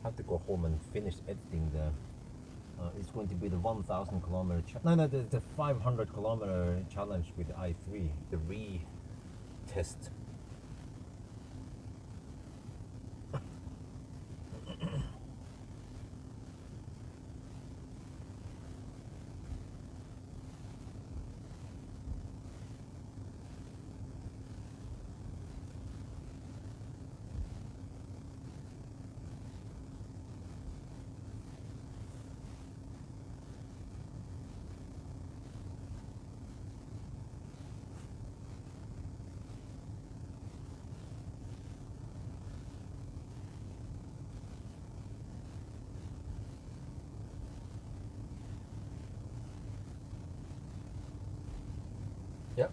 I have to go home and finish editing the it's going to be the 1,000 kilometer the 500 kilometer challenge with the i3, the re-test. Yeah,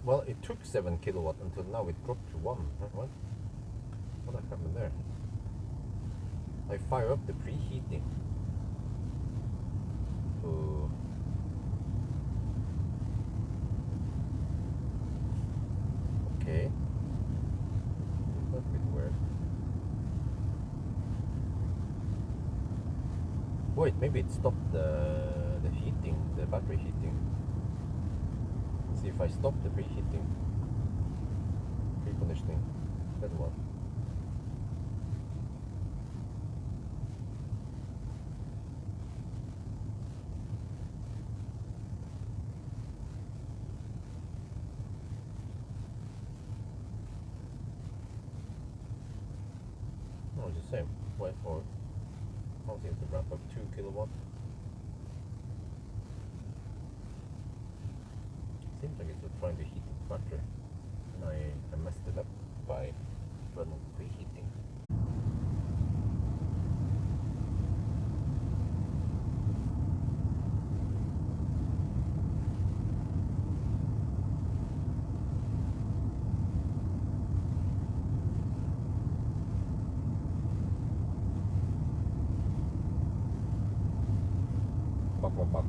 well, it took 7 kilowatt until now it dropped to 1. What happened there? I fire up the preheating. Oh. Okay. That's a bit weird. Wait, maybe it stopped the heating, the battery heating. See if I stop the preheating, preconditioning, that one. No, it's the same. Wait for how seems to ramp up 2 kilowatt. Seems like it's trying to heat the battery, and I messed it up by running preheating. Bak.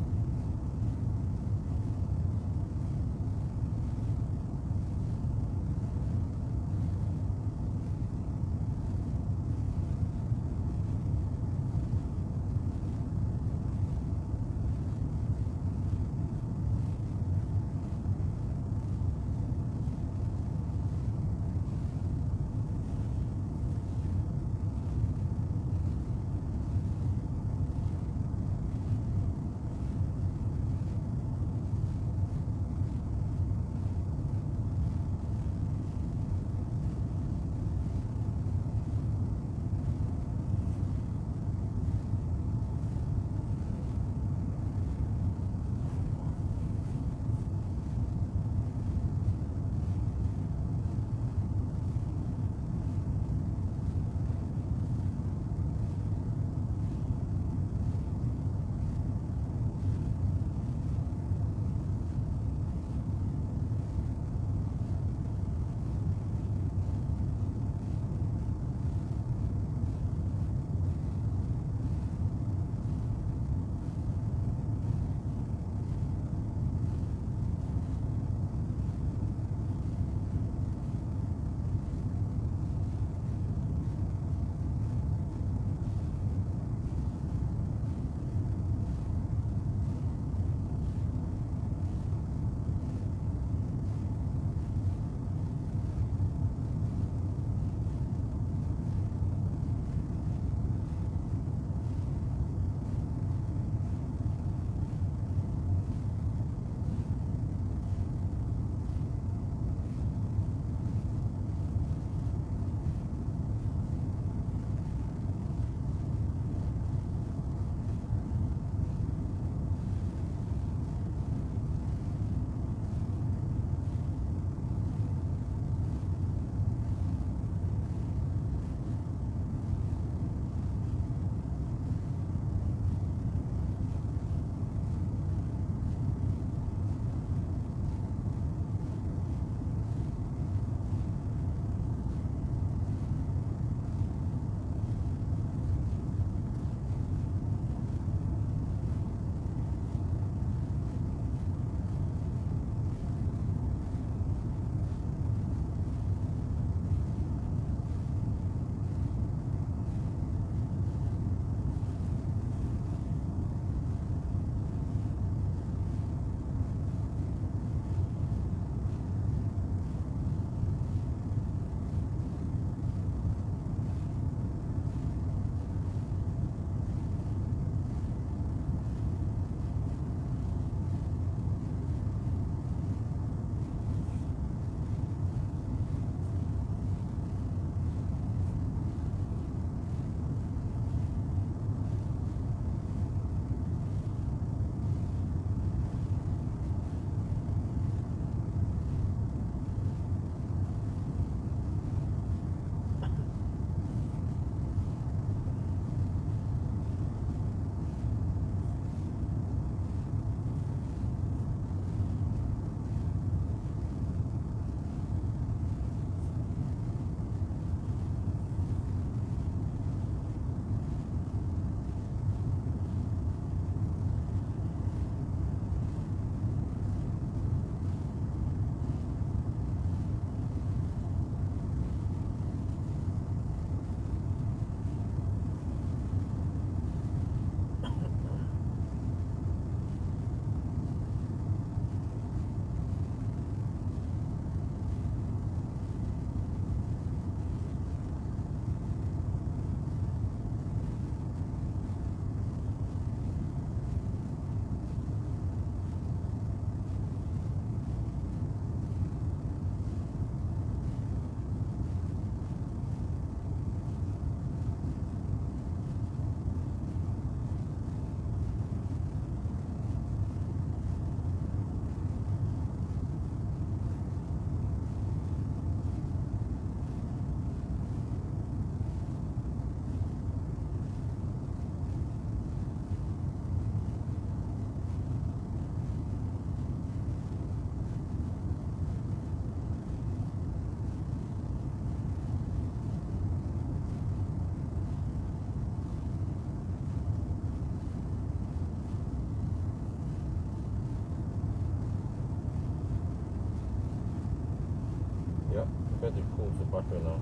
pretty cool the battery now.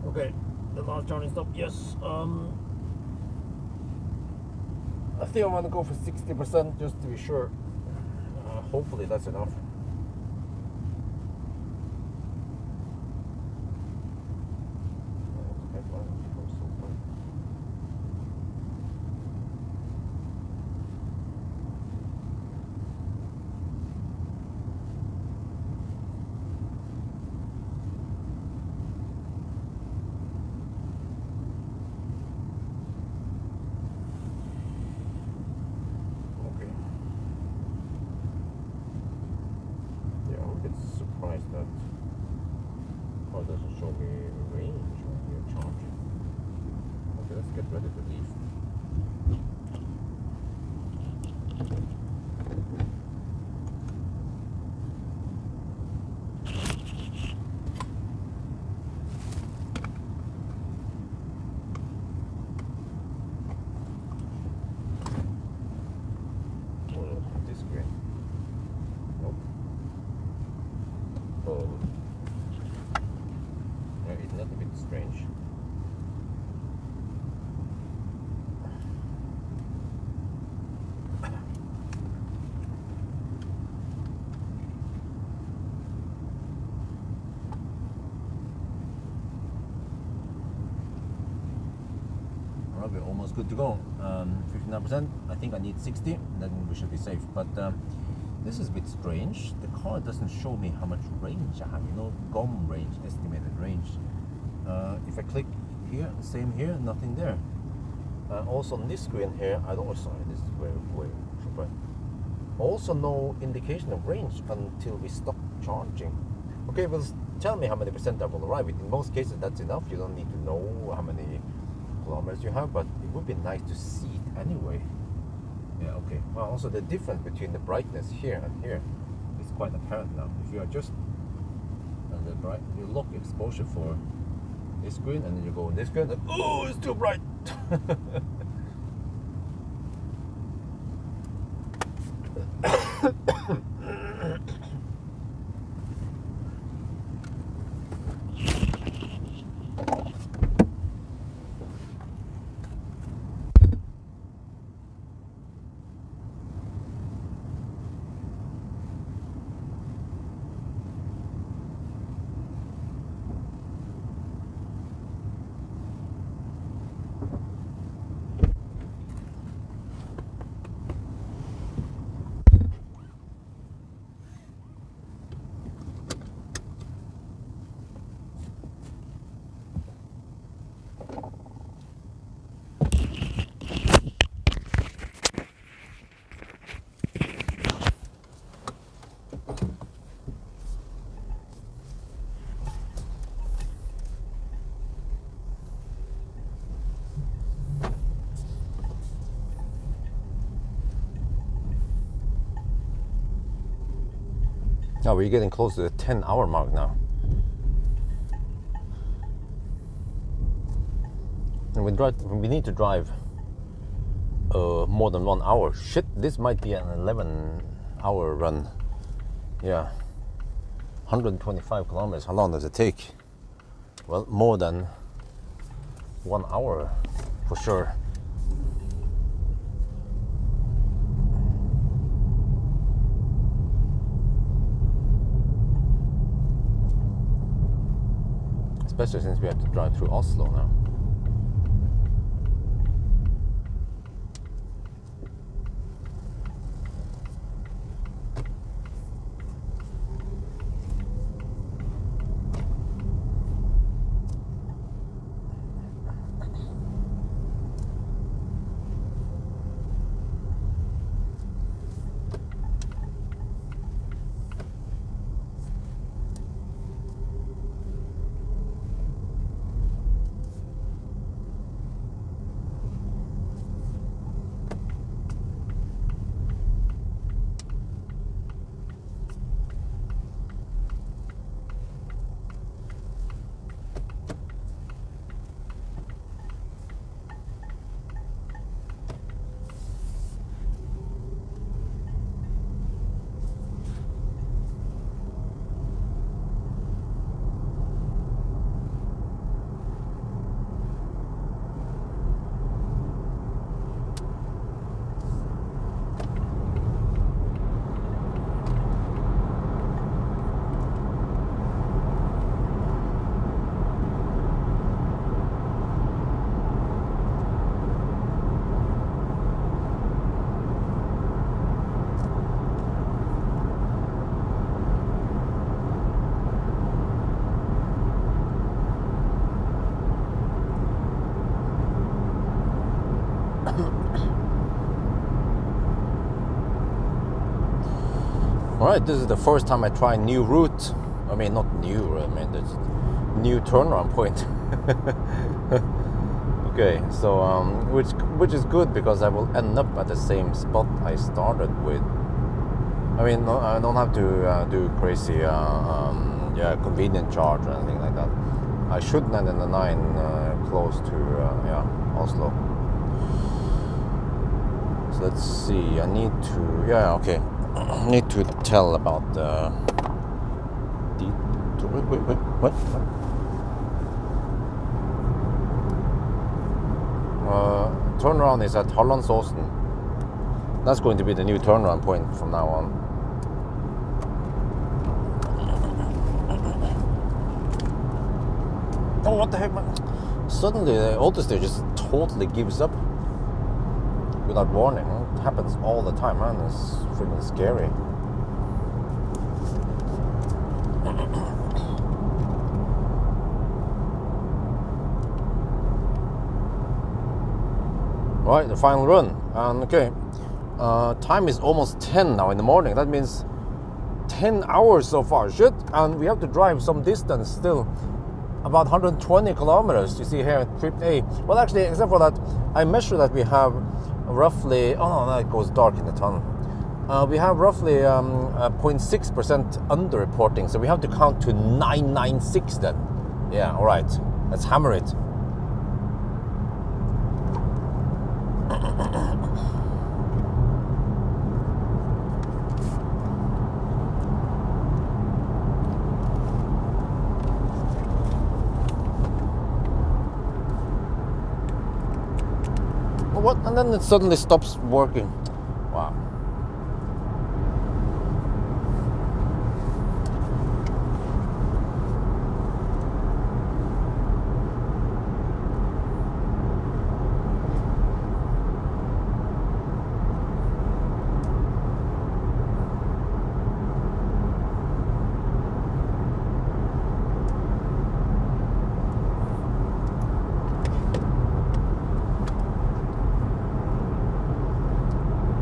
Okay, the last charging stop, yes. I think I want to go for 60% just to be sure. Hopefully that's enough. Surprised that car doesn't show me range when you're charging. Okay, let's get ready to leave. Oh, this green. Nope. Yeah, it's not a bit strange. Alright, we're almost good to go. 59%. I think I need 60, then we should be safe. But this is a bit strange. The car doesn't show me how much range I have, you know, GOM range, estimated range. If I click here, same here, nothing there. Also on this screen here, I don't, sorry, this is way super. Also no indication of range until we stop charging. Okay, well, tell me how many percent I will arrive with. In most cases that's enough, you don't need to know how many kilometers you have, but it would be nice to see it anyway. Yeah, okay. Well, also the difference between the brightness here and here is quite apparent now. If you adjust you lock exposure for this screen and then you go on this screen, and oh, it's too bright. Now we're getting close to the 10-hour mark now. And we need to drive more than 1 hour. Shit, this might be an 11-hour run. Yeah, 125 kilometers. How long does it take? Well, more than 1 hour for sure. especially since we have to drive through Oslo now. Alright, this is the first time I try a new route. I mean, not new, I mean, there's new turnaround point. Okay, so, which is good because I will end up at the same spot I started with. I mean, no, I don't have to do crazy, convenient charge or anything like that. I should land in the 9 close to, Oslo. So let's see, I need to, okay. I need to tell about the wait, what? Turnaround is at Hallandsåsen. That's going to be the new turnaround point from now on. Oh, what the heck, man? Suddenly the autosteer just totally gives up without warning. It happens all the time, man. It's freaking scary. Right, the final run. And okay, time is almost 10 now in the morning. That means 10 hours so far. Shit, and we have to drive some distance still. About 120 kilometers, you see here at trip A. Well, actually, except for that, I measure that we have roughly, oh no, it goes dark in the tunnel. We have roughly 0.6% underreporting, so we have to count to 996 then. Yeah, all right, let's hammer it. What? And then it suddenly stops working. Wow.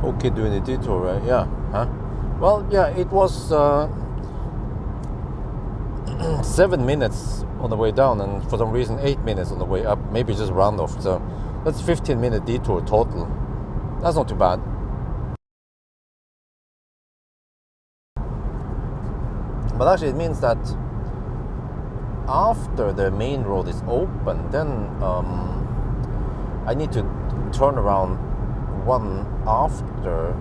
Okay, doing a detour, right? Yeah, huh? Well, yeah, it was 7 minutes on the way down, and for some reason 8 minutes on the way up. Maybe just round off. So that's 15-minute detour total. That's not too bad. But actually, it means that after the main road is open, then I need to turn around one after,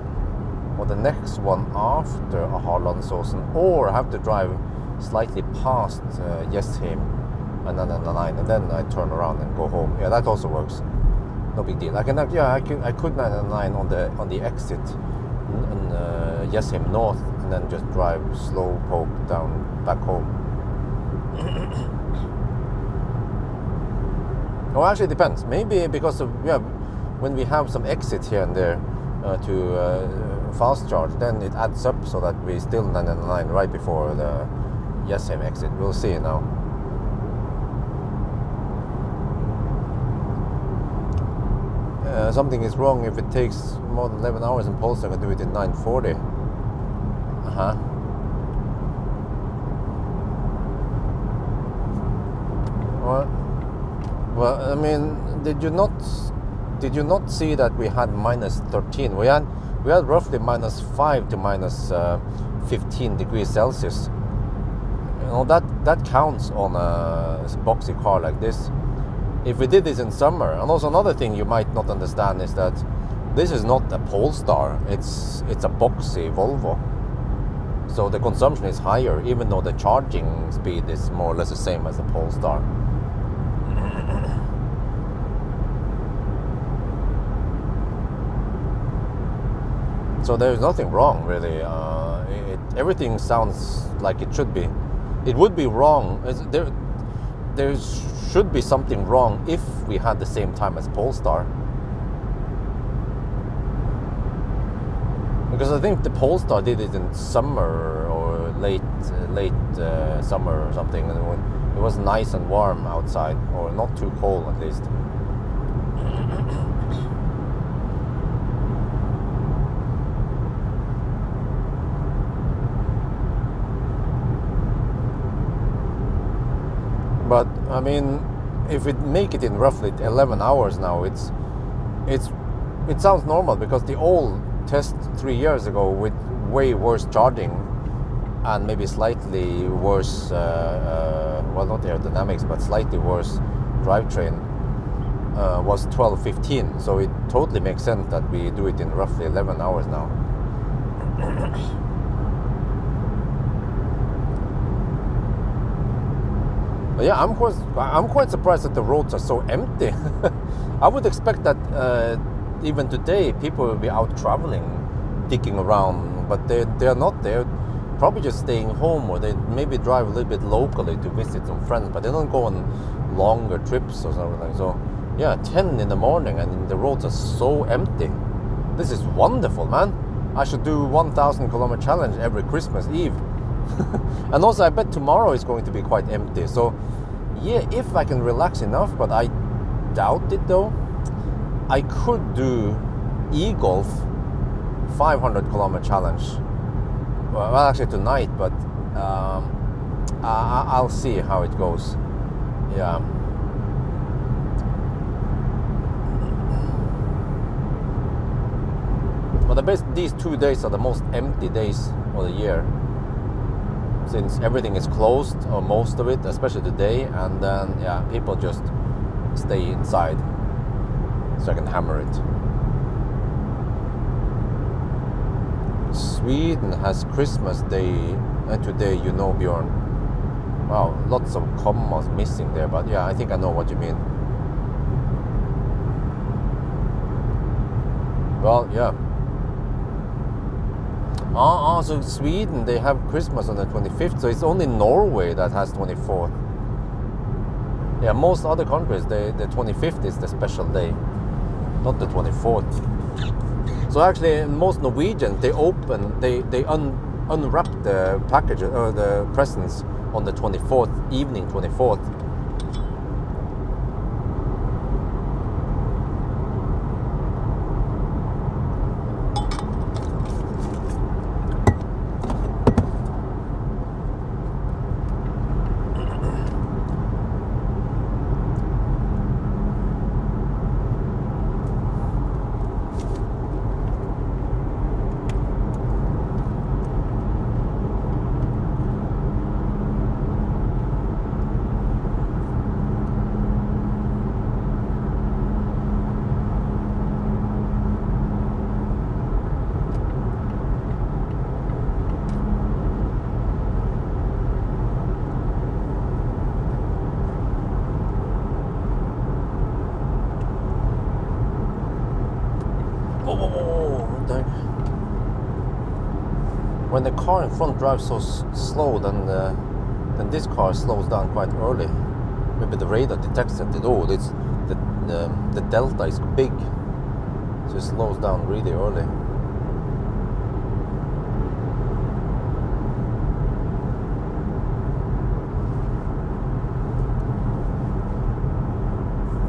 or the next one after Hallandsåsen, or I have to drive slightly past Jessheim and then the line, and then I turn around and go home. Yeah, that also works. No big deal. I could land the line on the exit in Jessheim North, and then just drive slow poke down back home. Well, actually, it depends. Maybe because of, yeah, when we have some exit here and there to fast charge, then it adds up so that we still 999 right before the Yesheim exit. We'll see now. Something is wrong if it takes more than 11 hours in Polestar. I can do it in 940. Well, I mean, did you not see that we had minus 13? We had roughly minus 5 to minus 15 degrees Celsius. You know, that counts on a boxy car like this. If we did this in summer, and also another thing you might not understand is that this is not a Polestar, it's a boxy Volvo. So the consumption is higher, even though the charging speed is more or less the same as a Polestar. So there's nothing wrong, really. Everything sounds like it should be. It would be wrong. There should be something wrong if we had the same time as Polestar. Because I think the Polestar did it in summer or late summer or something, and it was nice and warm outside, or not too cold at least. But I mean, if we make it in roughly 11 hours now, it sounds normal, because the old test 3 years ago with way worse charging and maybe slightly worse, well, not aerodynamics, but slightly worse drivetrain was 12:15. So it totally makes sense that we do it in roughly 11 hours now. But yeah, I'm quite surprised that the roads are so empty. I would expect that even today people will be out traveling, dicking around, but they're not. They're probably just staying home, or they maybe drive a little bit locally to visit some friends, but they don't go on longer trips or something. So yeah, 10 in the morning and the roads are so empty. This is wonderful, man. I should do 1,000 kilometer challenge every Christmas Eve. And also I bet tomorrow is going to be quite empty. So yeah, if I can relax enough, but I doubt it though. I could do e-golf 500 kilometer challenge. Well, actually tonight, but I'll see how it goes. Yeah. But these 2 days are the most empty days of the year, since everything is closed, or most of it, especially today, and then yeah, people just stay inside, so I can hammer it. Sweden has Christmas Day today, you know, Bjorn. Wow, lots of commas missing there, but yeah, I think I know what you mean. Well, yeah. So Sweden, they have Christmas on the 25th, so it's only Norway that has 24th. Yeah, most other countries, the 25th is the special day, not the 24th. So actually, most Norwegians, they unwrap the package or the presents on the 24th, evening 24th. When the car in front drives so slow, then this car slows down quite early. Maybe the radar detects that. Oh, the delta is big, so it slows down really early.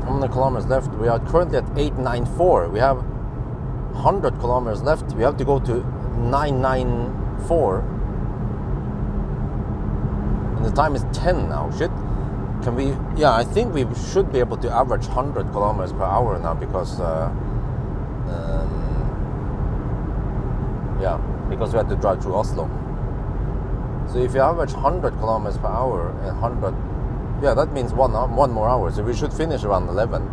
How many kilometers left? We are currently at 894. We have 100 kilometers left. We have to go to 994, and the time is 10 now. Can we? Yeah, I think we should be able to average 100 kilometers per hour now, because yeah, because we had to drive through Oslo. So if you average 100 kilometers per hour and 100, yeah, that means one more hour. So we should finish around 11.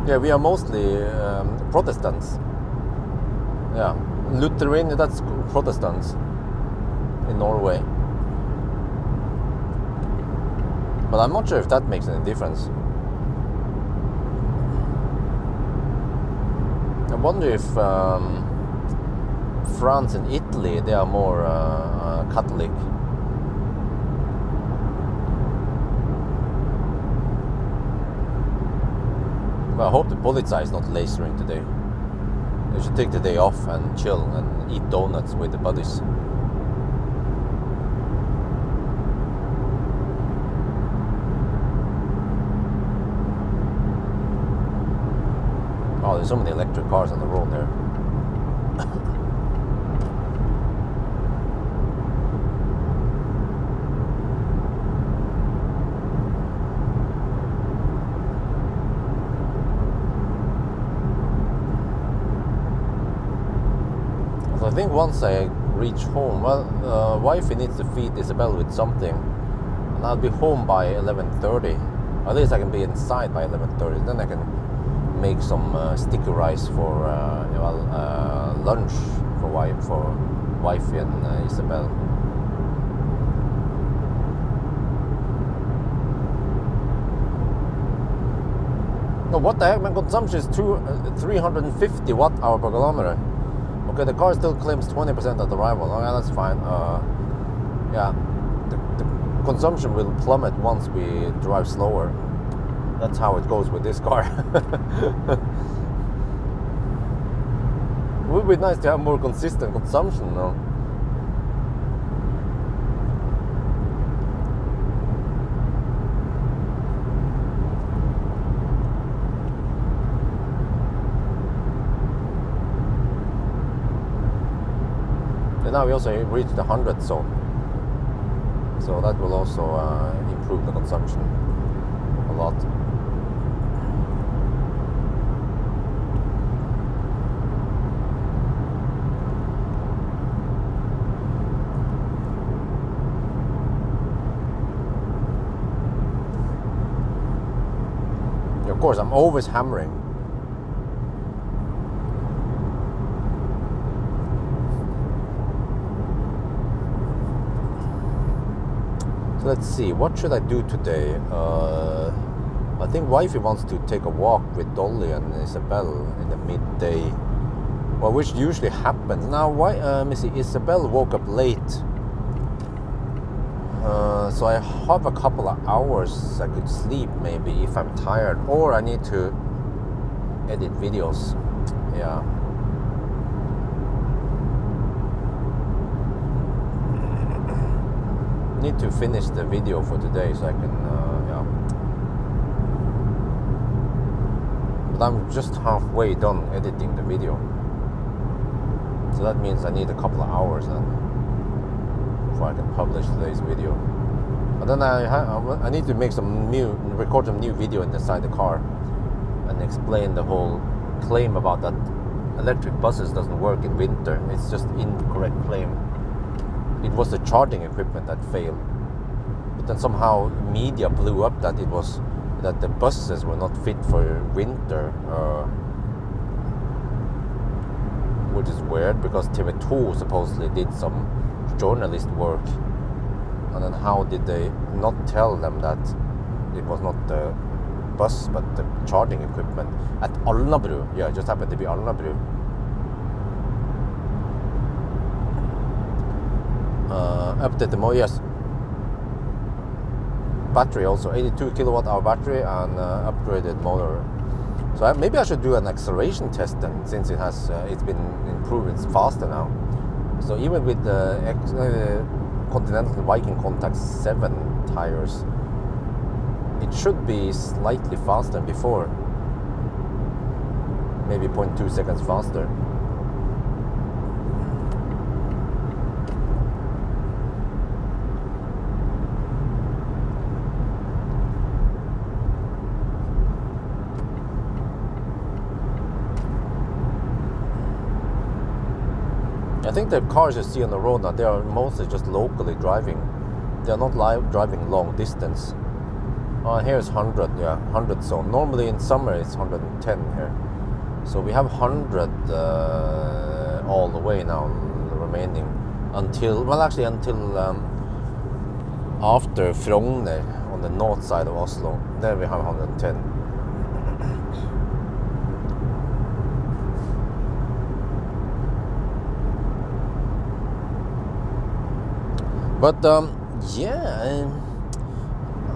Yeah, we are mostly Protestants. Yeah, Lutheran, that's Protestants in Norway. But I'm not sure if that makes any difference. I wonder if France and Italy, they are more Catholic. Well, I hope the Polizei is not lasering today. They should take the day off and chill and eat donuts with the buddies. Oh, there's so many electric cars on the road there. I think once I reach home, well, wifey needs to feed Isabel with something, and I'll be home by 11:30. At least I can be inside by 11:30. Then I can make some sticky rice for lunch for wifey and Isabel. No, what the heck? My consumption is 350 watt-hour per kilometer. Okay, the car still claims 20% at arrival. Okay, that's fine. Yeah, the consumption will plummet once we drive slower. That's how it goes with this car. It would be nice to have more consistent consumption, no? And now we also reached the 100 zone, so that will also improve the consumption a lot. Of course, I'm always hammering. So let's see, what should I do today? I think wifey wants to take a walk with Dolly and Isabel in the midday, well, which usually happens. Now, let me see, Isabel woke up late, so I have a couple of hours I could sleep maybe if I'm tired, or I need to edit videos. Yeah. Need to finish the video for today so I can, yeah. But I'm just halfway done editing the video, so that means I need a couple of hours then before I can publish today's video. But then I need to record some new video inside the car and explain the whole claim about that electric buses doesn't work in winter. It's just incorrect claim. It was the charging equipment that failed, but then somehow media blew up that that the buses were not fit for winter, which is weird because TV2 supposedly did some journalist work, and then how did they not tell them that it was not the bus but the charging equipment at Alnabru? Yeah, it just happened to be Alnabru. update the motor. Yes, battery also 82 kilowatt hour battery and upgraded motor. So maybe I should do an acceleration test then, since it's been improved. It's faster now. So even with the Continental Viking Contact 7 tires, it should be slightly faster than before. Maybe 0.2 seconds faster. I think the cars you see on the road now, they are mostly just locally driving. They are not driving long distance. Here's 100, yeah, 100 zone. Normally in summer it's 110 here. So we have 100 all the way now remaining until, well, actually until after Frogner on the north side of Oslo. There we have 110. But yeah,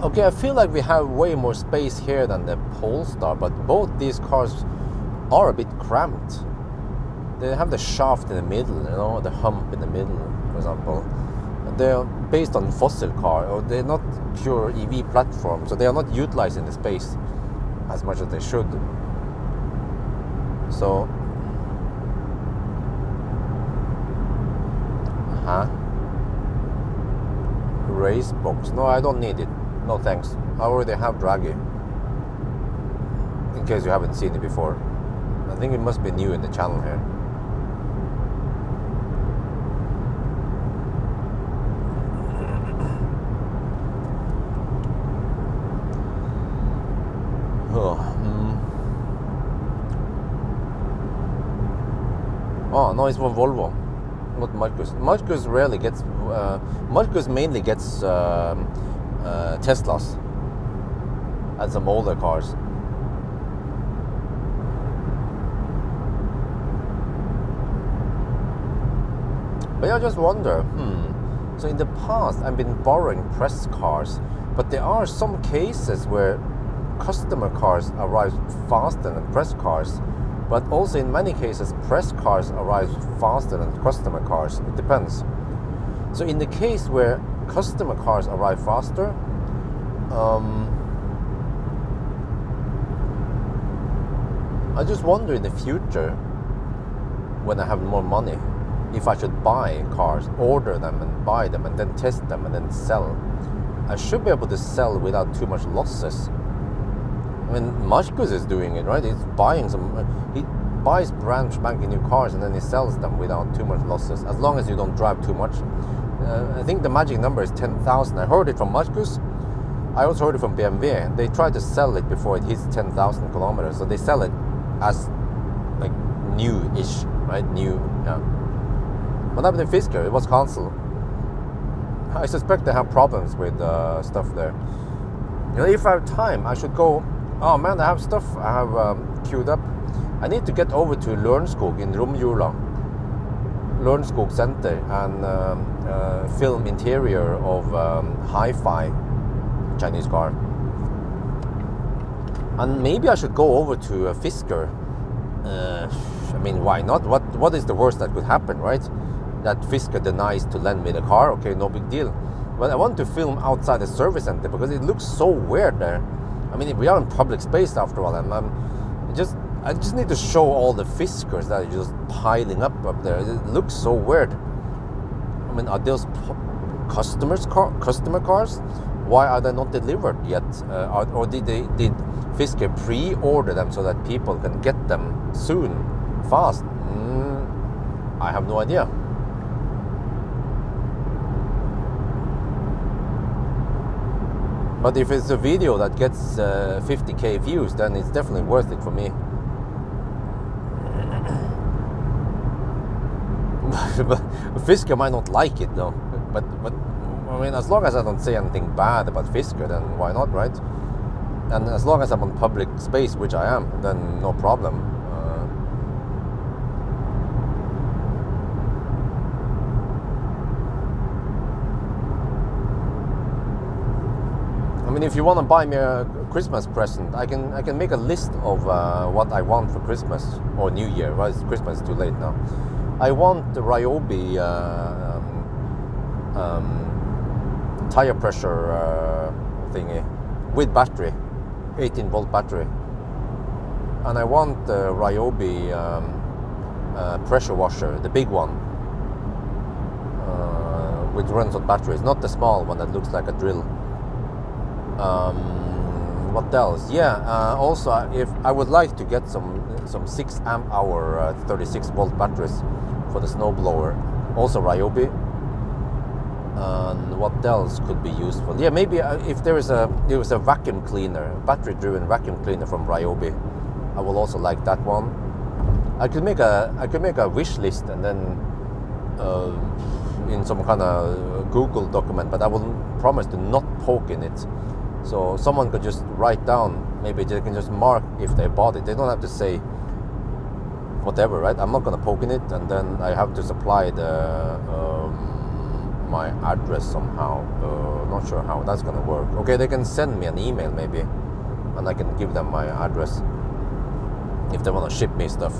okay, I feel like we have way more space here than the Polestar, but both these cars are a bit cramped. They have the shaft in the middle, you know, the hump in the middle, for example. They're based on fossil car, or they're not pure EV platform, so they are not utilizing the space as much as they should. So, race box. No, I don't need it. No thanks. I already have Draghi. In case you haven't seen it before. I think it must be new in the channel here. Oh, no, it's from Volvo. Not Marcus. Marcus rarely gets. Marcus mainly gets Teslas and some older cars. But I just wonder. So in the past, I've been borrowing press cars, but there are some cases where customer cars arrive faster than press cars. But also in many cases, press cars arrive faster than customer cars. It depends. So in the case where customer cars arrive faster, I just wonder in the future, when I have more money, if I should buy cars, order them and buy them and then test them and then sell. I should be able to sell without too much losses. I mean, Marcus is doing it, right? He's buying he buys brand spanking new cars and then he sells them without too much losses, as long as you don't drive too much. I think the magic number is 10,000. I heard it from Marcus. I also heard it from BMW. They try to sell it before it hits 10,000 kilometers. So they sell it as like new-ish, right? New, yeah. What happened in Fisker? It was cancelled. I suspect they have problems with stuff there. You know, if I have time, I should go. Oh man, I have stuff I have queued up. I need to get over to Lørenskog in Romjula, Lørenskog Center, and film interior of hi-fi Chinese car. And maybe I should go over to Fisker. I mean, why not? What is the worst that could happen, right? That Fisker denies to lend me the car. Okay, no big deal. But I want to film outside the service center because it looks so weird there. I mean, we are in public space after all, and I just need to show all the Fiskers that are just piling up there. It looks so weird. I mean, are those customer cars? Why are they not delivered yet? Or did Fisker pre-order them so that people can get them soon, fast? I have no idea. But if it's a video that gets 50k views, then it's definitely worth it for me. But Fisker might not like it though. But I mean, as long as I don't say anything bad about Fisker, then why not, right? And as long as I'm on public space, which I am, then no problem. mean, if you want to buy me a Christmas present, I can make a list of what I want for Christmas or New Year. Well, Christmas is too late now. I want the Ryobi tire pressure thingy with battery, 18-volt battery, and I want the Ryobi pressure washer, the big one, which runs on batteries, not the small one that looks like a drill. What else? Yeah, also if I would like to get some 6 amp hour 36-volt batteries for the snowblower, also Ryobi. And what else could be useful? Yeah, maybe if there was a vacuum cleaner, battery-driven vacuum cleaner from Ryobi, I will also like that one. I could make a wish list and then in some kind of Google document, but I will promise to not poke in it. So someone could just write down, maybe they can just mark if they bought it. They don't have to say whatever, right? I'm not going to poke in it, and then I have to supply my address somehow. Not sure how that's going to work. Okay, they can send me an email maybe, and I can give them my address if they want to ship me stuff.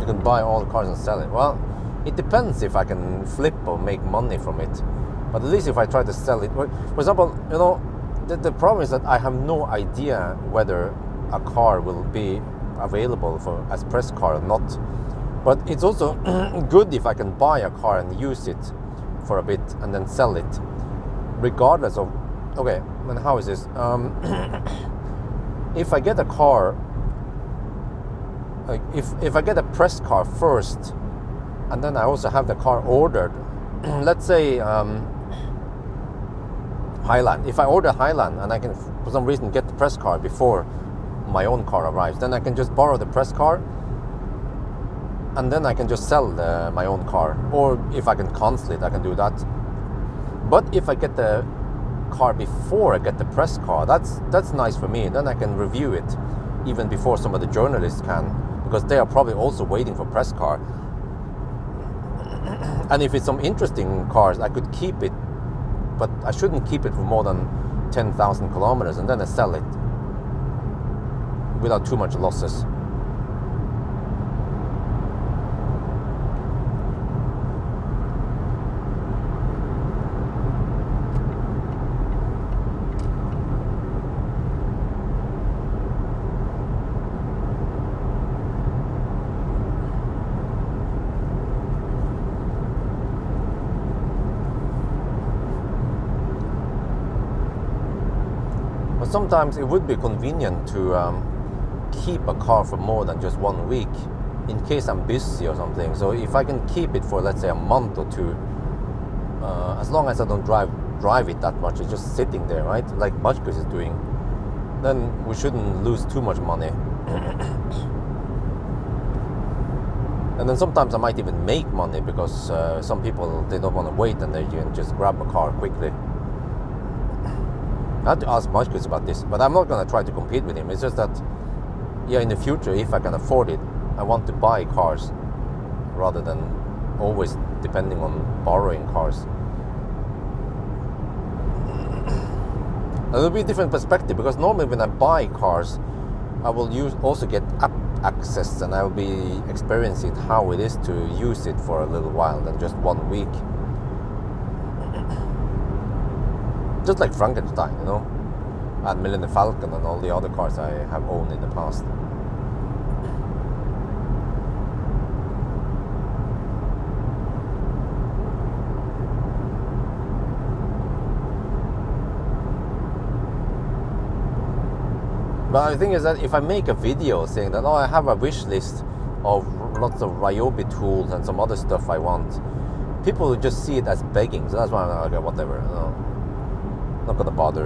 You can buy all the cars and sell it. Well, it depends if I can flip or make money from it. But at least if I try to sell it, for example, you know, the problem is that I have no idea whether a car will be available for as press car or not. But it's also good if I can buy a car and use it for a bit and then sell it, regardless of. Okay, and how is this? If I get a car, like if I get a press car first, and then I also have the car ordered, let's say Highland. If I order Highland and I can for some reason get the press car before my own car arrives, then I can just borrow the press car and then I can just sell my own car. Or if I can cancel it, I can do that. But if I get the car before I get the press car, that's nice for me. Then I can review it even before some of the journalists can, because they are probably also waiting for press car. And if it's some interesting cars, I could keep it, but I shouldn't keep it for more than 10,000 kilometers, and then I sell it without too much losses. But sometimes it would be convenient to keep a car for more than just 1 week in case I'm busy or something. So if I can keep it for, let's say, a month or two, as long as I don't drive it that much, it's just sitting there, right, like Marcus is doing, then we shouldn't lose too much money. And then sometimes I might even make money because some people, they don't want to wait and they can just grab a car quickly. I have to ask Marcus about this, but I'm not going to try to compete with him. It's just that, yeah, in the future, if I can afford it, I want to buy cars rather than always depending on borrowing cars. And it'll be a different perspective, because normally when I buy cars, I will also get app access, and I will be experiencing how it is to use it for a little while than just 1 week. Just like Frankenstein, you know, and Millennium Falcon and all the other cars I have owned in the past. But the thing is that if I make a video saying that, oh, I have a wish list of lots of Ryobi tools and some other stuff I want, people would just see it as begging. So that's why I'm like, okay, whatever, you know. Not gonna bother.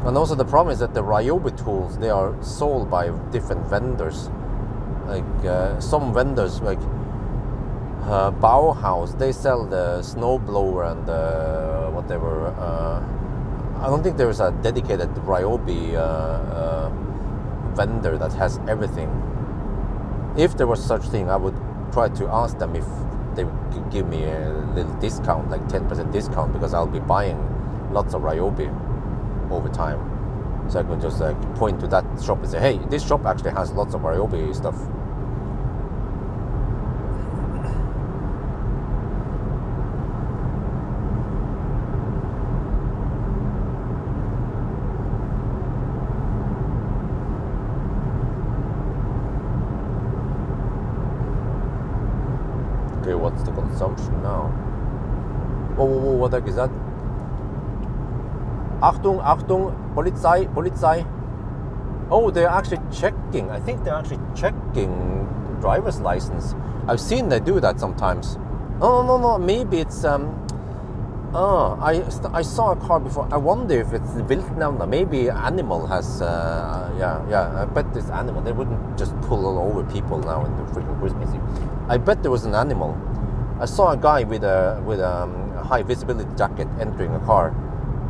And also the problem is that the Ryobi tools, they are sold by different vendors. Like some vendors, like Bauhaus, they sell the snowblower and whatever. I don't think there is a dedicated Ryobi vendor that has everything. if there was such thing, I would try to ask them if they could give me a little discount, like 10% discount, because I'll be buying lots of Ryobi over time. So I can just like point to that shop and say, hey, this shop actually has lots of Ryobi stuff. Okay, what's the consumption now? Whoa, what the heck is that? Achtung, Achtung, Polizei, Polizei. Oh, they're actually checking. I think they're actually checking driver's license. I've seen they do that sometimes. No. Maybe it's I saw a car before. I wonder if it's Wildnämnd. Maybe animal has. I bet this animal. They wouldn't just pull all over people now in the freaking Christmas Eve. I bet there was an animal. I saw a guy with a high visibility jacket entering a car.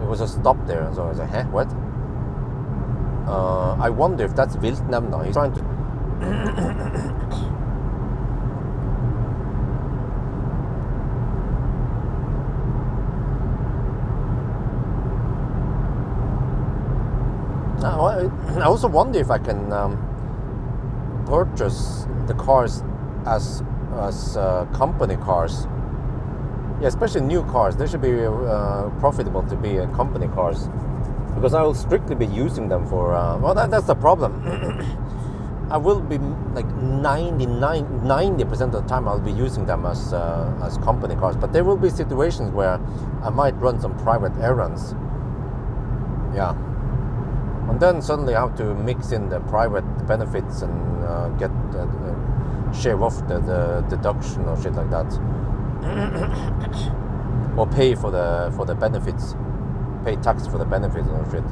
It was a stop there, and so I was like, "Huh, what?" I wonder if that's Wildnämnd now. He's trying to. I also wonder if I can purchase the cars as company cars. Yeah, especially new cars. They should be profitable to be company cars, because I will strictly be using them for. Well, that's the problem. I will be like 90% of the time I'll be using them as company cars. But there will be situations where I might run some private errands. Yeah. And then suddenly I have to mix in the private benefits and get shave off the deduction or shit like that, or pay for the benefits, pay tax for the benefits and shit.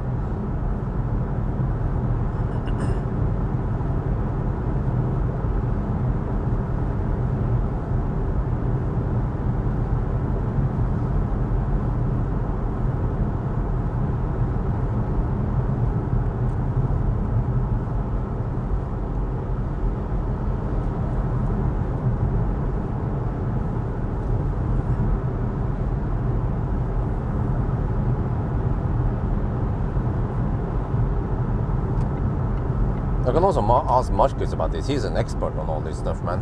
I can also ask Marcus about this. He's an expert on all this stuff, man.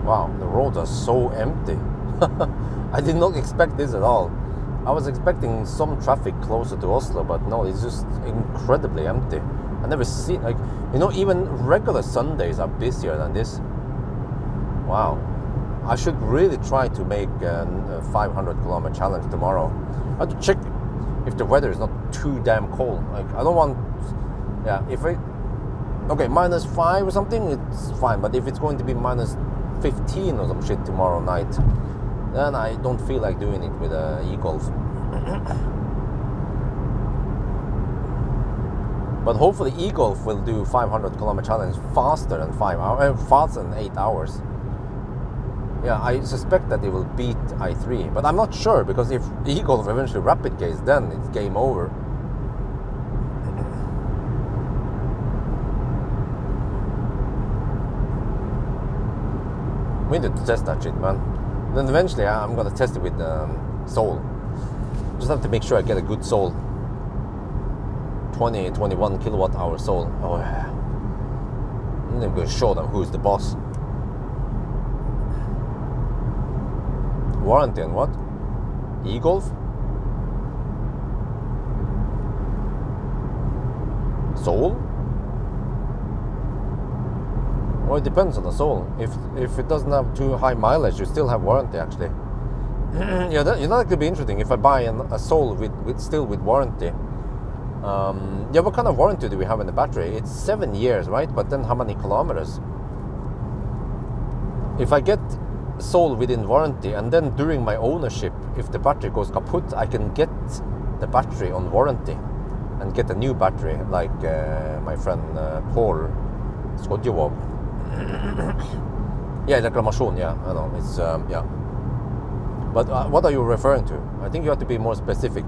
Wow, the roads are so empty. I did not expect this at all. I was expecting some traffic closer to Oslo, but no, it's just incredibly empty. I never seen, like, you know, even regular Sundays are busier than this. Wow. I should really try to make a 500-kilometer challenge tomorrow. I have to check if the weather is not too damn cold. Like, I don't want, yeah, if I, okay, -5 or something, it's fine. But if it's going to be -15 or some shit tomorrow night, then I don't feel like doing it with a e-Golf. But hopefully e-Golf will do 500-kilometer challenge faster than 5 hours, faster than 8 hours. Yeah, I suspect that it will beat i3, but I'm not sure, because if e-Golf eventually rapid gates, then it's game over. We need to test that shit, man. Then eventually I'm gonna test it with Soul. Just have to make sure I get a good Soul. 21 kilowatt hour Soul. Oh yeah. And I'm gonna show them who's the boss. Warranty on what? e-Golf? Soul? Well, it depends on the Soul. If it doesn't have too high mileage, you still have warranty actually. Yeah, that could be interesting. If I buy a Soul with warranty. Yeah, what kind of warranty do we have in the battery? It's 7 years, right? But then how many kilometers? If I get Soul within warranty, and then during my ownership, if the battery goes kaput, I can get the battery on warranty. and get a new battery, like my friend Pawel Skodjewob. Yeah, reclamation. Yeah, I know. It's yeah. But what are you referring to? I think you have to be more specific.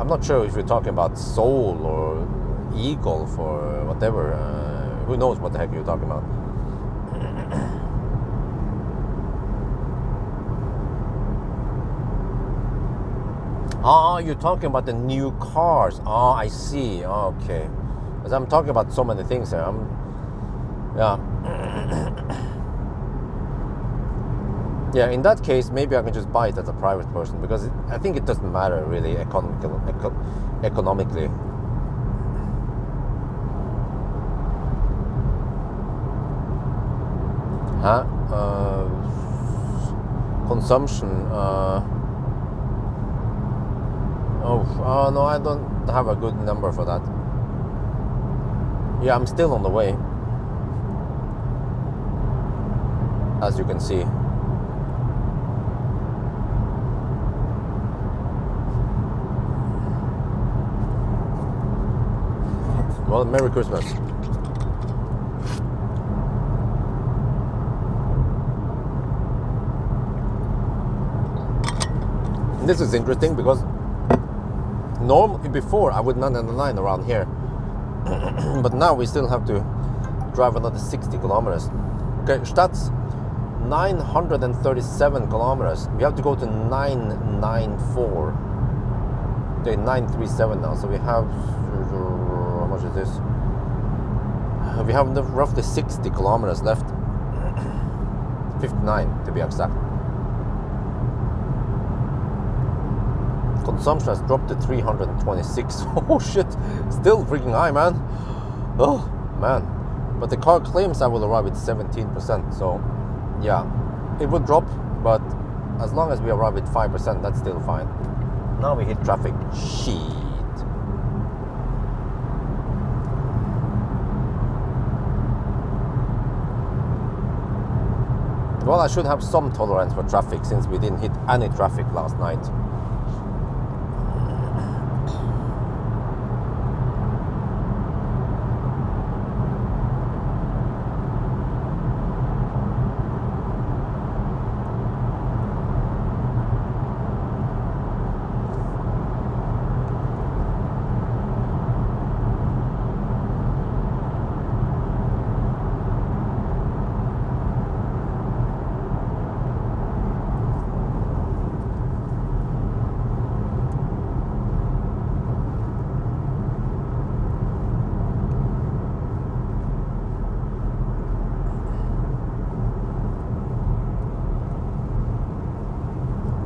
I'm not sure if you're talking about Soul or Eagle for whatever. Who knows what the heck you're talking about? Ah, you're talking about the new cars. Ah, I see. Okay. Because I'm talking about so many things here. Yeah. Yeah, in that case, maybe I can just buy it as a private person, because I think it doesn't matter really economically. Huh? Consumption. No, I don't have a good number for that. Yeah, I'm still on the way, as you can see. Well, Merry Christmas. This is interesting because normally before I would not have the line around here, but now we still have to drive another 60 kilometers. Okay, Stats 937 kilometers. We have to go to 994. Okay, 937 now. So we have, how much is this? We have roughly 60 kilometers left. 59 to be exact. Consumption has dropped to 326. Oh shit, still freaking high, man. Oh man. But the car claims I will arrive at 17%, so yeah, it will drop, but as long as we arrive at 5%, that's still fine. Now we hit traffic. Shit. Well, I should have some tolerance for traffic since we didn't hit any traffic last night.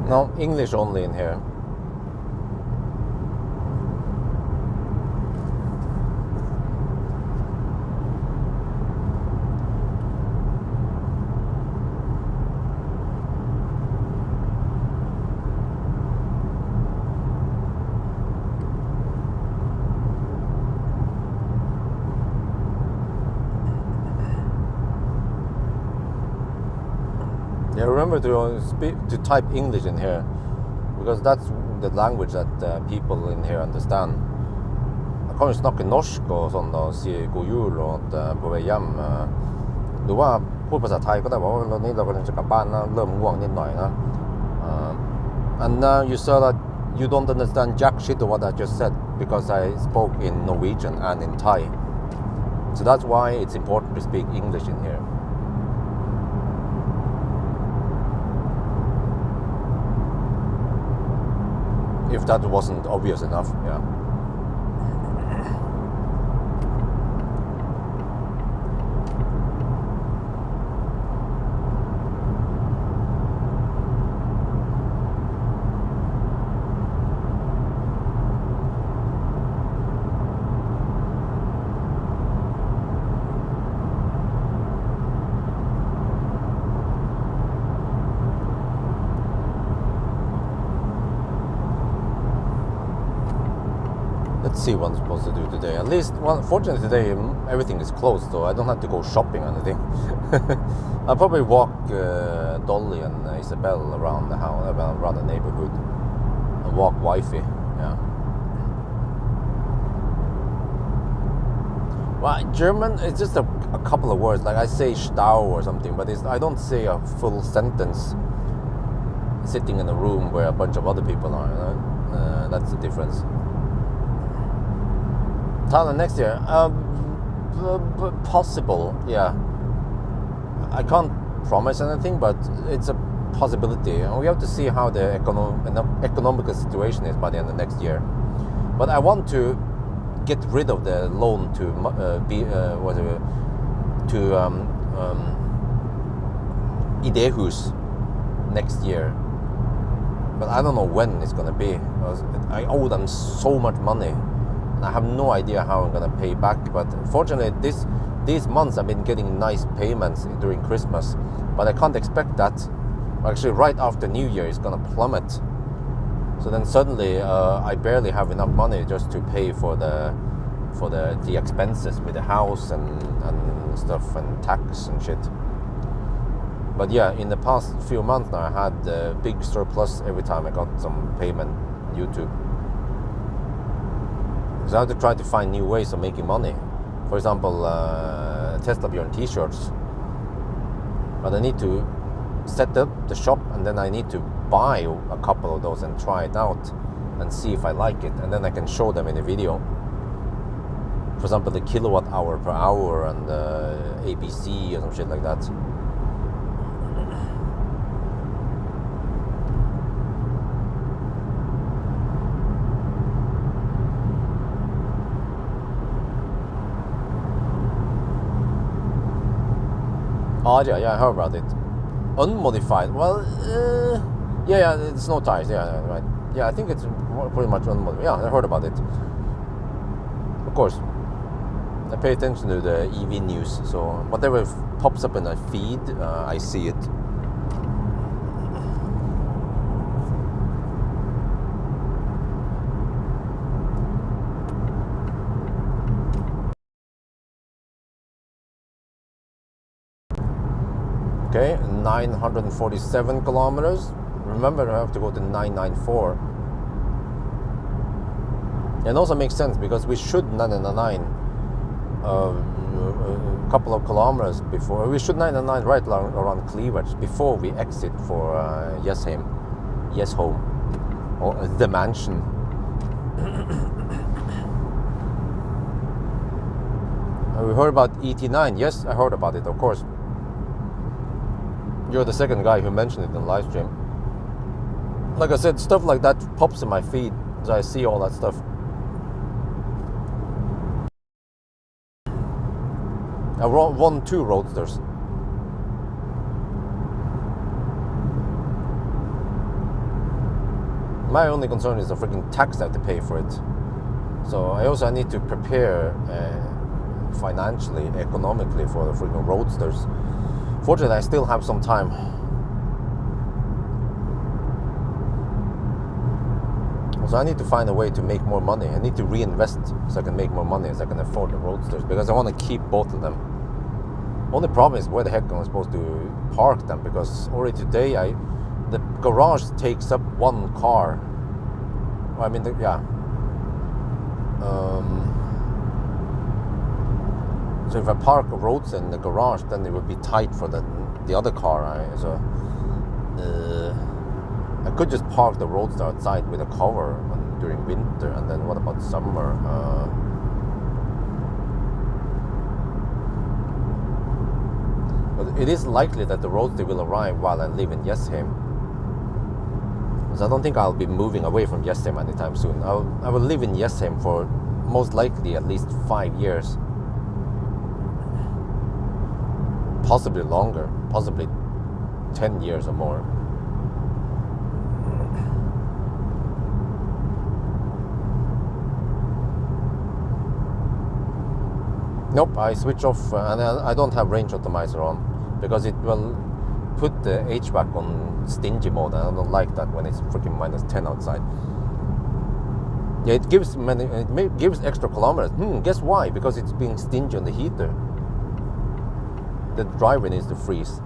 No, English only in here. Yeah, remember to type English in here, because that's the language that people in here understand. Jeg kan jo snakke norsk og sånn da, og si god jul og på vei hjem. Du varพูดภาษาไทยก็ได้ว่าวันนี้เรากำลังจะกลับบ้านนะเริ่มง่วงนิดหน่อยนะ and now you saw that you don't understand jack shit of what I just said because I spoke in Norwegian and in Thai, so that's why it's important to speak English in here. If that wasn't obvious enough, yeah. Let's see what I'm supposed to do today. At least, well, fortunately today everything is closed, so I don't have to go shopping or anything. I'll probably walk Dolly and Isabel around the house, around the neighborhood, and walk wifey. Yeah. Well, German, it's just a couple of words. Like I say Stau or something, but I don't say a full sentence sitting in a room where a bunch of other people are. You know? That's the difference. Thailand next year, possible. Yeah, I can't promise anything, but it's a possibility. And we have to see how the economical situation is by the end of next year. But I want to get rid of the loan to Idehus next year. But I don't know when it's gonna be. I owe them so much money, and I have no idea how I'm gonna pay back. But fortunately, these months I've been getting nice payments during Christmas. But I can't expect that. Actually, right after New Year, it's gonna plummet. So then suddenly I barely have enough money just to pay for the expenses with the house and stuff and tax and shit. But yeah, in the past few months now, I had a big surplus every time I got some payment on YouTube. So I have to try to find new ways of making money. For example, Tesla Björn t-shirts. But I need to set up the shop, and then I need to buy a couple of those and try it out and see if I like it, and then I can show them in a video. For example, the kilowatt hour per hour and ABC or some shit like that. Oh yeah, I heard about it. Unmodified. Well, yeah, it's no tires. Yeah, right. Yeah, I think it's pretty much unmodified. Yeah, I heard about it. Of course, I pay attention to the EV news, so whatever pops up in my feed, I see it. Okay, 947 kilometers. Remember, I have to go to 994. And also makes sense because we should 999 a couple of kilometers before. We should 999 right around Cleavage before we exit for Yesheim, or the mansion. We heard about ET9. Yes, I heard about it, of course. You're the second guy who mentioned it in the live stream. Like I said, stuff like that pops in my feed, so I see all that stuff. I won 2 roadsters. My only concern is the freaking tax I have to pay for it. So I need to prepare financially, economically for the freaking roadsters. Fortunately, I still have some time. So I need to find a way to make more money. I need to reinvest so I can make more money, so I can afford the roadsters, because I want to keep both of them. Only problem is where the heck I'm supposed to park them, because already today the garage takes up 1 car. I mean, so if I park a roadster in the garage, then it would be tight for the other car. I could just park the roadster outside with a cover during winter, and then what about summer? But it is likely that the roadster will arrive while I live in Yesheim. So I don't think I'll be moving away from Yesheim anytime soon. I will live in Yesheim for most likely at least 5 years. Possibly longer, possibly 10 years or more. Nope, I switch off, and I don't have range optimizer on, because it will put the HVAC on stingy mode, and I don't like that when it's freaking minus 10 outside. Yeah, it gives extra kilometers. Guess why? Because it's being stingy on the heater. The driver needs to freeze.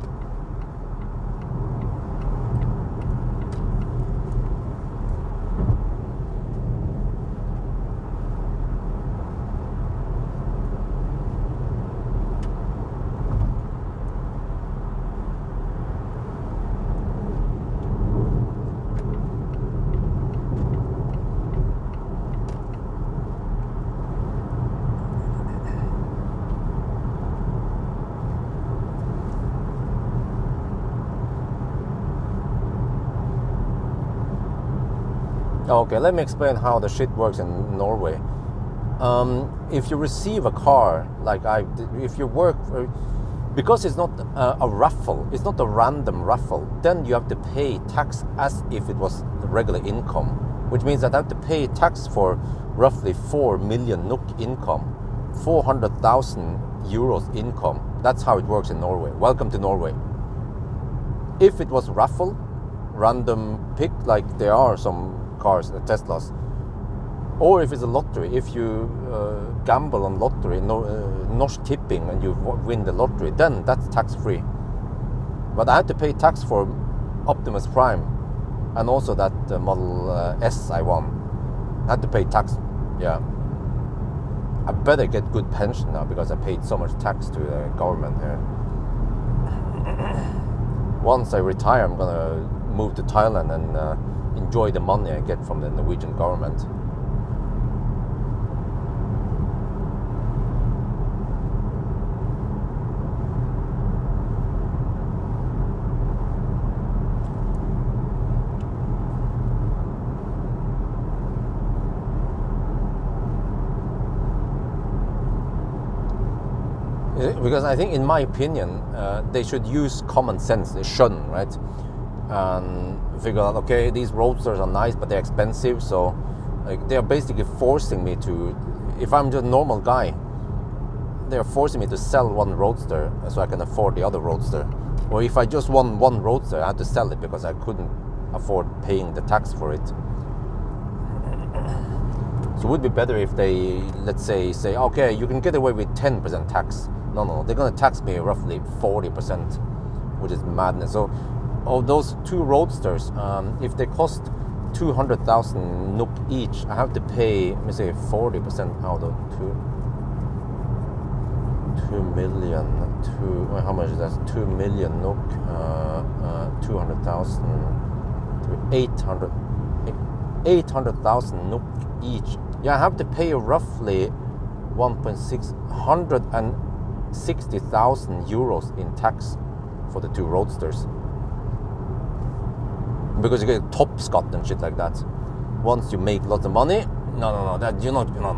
Okay, let me explain how the shit works in Norway. If you receive a car, like if you work for, because it's not a raffle, it's not a random raffle, then you have to pay tax as if it was regular income, which means that I have to pay tax for roughly 4 million NOK income, 400,000 euros income. That's how it works in Norway. Welcome to Norway. If it was raffle, random pick, like there are some cars, the Teslas, or if it's a lottery, if you gamble on lottery, Norsk Tipping, and you win the lottery, then that's tax-free. But I had to pay tax for Optimus Prime, and also that Model S I won. I had to pay tax, yeah. I better get good pension now, because I paid so much tax to the government here. Once I retire, I'm gonna move to Thailand and enjoy the money I get from the Norwegian government. Because I think, in my opinion, they should use common sense, skjønn, right? And figure out, okay, these roadsters are nice, but they're expensive, so like, they're basically forcing me to, if I'm just a normal guy, they're forcing me to sell one roadster so I can afford the other roadster. Or if I just won one roadster, I had to sell it because I couldn't afford paying the tax for it. So it would be better if they, let's say, okay, you can get away with 10% tax. No, they're going to tax me roughly 40%, which is madness. So of those two roadsters, if they cost 200,000 NOK each, I have to pay, let me say, 40% out of 2 million. How much is that? 2 million NOK, 200,000, 800,000 NOK each. Yeah, I have to pay roughly 160,000 euros in tax for the two roadsters, because you get top scot and shit like that. Once you make lots of money, no, that you're not. No.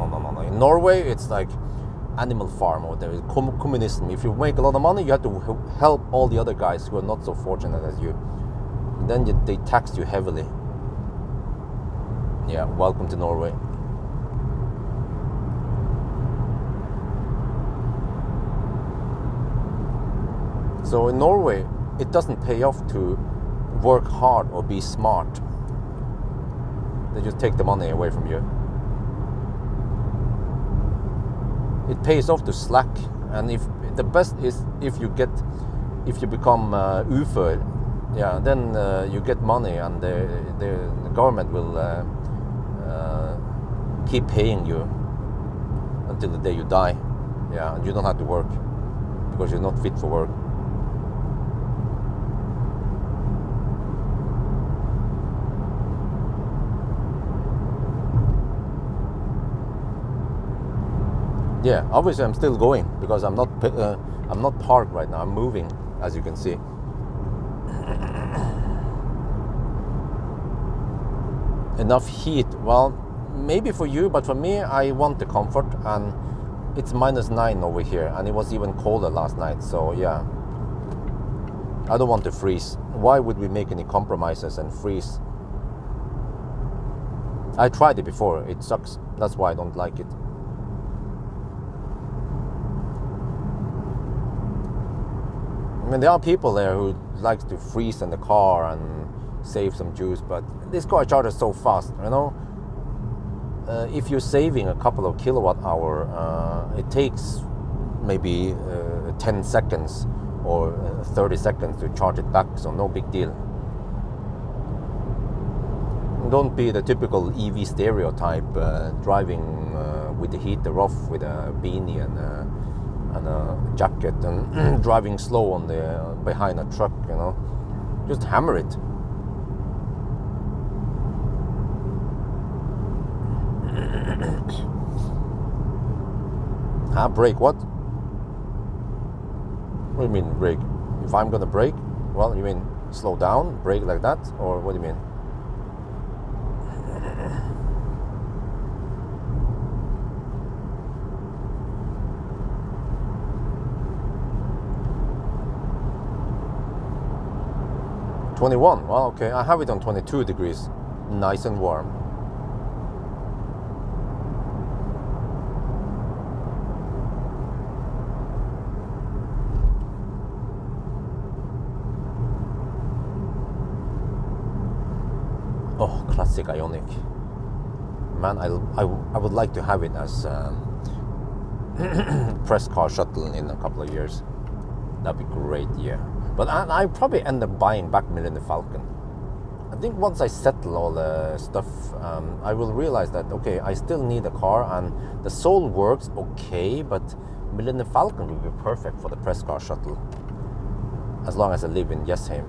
In Norway, it's like Animal Farm, or there is communism. If you make a lot of money, you have to help all the other guys who are not so fortunate as you. Then they tax you heavily. Yeah, welcome to Norway. So in Norway, it doesn't pay off to work hard or be smart. They just take the money away from you. It pays off to slack, and if the best is if you become ufør, yeah, then you get money, and the government will keep paying you until the day you die. Yeah, and you don't have to work because you're not fit for work. Yeah, obviously I'm still going because I'm not parked right now. I'm moving, as you can see. Enough heat. Well, maybe for you, but for me, I want the comfort, and it's -9 over here, and it was even colder last night. So yeah, I don't want to freeze. Why would we make any compromises and freeze? I tried it before. It sucks. That's why I don't like it. I mean, there are people there who likes to freeze in the car and save some juice, but this car charges so fast, you know. If you're saving a couple of kilowatt hour, it takes maybe 10 seconds or 30 seconds to charge it back, so no big deal. Don't be the typical EV stereotype, driving with the heater off, with a beanie and a jacket, and driving slow on behind a truck, you know. Just hammer it. Brake what? What do you mean brake? If I'm gonna brake? Well, you mean slow down, brake like that? Or what do you mean? 21. Well, okay, I have it on 22 degrees, nice and warm. Oh, classic Ioniq. Man, I would like to have it as press car shuttle in a couple of years. That'd be great, yeah. But I probably end up buying back Millennium Falcon. I think once I settle all the stuff, I will realize that, okay, I still need a car, and the Soul works okay, but Millennium Falcon will be perfect for the press car shuttle, as long as I live in Jessheim.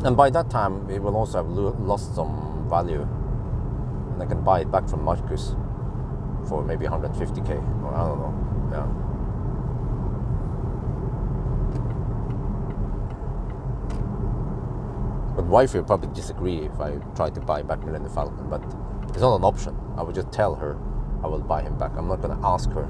And by that time, it will also have lost some value, and I can buy it back from Marcus for maybe 150k, or I don't know. Yeah. But wife will probably disagree if I try to buy back Millennium Falcon, but it's not an option. I will just tell her I will buy him back. I'm not going to ask her.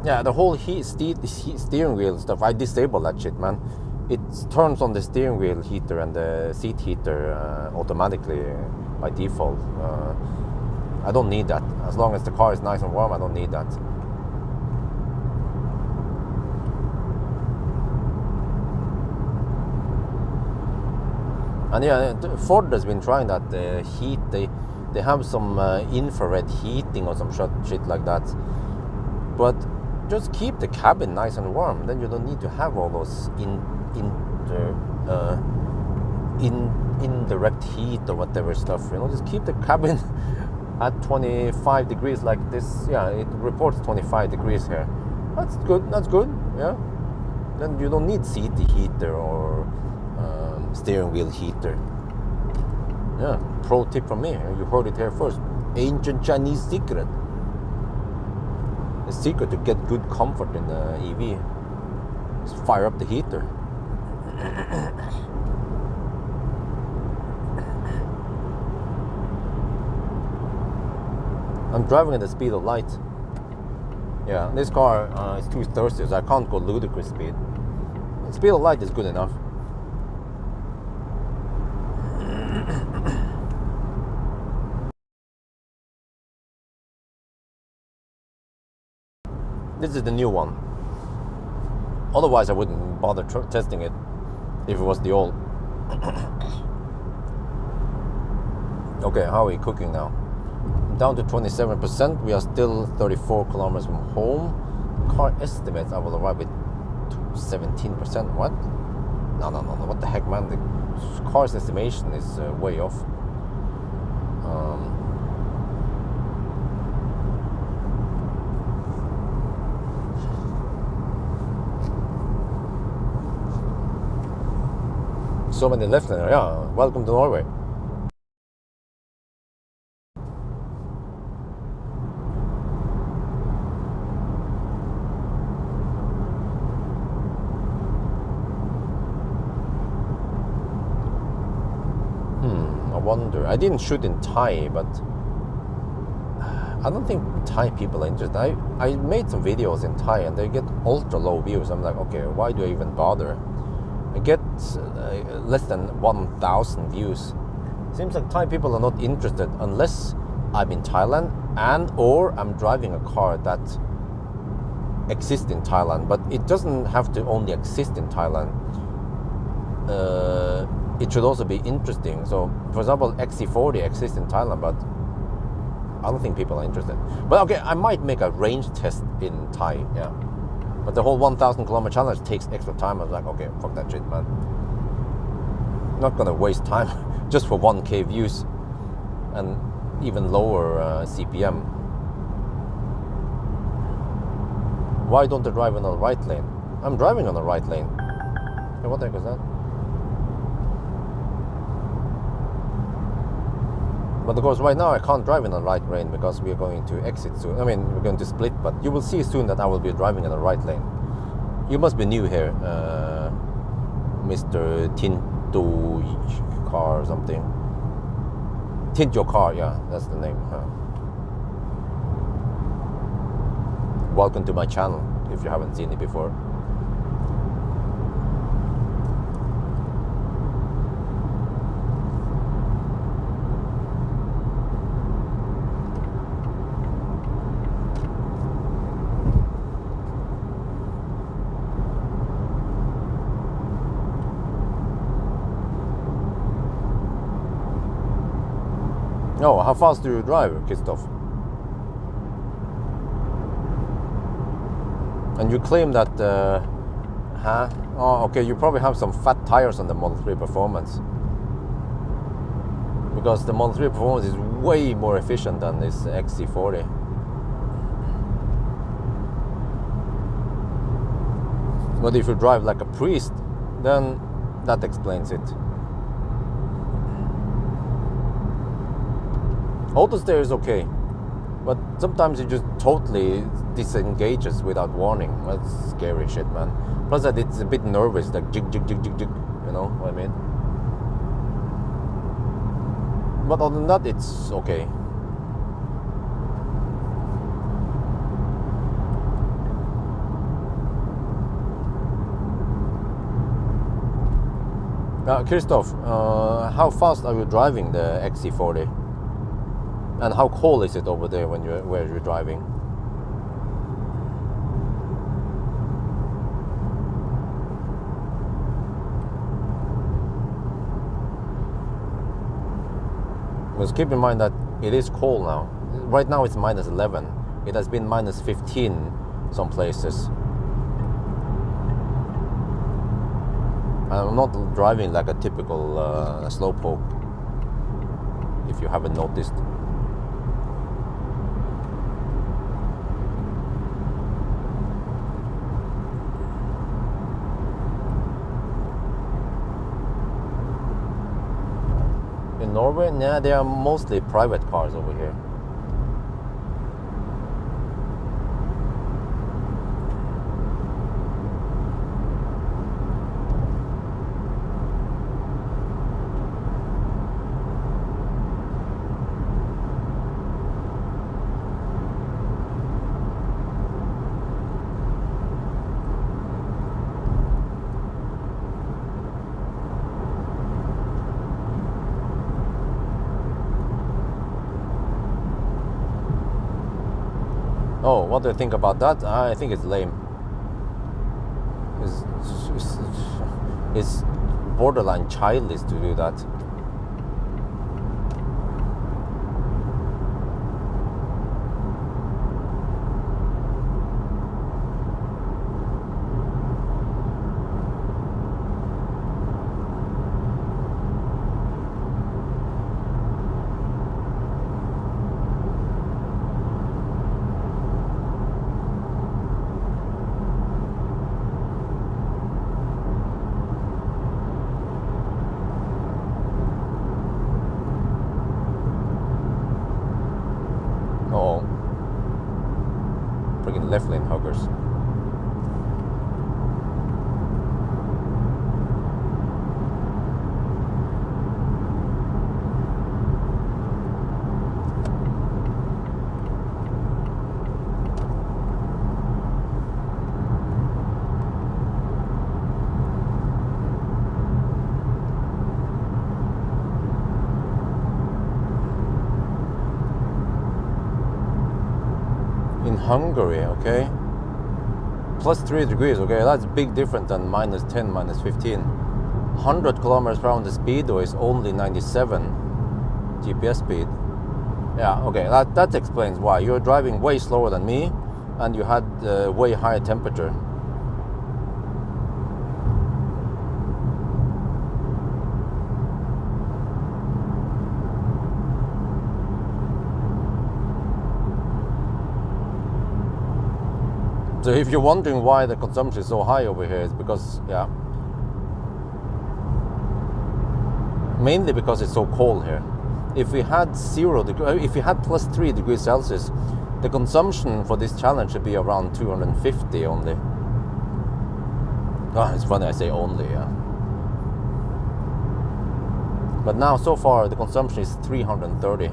Yeah, the whole steering wheel stuff, I disable that shit, man. It turns on the steering wheel heater and the seat heater automatically by default. I don't need that. As long as the car is nice and warm, I don't need that. And yeah, Ford has been trying that heat. They have some infrared heating or some shit like that. But just keep the cabin nice and warm. Then you don't need to have all those indirect heat or whatever stuff. You know, just keep the cabin at 25 degrees like this. Yeah, it reports 25 degrees here. That's good. That's good. Yeah. Then you don't need seat heater or steering wheel heater. Yeah. Pro tip from me. You heard it here first. Ancient Chinese secret. The secret to get good comfort in the EV is fire up the heater. I'm driving at the speed of light. Yeah, this car is too thirsty, so I can't go ludicrous speed. The speed of light is good enough. This is the new one. Otherwise, I wouldn't bother testing it if it was the old. Okay, how are we cooking now? Down to 27%. We are still 34 kilometers from home. Car estimates I will arrive with 17%. What? No. What the heck, man? The car's estimation is way off. So many left there. Yeah, welcome to Norway. I wonder. I didn't shoot in Thai, but I don't think Thai people are interested. I made some videos in Thai and they get ultra low views. I'm like, okay, why do I even bother? I get less than 1,000 views. Seems like Thai people are not interested unless I'm in Thailand and or I'm driving a car that exists in Thailand. But it doesn't have to only exist in Thailand. It should also be interesting. So, for example, XC40 exists in Thailand, but I don't think people are interested. But okay, I might make a range test in Thai, yeah. But the whole 1,000 kilometer challenge takes extra time. I was like, okay, fuck that shit, man. Not gonna waste time just for 1k views and even lower CPM. Why don't I drive on the right lane? I'm driving on the right lane. Hey, what the heck is that? But of course, right now I can't drive in the right lane because we are going to exit soon. I mean, we're going to split, but you will see soon that I will be driving in the right lane. You must be new here, Mr. Tinto Car or something. Tint Your Car, yeah, that's the name. Welcome to my channel, if you haven't seen it before. Oh, how fast do you drive, Christoph? And you claim that, oh, okay, you probably have some fat tires on the Model 3 Performance. Because the Model 3 Performance is way more efficient than this XC40. But if you drive like a priest, then that explains it. Auto steer is okay, but sometimes it just totally disengages without warning. That's scary shit, man. Plus that it's a bit nervous, like jig, jig, jig, jig, jig. You know what I mean? But other than that, it's okay. Christoph, how fast are you driving the XC40? And how cold is it over there when where you're driving? Because keep in mind that it is cold now. Right now it's minus 11. It has been minus 15 some places. I'm not driving like a typical slowpoke, if you haven't noticed. In Norway, yeah, they are mostly private cars over here. Oh, what do you think about that? I think it's lame. It's borderline childish to do that. Uh-oh. Freaking left lane huggers. In Hungary, okay, plus 3 degrees, okay, that's a big difference than minus 10, minus 15. 100 kilometers per hour on the speedo is only 97 GPS speed. Yeah, okay, that explains why. You're driving way slower than me, and you had way higher temperature. So if you're wondering why the consumption is so high over here, it's because, yeah, mainly because it's so cold here. If we had if we had plus 3 degrees Celsius, the consumption for this challenge should be around 250 only. Oh, it's funny I say only, yeah. But now, so far, the consumption is 330.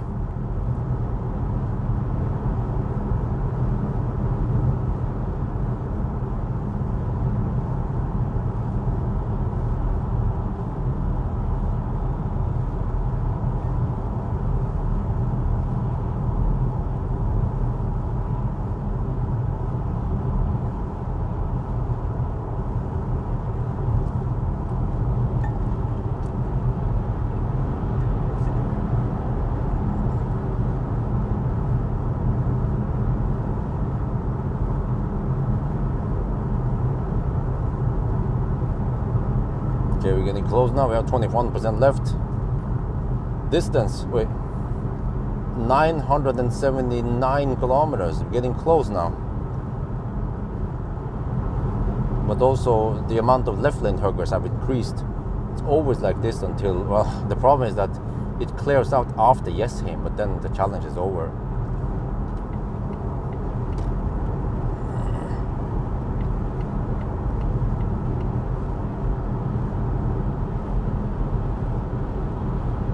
Okay, we're getting close now. We have 21% left. Distance, wait, 979 kilometers. We're getting close now. But also the amount of left lane huggers have increased. It's always like this until, well, the problem is that it clears out after Yesheim, but then the challenge is over.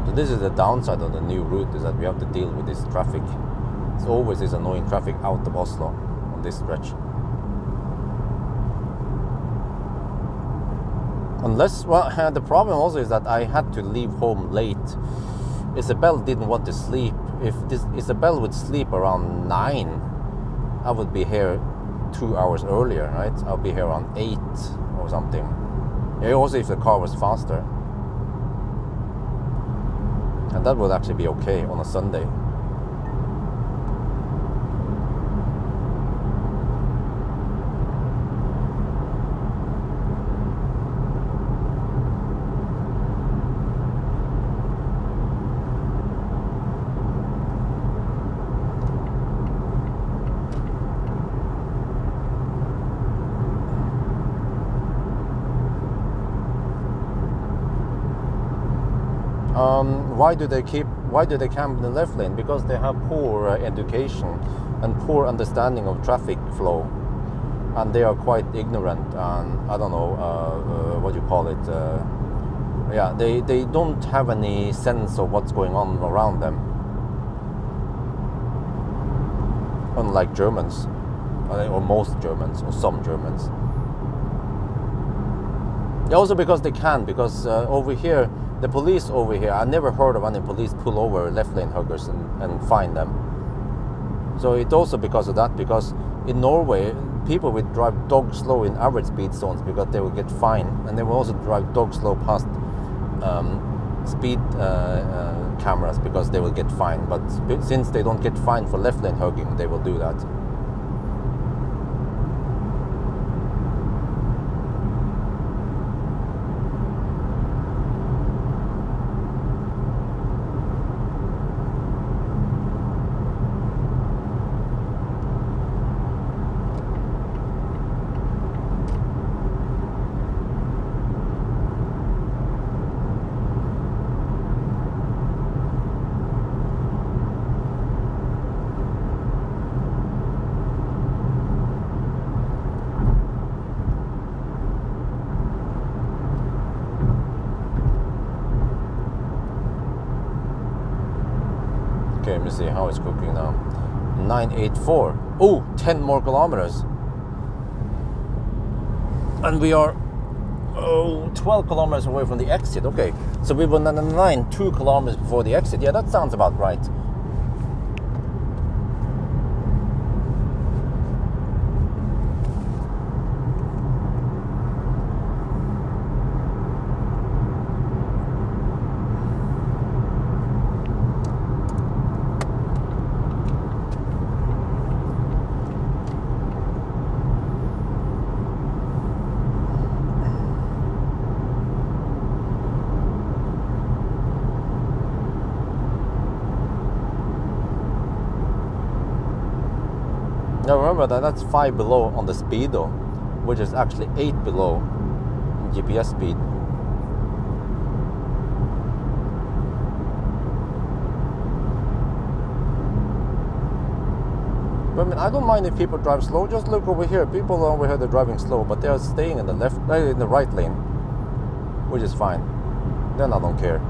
So this is the downside of the new route, is that we have to deal with this traffic. It's always this annoying traffic out of Oslo on this stretch. Unless, well, the problem also is that I had to leave home late. Isabel didn't want to sleep. If Isabel would sleep around 9, I would be here 2 hours earlier, right? I'll be here around 8 or something. Also if the car was faster. And that would actually be okay on a Sunday. Why do they camp in the left lane? Because they have poor education and poor understanding of traffic flow, and they are quite ignorant, and I don't know what you call it. Yeah, they don't have any sense of what's going on around them, unlike Germans, or most Germans, or some Germans. Also because they can, because over here, the police over here, I never heard of any police pull over left lane huggers and fine them. So it's also because of that, because in Norway, people will drive dog slow in average speed zones because they will get fined, and they will also drive dog slow past speed cameras because they will get fined. But since they don't get fined for left lane hugging, they will do that. Okay, let me see how it's cooking now. 984. Oh, 10 more kilometers. And we are 12 kilometers away from the exit. Okay, so we were 2 kilometers before the exit. Yeah, that sounds about right. Now remember that that's 5 below on the speedo, which is actually 8 below GPS speed. But I mean, I don't mind if people drive slow. Just look over here. People over here, they're driving slow, but they are staying in the in the right lane, which is fine. Then I don't care.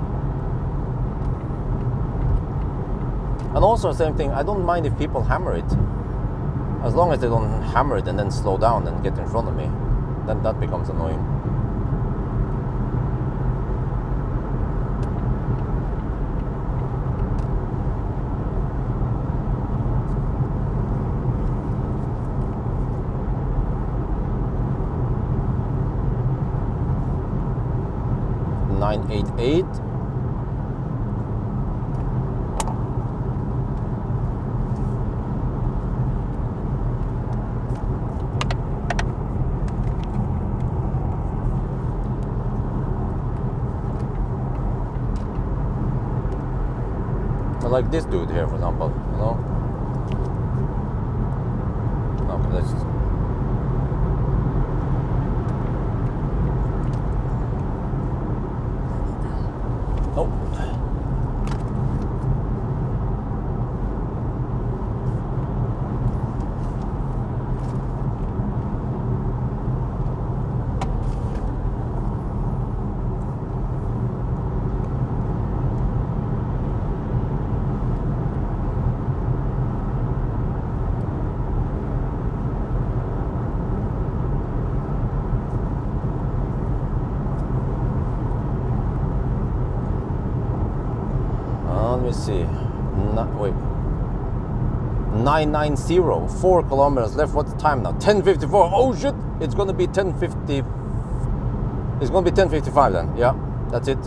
And also, same thing. I don't mind if people hammer it, as long as they don't hammer it and then slow down and get in front of me. Then that becomes annoying. .988. Like this dude here, for example, you know. Okay, let's just... Oh. Let me see. Wait. 990. 4 kilometers left. What's the time now? 10:54. Oh shit! It's gonna be 10:50. It's gonna be 10:55 then. Yeah, that's it.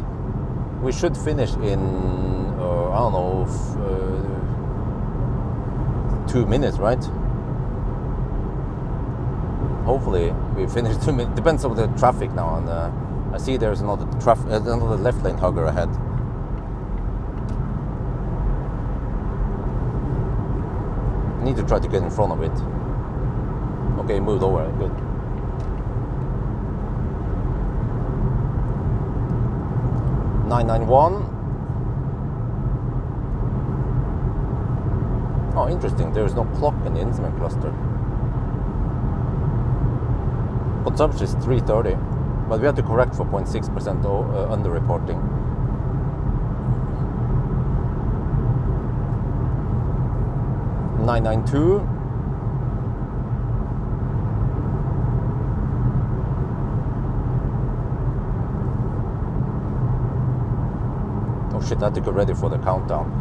We should finish in I don't know, 2 minutes, right? Hopefully we finish 2 minutes. Depends on the traffic now. And I see there's another left lane hugger ahead. Need to try to get in front of it. Okay, moved over. Good. .991. Oh, interesting. There is no clock in the instrument cluster. Consumption is 330, but we have to correct for 0.6% under-reporting. .992. Oh shit, I had to get ready for the countdown.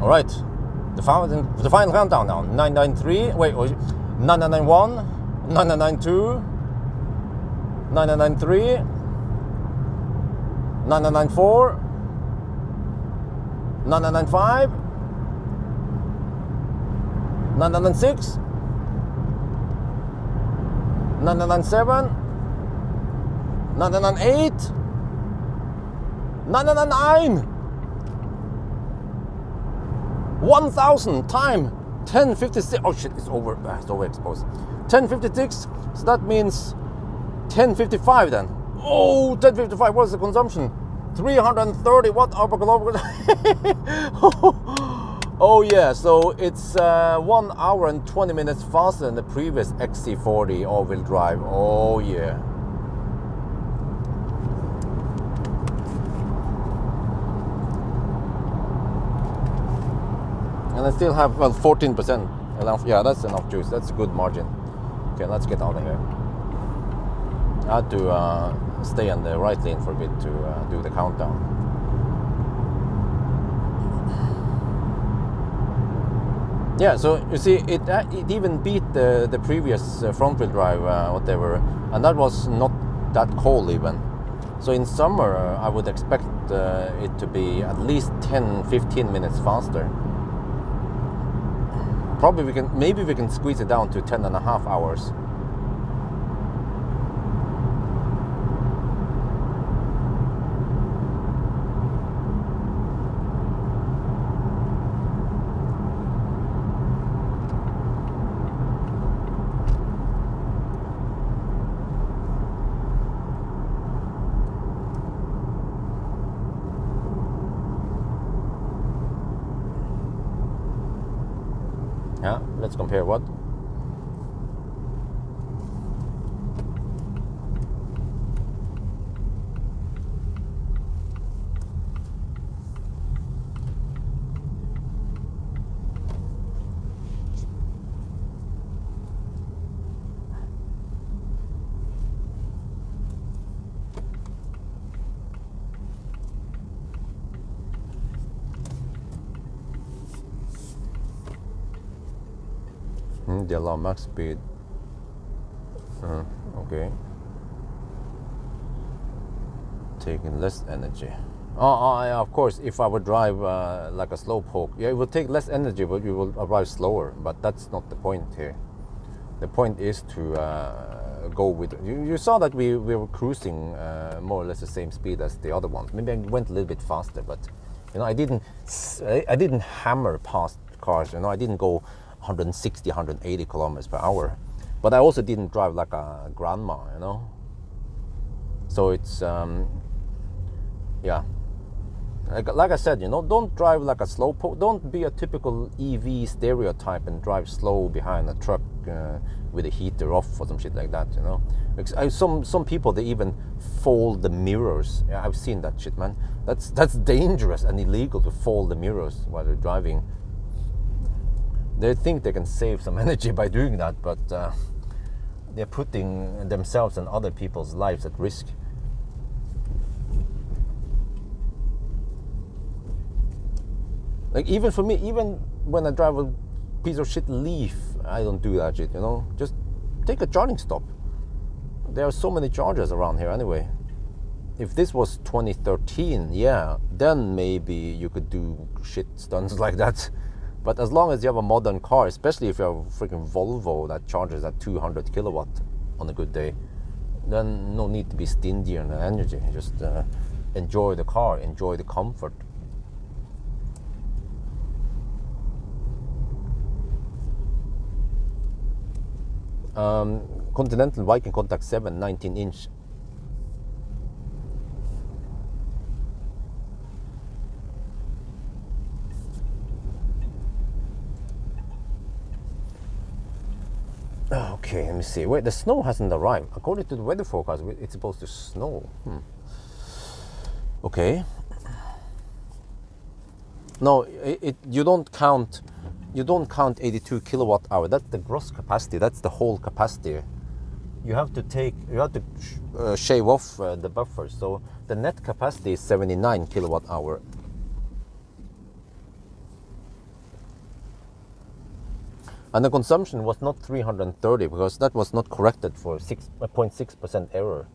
All right. The final countdown now. 993. Wait, 9991, 9992, 9993, 9994, 9995, 9996, 997, 998, 999. 1000 time 10:56. Oh shit, it's overexposed. 10:56. So that means 10:55 then. Oh, 10:55. What's the consumption? 330 watt-hour per kilometer. Oh yeah, so it's 1 hour and 20 minutes faster than the previous XC40 all-wheel drive. Oh yeah. And I still have, well, 14% enough. Yeah, that's enough juice. That's a good margin. Okay, let's get out of here. I had to stay on the right lane for a bit to do the countdown. Yeah, so you see, it even beat the previous front-wheel drive, whatever, and that was not that cold even. So in summer, I would expect it to be at least 10-15 minutes faster. Probably maybe we can squeeze it down to 10.5 hours. Let's compare what? The allow max speed. Okay. Taking less energy. Yeah, of course, if I would drive like a slow poke, yeah, it will take less energy, but you will arrive slower. But that's not the point here. The point is to go with. You saw that we were cruising more or less the same speed as the other ones. Maybe I went a little bit faster, but you know, I didn't hammer past cars. You know, I didn't go 160, 180 kilometers per hour, but I also didn't drive like a grandma. You know, so it's yeah. Like I said, you know, don't drive like a slow poke. Don't be a typical EV stereotype and drive slow behind a truck with a heater off or some shit like that, you know. Some people, they even fold the mirrors. Yeah, I've seen that shit, man. That's dangerous and illegal to fold the mirrors while they're driving. They think they can save some energy by doing that, but they're putting themselves and other people's lives at risk. Like, even for me, even when I drive a piece of shit Leaf, I don't do that shit, you know. Just take a charging stop. There are so many chargers around here anyway. If this was 2013, yeah, then maybe you could do shit stunts like that. But as long as you have a modern car, especially if you have a freaking Volvo that charges at 200 kilowatt on a good day, then no need to be stingy on the energy. Just enjoy the car, enjoy the comfort. Continental Viking Contact 7, 19-inch. Okay, let me see. Wait, the snow hasn't arrived. According to the weather forecast, it's supposed to snow. Okay. No, you don't count 82 kilowatt hour. That's the gross capacity. That's the whole capacity. You have to shave off the buffer. So the net capacity is 79 kilowatt hour. And the consumption was not 330 because that was not corrected for 6.6% error.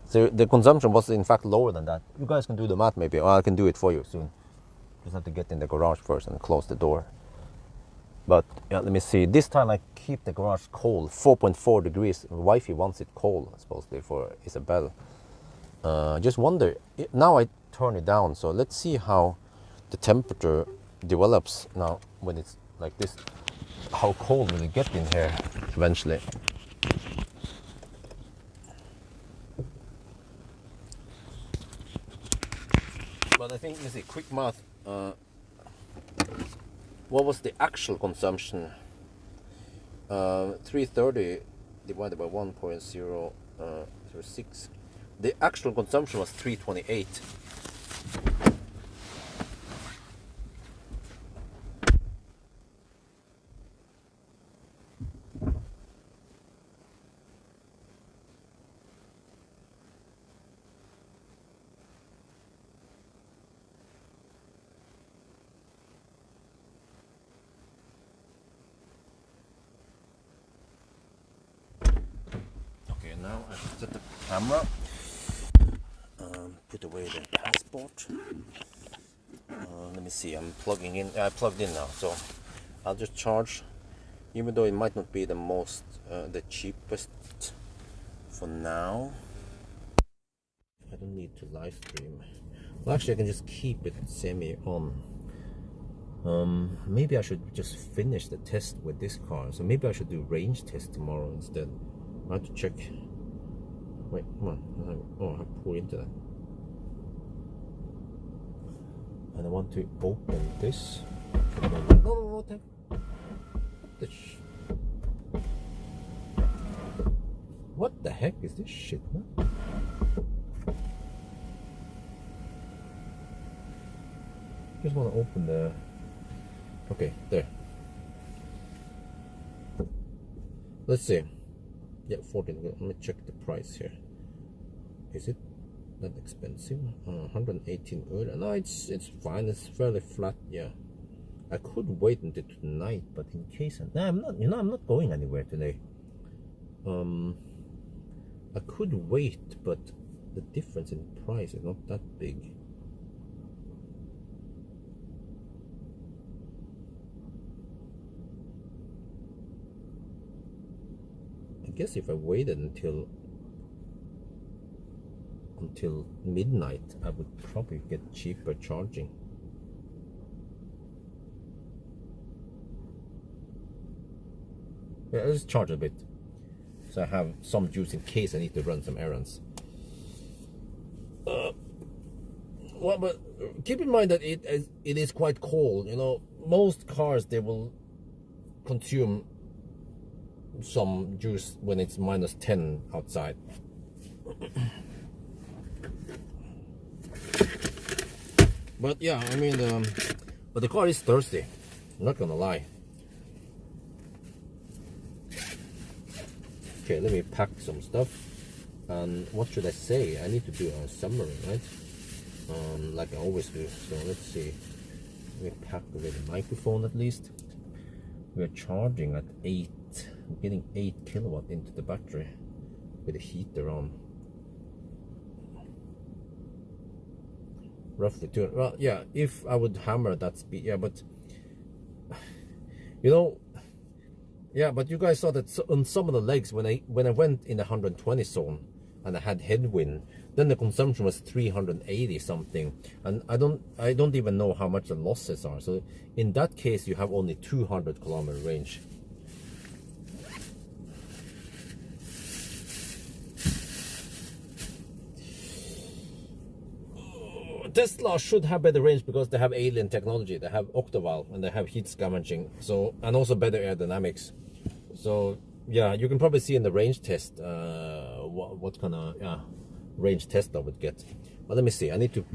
So the consumption was in fact lower than that. You guys can do the math maybe, or I can do it for you soon. Just have to get in the garage first and close the door. But yeah, let me see. This time I keep the garage cold, 4.4 degrees. Wifey wants it cold, supposedly, for Isabel. Just wonder, now I turn it down, so let's see how the temperature develops now when it's like this. How cold will it get in here eventually? But I think, let me see, quick math. What was the actual consumption? 330 divided by 1.036. The actual consumption was 328. Okay, now I set the camera. Put away the passport. Let me see, I'm plugging in. I plugged in now, so I'll just charge, even though it might not be the most, the cheapest for now. I don't need to live stream. Well, actually, I can just keep it semi on. Maybe I should just finish the test with this car. So maybe I should do range test tomorrow instead. I have to check. Wait, come on. Oh, I have to pull into that. and I want to open this. No, what the heck is this shit, man? Just want to open the... Okay, there. Let's see. Yeah, 14. Let me check the price here. Is it that expensive? 118 euro. No, it's fine. It's fairly flat. Yeah, I could wait until tonight, but in case I'm not, I'm not going anywhere today. I could wait, but the difference in price is not that big. I guess if I waited until midnight, I would probably get cheaper charging. Yeah, let's charge a bit, so I have some juice in case I need to run some errands. Well, but keep in mind that it is quite cold. You know, most cars, they will consume some juice when it's -10 outside. But yeah, I mean, but the car is thirsty, I'm not gonna lie. Okay, let me pack some stuff. And what should I say? I need to do a summary, right? Like I always do. So let's see. Let me pack with a microphone at least. We're charging at 8. I'm getting 8 kilowatt into the battery with the heater on. Roughly 2. Well, yeah, if I would hammer that speed, yeah, but you know, yeah, but you guys saw that on some of the legs when I went in the 120 zone and I had headwind, then the consumption was 380 something, and I don't even know how much the losses are. So in that case, you have only 200 kilometer range. Tesla should have better range because they have alien technology. They have Octoval and they have heat scavenging. So, and also better aerodynamics. So yeah, you can probably see in the range test what kind of range Tesla would get. But let me see. I need to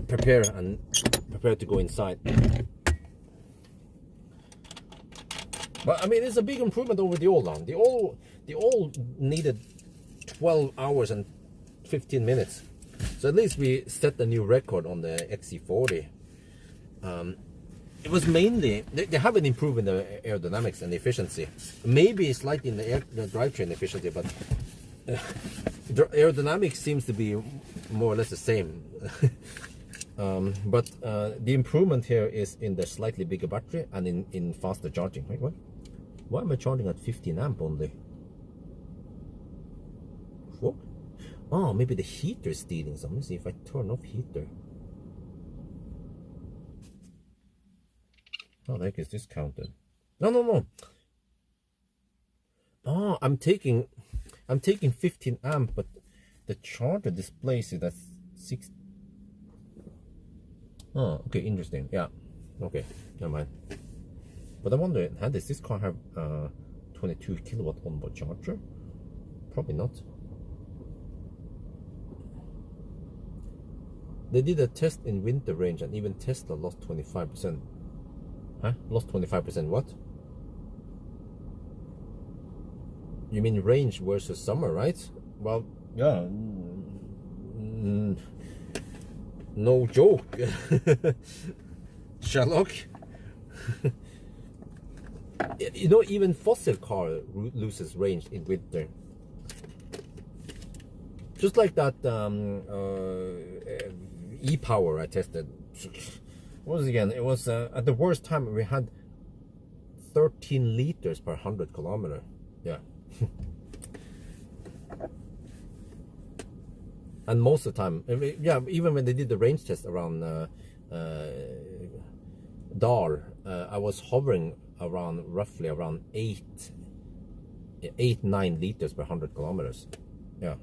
prepare to go inside. But I mean, it's a big improvement over the old one. The old needed 12 hours and 15 minutes. So at least we set a new record on the XC40. It was mainly, they haven't improved in the aerodynamics and efficiency. Maybe slightly in the drivetrain efficiency, but the aerodynamics seems to be more or less the same. But the improvement here is in the slightly bigger battery and in faster charging. Wait, what? Why am I charging at 15 amp only? What? Oh, maybe the heater is stealing some. Let me see if I turn off heater. How the heck is this counted? No. Oh, I'm taking 15 amp, but the charger displays it as 6. Oh, okay, interesting. Yeah, okay, never mind. But I wonder, does this car have 22 kilowatt onboard charger? Probably not. They did a test in winter range and even Tesla lost 25%. Huh? Lost 25% what? You mean range versus summer, right? Well, yeah. No joke. Sherlock. You know, even fossil car loses range in winter. Just like that e-power I tested. What was it again? It was at the worst time we had 13 liters per 100 kilometer. Yeah. And most of the time, yeah, even when they did the range test around Dar, I was hovering around roughly around 9 liters per 100 kilometers. Yeah.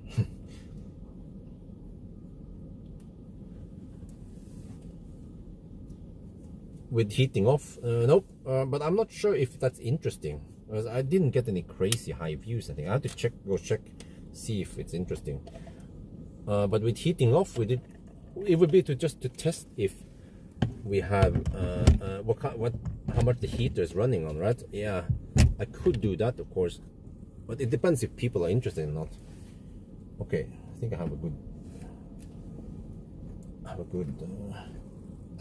with heating off. Nope, but I'm not sure if that's interesting, because I didn't get any crazy high views. I think I have to go check, see if it's interesting. But with heating off, it would be just to test if we have how much the heater is running on, right? Yeah, I could do that, of course, but it depends if people are interested or not. Okay, I think I have a good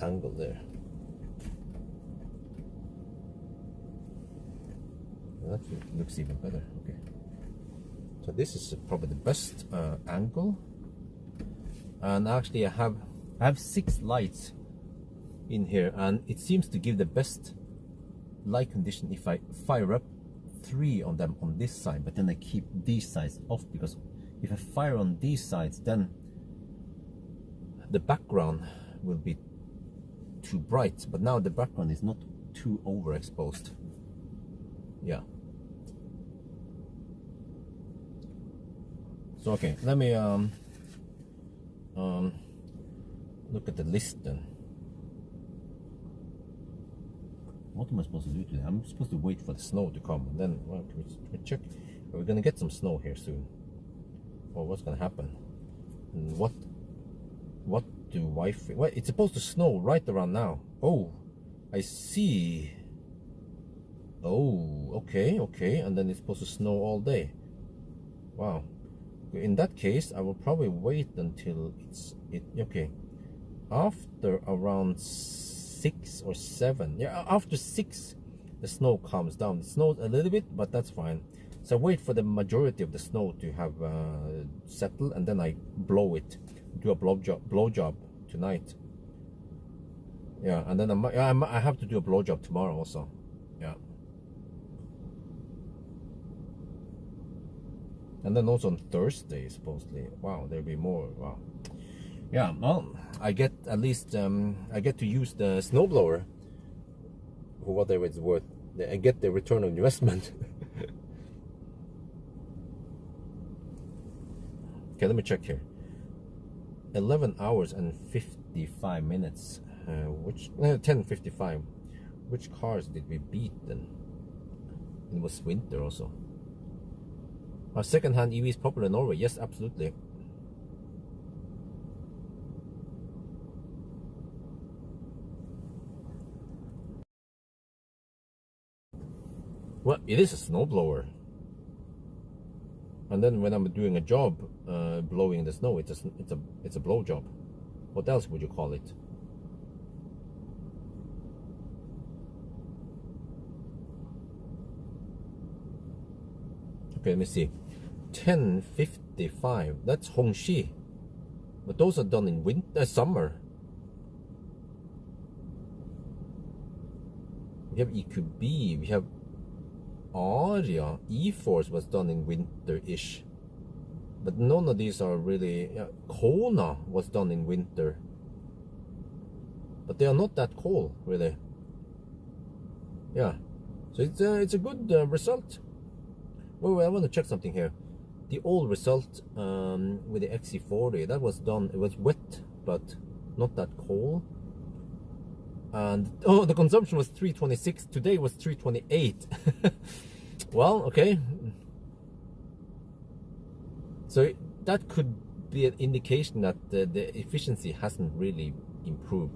angle there. That looks even better. Okay, so this is probably the best angle. And actually I have 6 lights in here, and it seems to give the best light condition if I fire up 3 on them on this side, but then I keep these sides off, because if I fire on these sides, then the background will be too bright. But now the background is not too overexposed. Yeah. So okay, let me look at the list then. What am I supposed to do today? I'm supposed to wait for the snow to come, and then, well, can we check? We're gonna get some snow here soon. Or what's gonna happen? And what do I feel? Well, it's supposed to snow right around now. Oh, I see. Oh, okay, and then it's supposed to snow all day. Wow. In that case, I will probably wait until okay. After around 6 or 7, yeah, after 6, the snow calms down. It snows a little bit, but that's fine. So I wait for the majority of the snow to have settled, and then I blow it, do a blow job tonight. Yeah, and then I have to do a blow job tomorrow also. Yeah. And then also on Thursday, supposedly. Wow, there'll be more. Wow. Yeah, well, I get at least I get to use the snowblower for whatever it's worth. I get the return on investment. Okay, let me check here. 11 hours and 55 minutes. 10:55. Which cars did we beat then? It was winter also. Are second-hand EVs popular in Norway? Yes, absolutely. Well, it is a snowblower. And then when I'm doing a job, blowing the snow, it's a blow job. What else would you call it? Okay, let me see. 10:55. That's Hongxi, but those are done in summer. We have EQB. We have Aria. E-Force was done in winter-ish, but none of these are really. Kona was done in winter, but they are not that cold, really. Yeah, so it's a good result. Well, I want to check something here. The old result with the XC40, that was done, it was wet, but not that cold. And, oh, the consumption was 326. Today was 328. Well, okay. So that could be an indication that the efficiency hasn't really improved.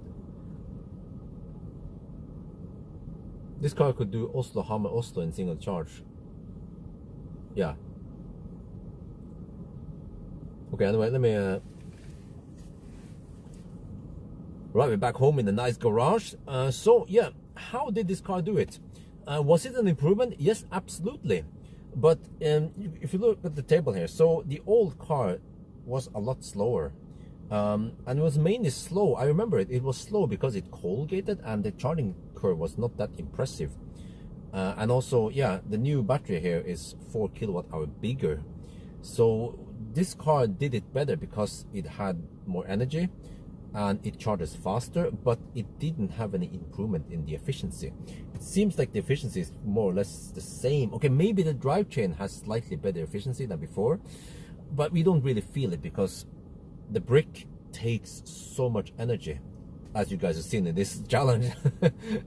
This car could do Oslo, Hamar, Oslo in single charge. Yeah. Okay, anyway, let me right, we're back home in the nice garage. So yeah, how did this car do it? Was it an improvement? Yes, absolutely. But if you look at the table here, so the old car was a lot slower, and it was mainly slow. I remember it was slow because it cold gated, and the charging curve was not that impressive. And also, yeah, the new battery here is 4 kWh bigger. So this car did it better because it had more energy and it charges faster, but it didn't have any improvement in the efficiency. It seems like the efficiency is more or less the same. Okay, maybe the drivetrain has slightly better efficiency than before, but we don't really feel it because the brick takes so much energy. as you guys have seen in this challenge.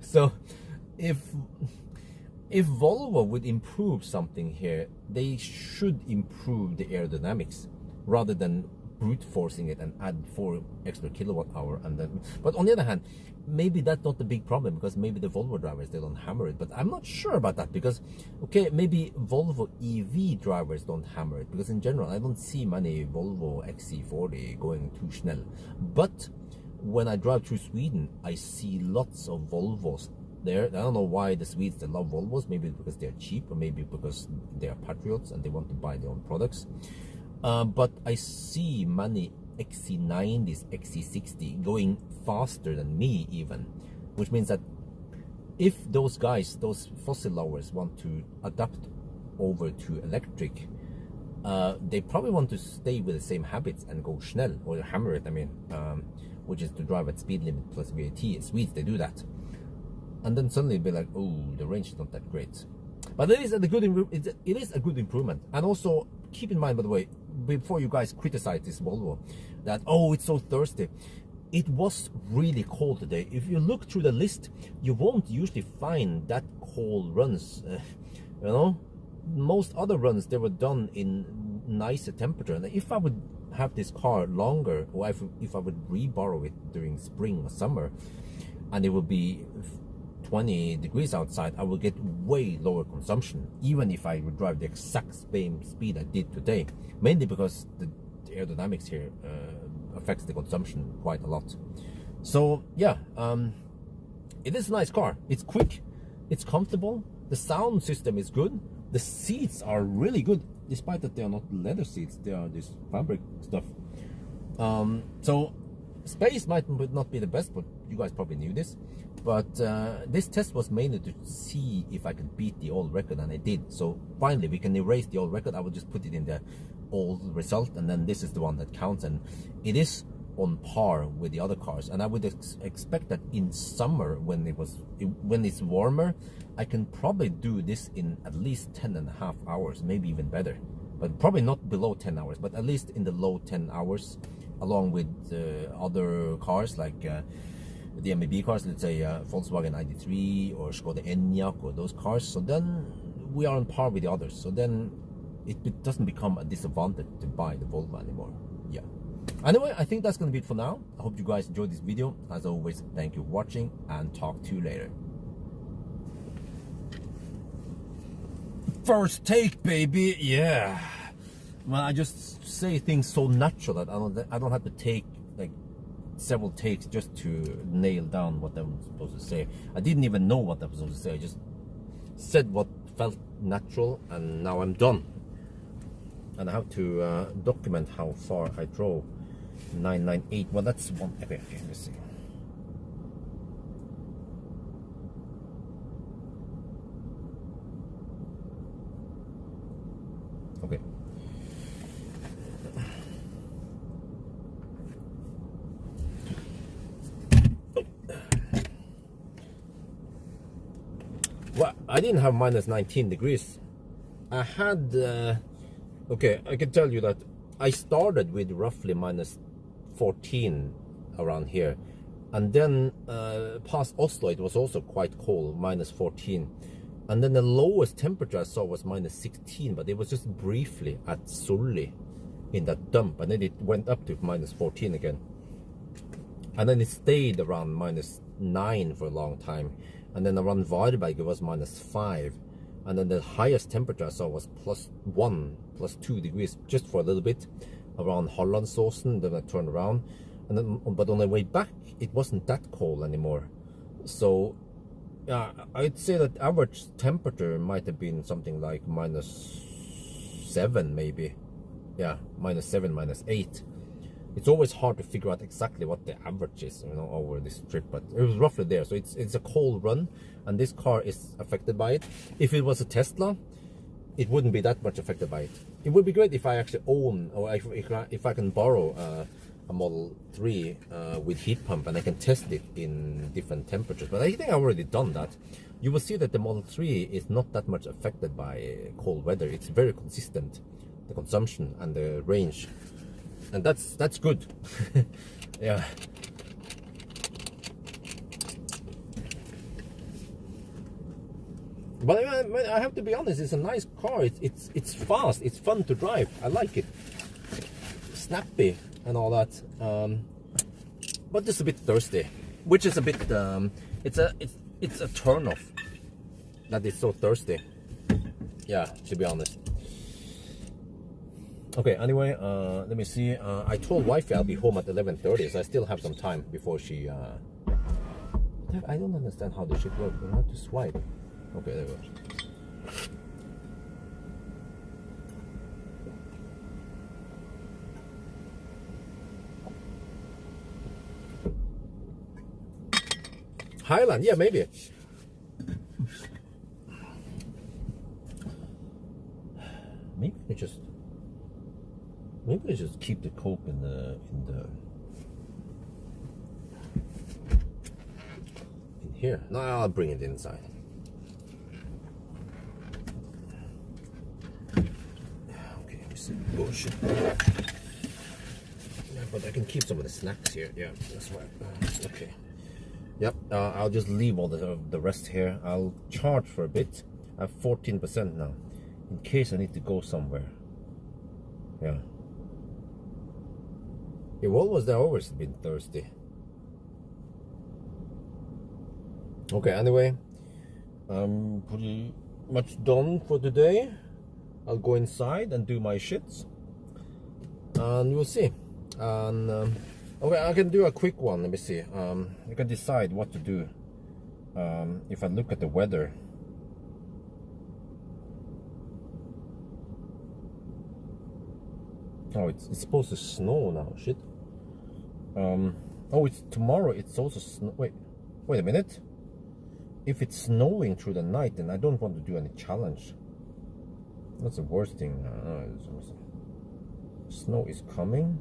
So if Volvo would improve something here, they should improve the aerodynamics rather than brute forcing it and add 4 extra kilowatt hour. And then, but on the other hand, maybe that's not the big problem, because maybe the Volvo drivers, they don't hammer it. But I'm not sure about that, because okay, maybe Volvo EV drivers don't hammer it, because in general I don't see many Volvo XC40 going too schnell. But when I drive through Sweden, I see lots of Volvos there. I don't know why the Swedes, they love Volvos. Maybe because they're cheap, or maybe because they are patriots and they want to buy their own products. But I see many XC90s, XC60 going faster than me even, which means that if those guys, those fossil lovers, want to adapt over to electric, they probably want to stay with the same habits and go schnell, or hammer it, I mean, which is to drive at speed limit plus VAT. Swedes, they do that. And then suddenly be like, oh, the range is not that great. But it is a good improvement. And also keep in mind, by the way, before you guys criticize this Volvo, that oh, it's so thirsty. It was really cold today. If you look through the list, you won't usually find that cold runs. You know, most other runs, they were done in nicer temperature. And if I would have this car longer, or if I would reborrow it during spring or summer, and it would be 20 degrees outside, I will get way lower consumption, even if I would drive the exact same speed I did today, mainly because the aerodynamics here affects the consumption quite a lot. So yeah, it is a nice car. It's quick, it's comfortable, the sound system is good, the seats are really good, despite that they are not leather seats, they are this fabric stuff. So space might not be the best, but you guys probably knew this. But this test was mainly to see if I could beat the old record, and I did. So finally we can erase the old record. I will just put it in the old result, and then this is the one that counts, and it is on par with the other cars. And I would expect that in summer, when it's warmer, I can probably do this in at least 10.5 hours, maybe even better, but probably not below 10 hours, but at least in the low 10 hours, along with other cars like the MEB cars, let's say Volkswagen ID3 or Skoda Enyaq or those cars. So then we are on par with the others. So then it doesn't become a disadvantage to buy the Volvo anymore. Yeah. Anyway, I think that's going to be it for now. I hope you guys enjoyed this video. As always, thank you for watching, and talk to you later. First take, baby. Yeah. Well, I just say things so natural that I don't have to take like several takes just to nail down what I'm supposed to say. I didn't even know what I was supposed to say. I just said what felt natural, and now I'm done. And I have to document how far I drove. 998. Well, that's one. Okay, let's see. Okay. Well, I didn't have minus 19 degrees. I had, okay, I can tell you that I started with roughly minus 14 around here. And then past Oslo, it was also quite cold, minus 14. And then the lowest temperature I saw was minus 16, but it was just briefly at Sulli in that dump. And then it went up to minus 14 again. And then it stayed around minus 9 for a long time. And then around Varberg it was minus 5. And then the highest temperature I saw was +1, +2 degrees, just for a little bit, around Hollandsåsen. Then I turned around, and then, but on the way back, it wasn't that cold anymore. So, yeah, I'd say that average temperature might have been something like -7, maybe. Yeah, -7, -8. It's always hard to figure out exactly what the average is, you know, over this trip, but it was roughly there. So it's a cold run, and this car is affected by it. If it was a Tesla, it wouldn't be that much affected by it. It would be great if I actually own, or if I can borrow a Model 3 with heat pump, and I can test it in different temperatures. But I think I've already done that. You will see that the Model 3 is not that much affected by cold weather. It's very consistent, the consumption and the range. And that's good. Yeah. But I have to be honest, it's a nice car. It's fast. It's fun to drive. I like it. Snappy and all that. But just a bit thirsty, which is a bit. It's a turn off that it's so thirsty. Yeah, to be honest. Okay. Anyway, let me see. I told wifey I'll be home at 11:30, so I still have some time before she. I don't understand how this shit works. You have to swipe. Okay, there we go. Highland, yeah, maybe. Maybe I just keep the Coke in here. No, I'll bring it inside. Okay, this is bullshit. Yeah, but I can keep some of the snacks here. Yeah, that's why. Okay. Yep. I'll just leave all the rest here. I'll charge for a bit. I have 14% now, in case I need to go somewhere. Yeah. Yeah, Volvo's there always been thirsty. Okay, anyway, I'm pretty much done for today. I'll go inside and do my shits, and we'll see. And okay, I can do a quick one. Let me see. I can decide what to do. If I look at the weather. Oh, it's supposed to snow now. Shit. Oh, it's tomorrow. It's also snow. Wait a minute. If it's snowing through the night, then I don't want to do any challenge. That's the worst thing. Snow is coming.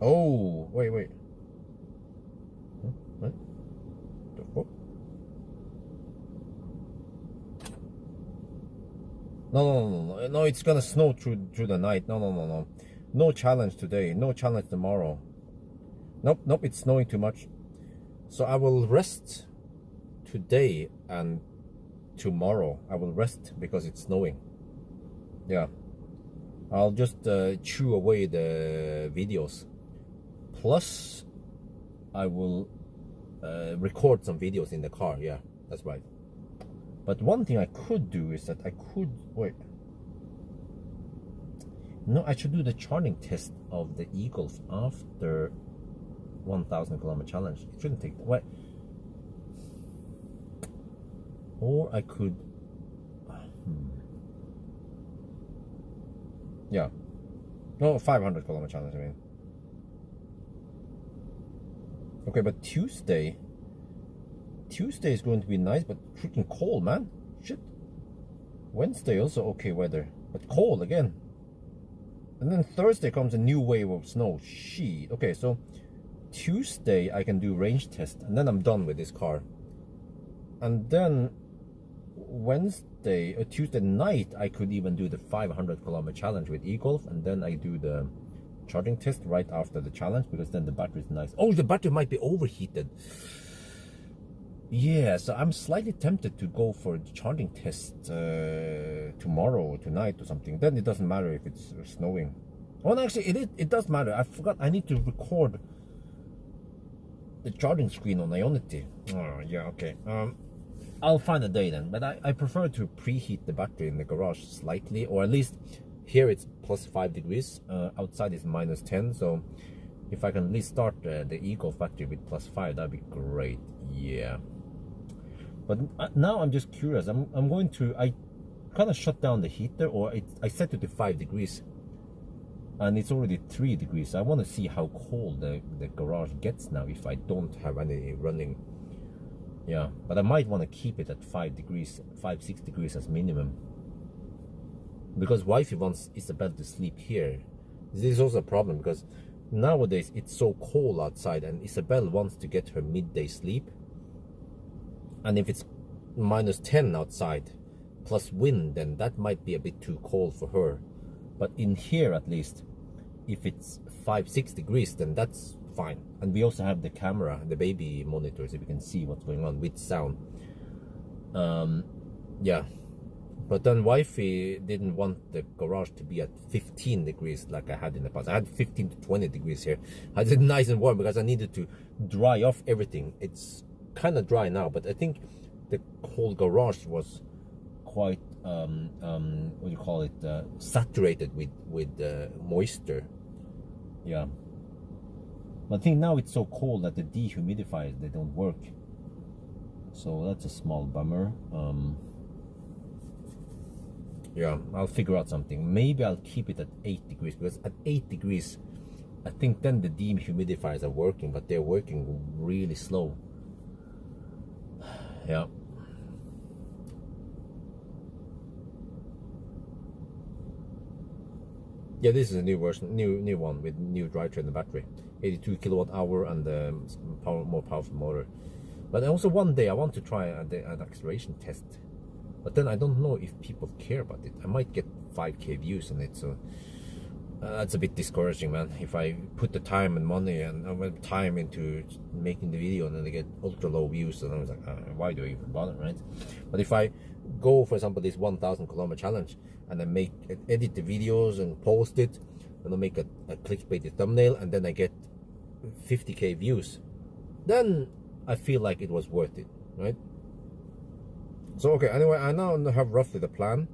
Oh, wait. Huh? What? The fuck? No, it's gonna snow through the night. No. No challenge today. No challenge tomorrow. Nope, it's snowing too much. So I will rest today and tomorrow. I will rest because it's snowing. Yeah. I'll just chew away the videos. Plus, I will record some videos in the car. Yeah, that's right. But one thing I could do is that I could... Wait. No, I should do the charging test of the e-Golf after 1,000 kilometer challenge. It shouldn't take... Wait. Or I could... Yeah. No, 500 kilometer challenge, I mean. Okay, but Tuesday is going to be nice, but freaking cold, man. Shit. Wednesday also okay weather, but cold again. And then Thursday comes a new wave of snow. Shit. Okay, so Tuesday I can do range test, and then I'm done with this car. And then Wednesday or Tuesday night I could even do the 500 kilometer challenge with e-Golf, and then I do the charging test right after the challenge, because then the battery is nice. Oh, the battery might be overheated. Yeah, so I'm slightly tempted to go for the charging test tomorrow or tonight or something. Then it doesn't matter if it's snowing. Oh, no, actually, it does matter. I forgot I need to record the charging screen on Ionity. Oh, yeah, okay. I'll find a day then. But I prefer to preheat the battery in the garage slightly, or at least here it's plus 5 degrees. Outside is minus 10. So if I can at least start the e-Golf battery with plus 5, that'd be great. Yeah. But now I'm just curious. I'm going to... I kind of shut down the heater, or I set it to 5 degrees. And it's already 3 degrees. I want to see how cold the garage gets now if I don't have any running. Yeah, but I might want to keep it at 5 degrees, 6 degrees as minimum. Because wifey wants Isabel to sleep here. This is also a problem, because nowadays it's so cold outside, and Isabel wants to get her midday sleep. And if it's minus 10 outside, plus wind, then that might be a bit too cold for her. But in here, at least, if it's 6 degrees, then that's fine. And we also have the camera, the baby monitor, so we can see what's going on with sound. Yeah, but then wifey didn't want the garage to be at 15 degrees like I had in the past. I had 15 to 20 degrees here. I did it nice and warm because I needed to dry off everything. It's kind of dry now, but I think the whole garage was quite what do you call it, saturated with moisture. Yeah, but I think now it's so cold that the dehumidifiers, they don't work, so that's a small bummer. Yeah, I'll figure out something. Maybe I'll keep it at 8 degrees, because at 8 degrees I think then the dehumidifiers are working, but they're working really slow. Yeah. Yeah, this is a new version, new one with new drivetrain and battery, 82 kilowatt hour and more powerful motor. But also one day I want to try an acceleration test, but then I don't know if people care about it. I might get 5K views on it, so that's a bit discouraging, man. If I put the time and money and time into making the video and then I get ultra low views, and I was like, why do I even bother, right? But if I go, for example, this 1,000 kilometer challenge, and I edit the videos and post it, and I make a clickbaity thumbnail, and then I get 50K views, then I feel like it was worth it, right? So okay, anyway, I now have roughly the plan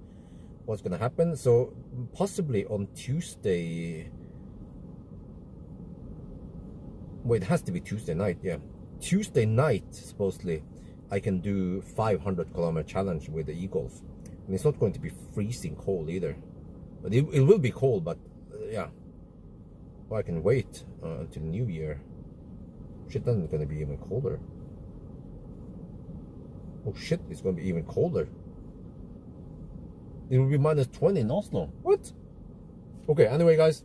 what's gonna happen. So possibly on Tuesday, wait, it has to be Tuesday night. Yeah, Tuesday night supposedly I can do 500 kilometer challenge with the e-Golf, and it's not going to be freezing cold either, but it will be cold, but yeah, well, I can wait until New Year. Shit, then it's gonna be even colder. Oh shit, it's gonna be even colder. It will be minus 20 in Oslo. What? Okay, anyway, guys.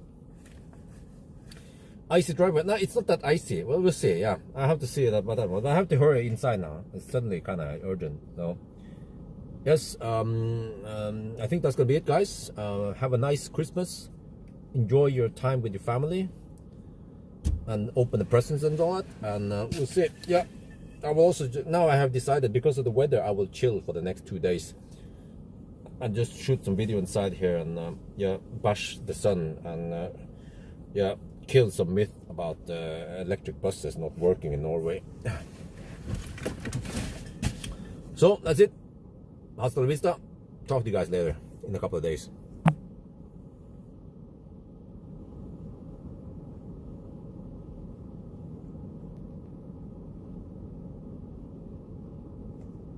Icy driveway. No, it's not that icy. Well, we'll see. Yeah, I have to see about that one. But I have to hurry inside now. It's suddenly kind of urgent. So, yes, I think that's gonna be it, guys. Have a nice Christmas. Enjoy your time with your family, and open the presents and all that. And we'll see. Yeah, I will also now I have decided, because of the weather, I will chill for the next 2 days and just shoot some video inside here, and yeah, bash the sun, and yeah, kill some myth about electric buses not working in Norway. So that's it. Hasta la vista. Talk to you guys later in a couple of days.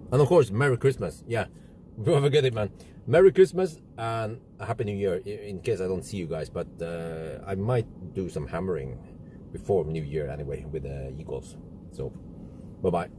And of course, Merry Christmas. Yeah, don't forget it, man. Merry Christmas and a Happy New Year, in case I don't see you guys. But I might do some hammering before New Year anyway with the e-Golfs. So, bye-bye.